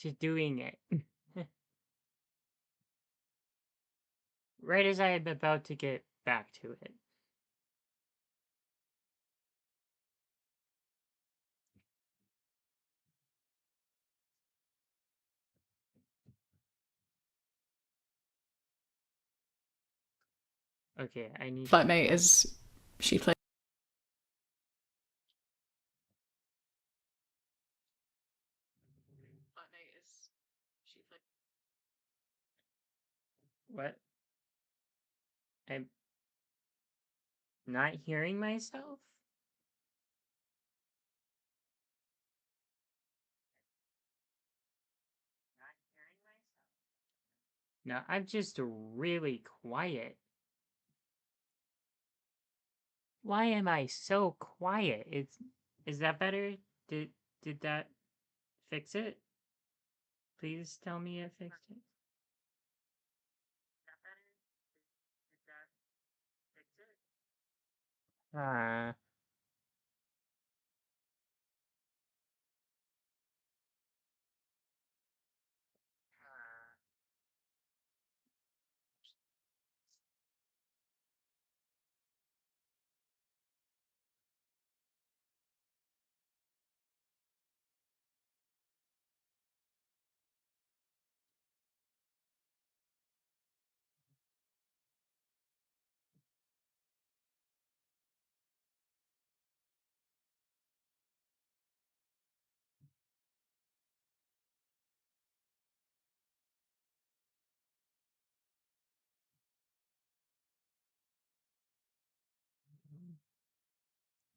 [SPEAKER 1] to doing it. Right as I am about to get back to it. Okay, I need
[SPEAKER 7] Flatmate is she plays. Flatmate is she plays.
[SPEAKER 1] What? I'm not hearing myself? No, I'm just really quiet. Why am I so quiet? Is that better? Did that fix it? Please tell me it fixed it. Is that better? Did that fix it?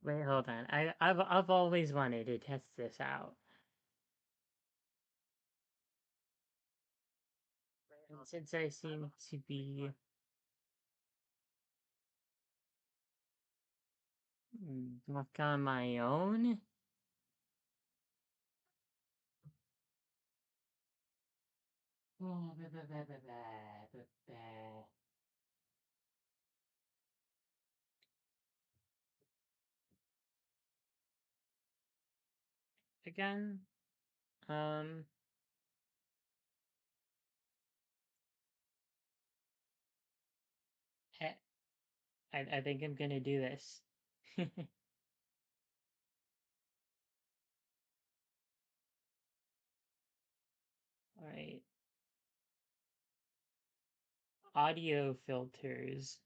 [SPEAKER 1] Wait, hold on. I've always wanted to test this out. And since I seem to be back on my own. Again, I think I'm gonna do this. All right. Audio filters.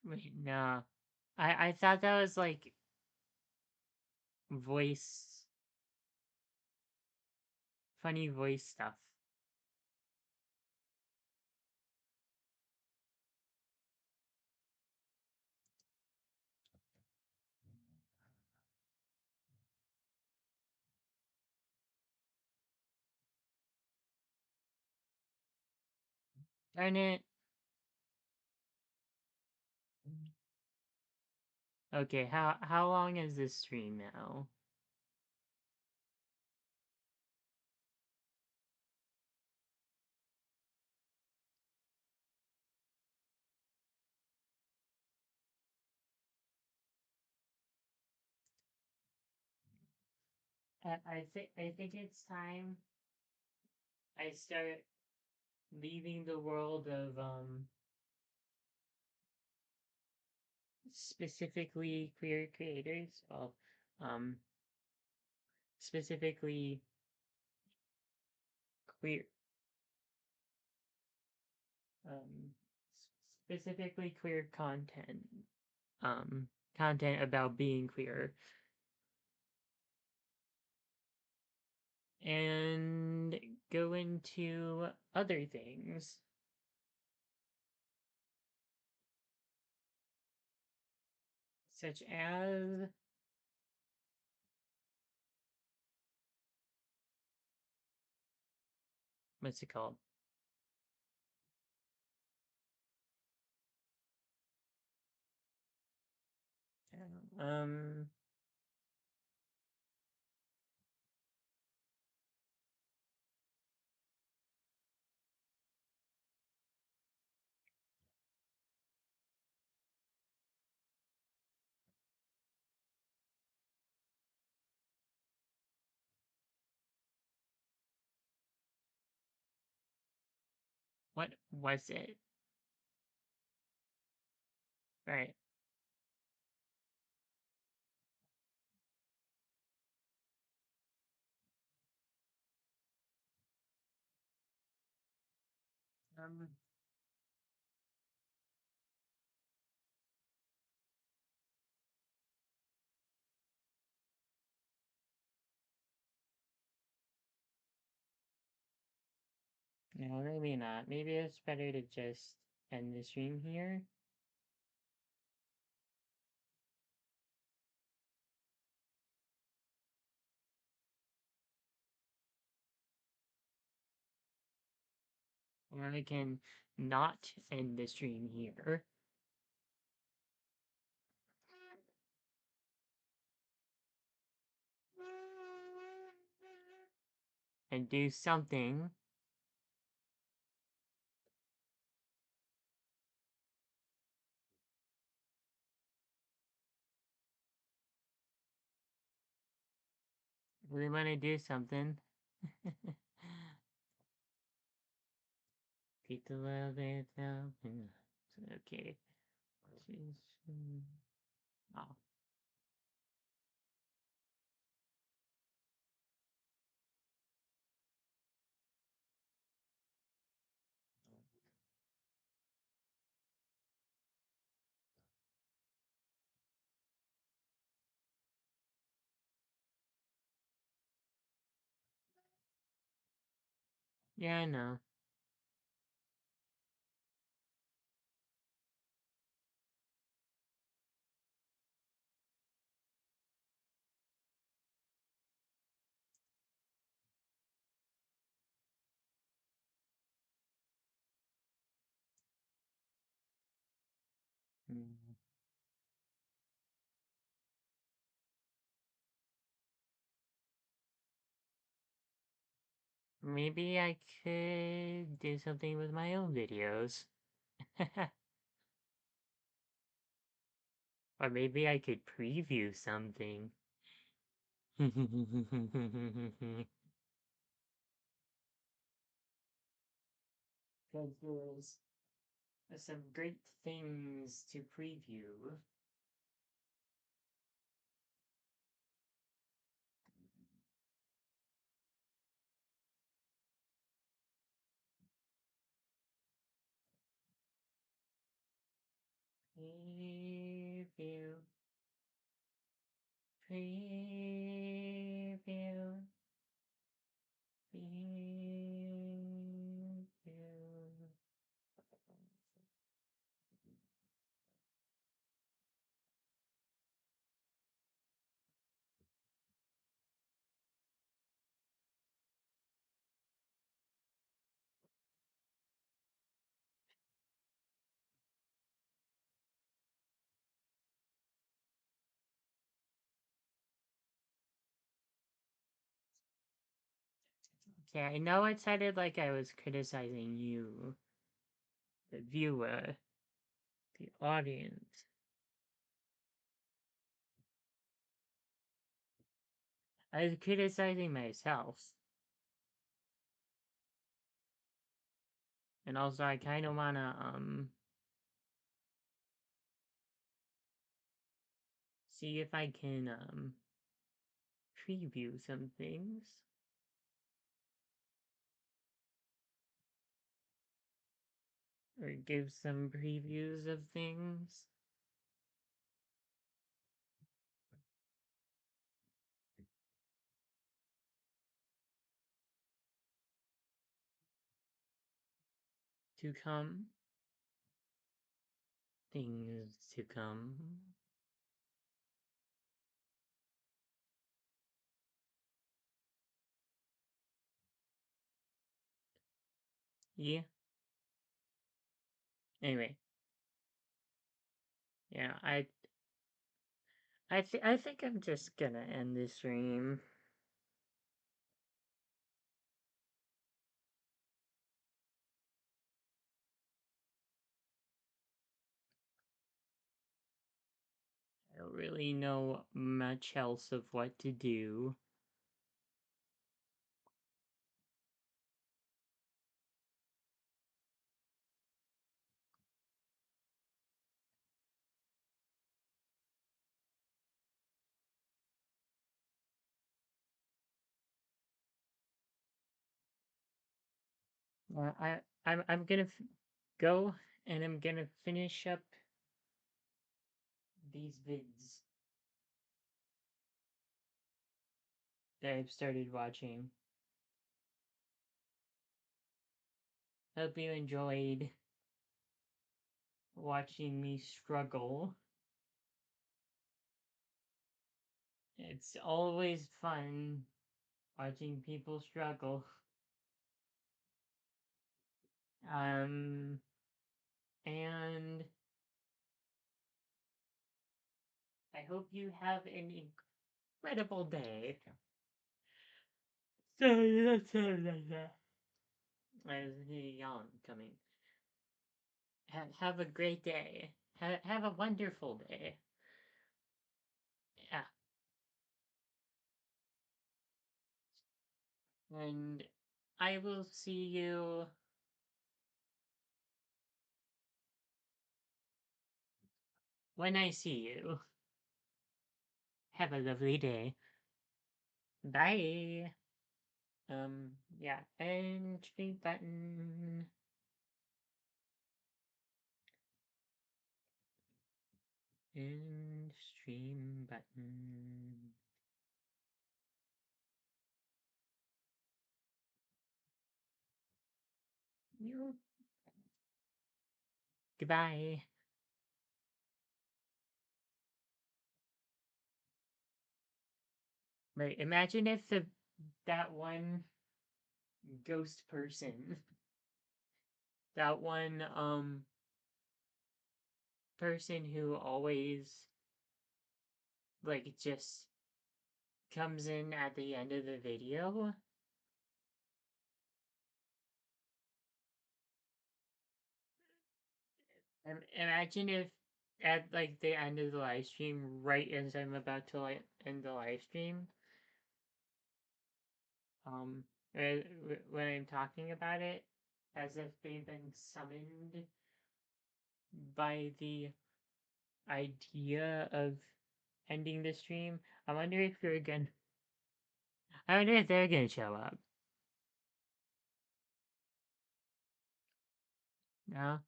[SPEAKER 1] Wait, nah. I thought that was like voice, funny voice stuff. Darn it. Okay, how long is this stream now? I think it's time I start leaving the world of specifically queer creators. Well, um specifically queer um specifically queer content. Content about being queer. And go into other things. Such as what's it called? Um what was it? Right. Um no, maybe not. Maybe it's better to just end the stream here. Or I can not end the stream here. And do something. We want to do something. Keep the love it down. Okay. Oh. Yeah, I know. Mm. Maybe I could do something with my own videos. Or maybe I could preview something. Because there's some great things to preview. Preview. Preview. Preview. Preview. Okay, I know it sounded like I was criticizing you, the viewer, the audience. I was criticizing myself. And also, I kind of wanna, see if I can, preview some things. Or give some previews of things. To come. Things to come. Yeah. Anyway. Yeah, I think I'm just gonna end this stream. I don't really know much else of what to do. I'm gonna go and I'm gonna finish up these vids that I've started watching. Hope you enjoyed watching me struggle. It's always fun watching people struggle. And I hope you have an incredible day. Sorry, that's that. I was yawn coming. Have a great day. Have a wonderful day. Yeah. And I will see you when I see you. Have a lovely day. Bye. Yeah, entry button. End stream button. You. Goodbye. But imagine if that one ghost person, that one person who always like just comes in at the end of the video. Imagine if at like the end of the live stream, right as I'm about to like end the live stream, when I'm talking about it, as if they've been summoned by the idea of ending the stream. I wonder if they're gonna show up. No?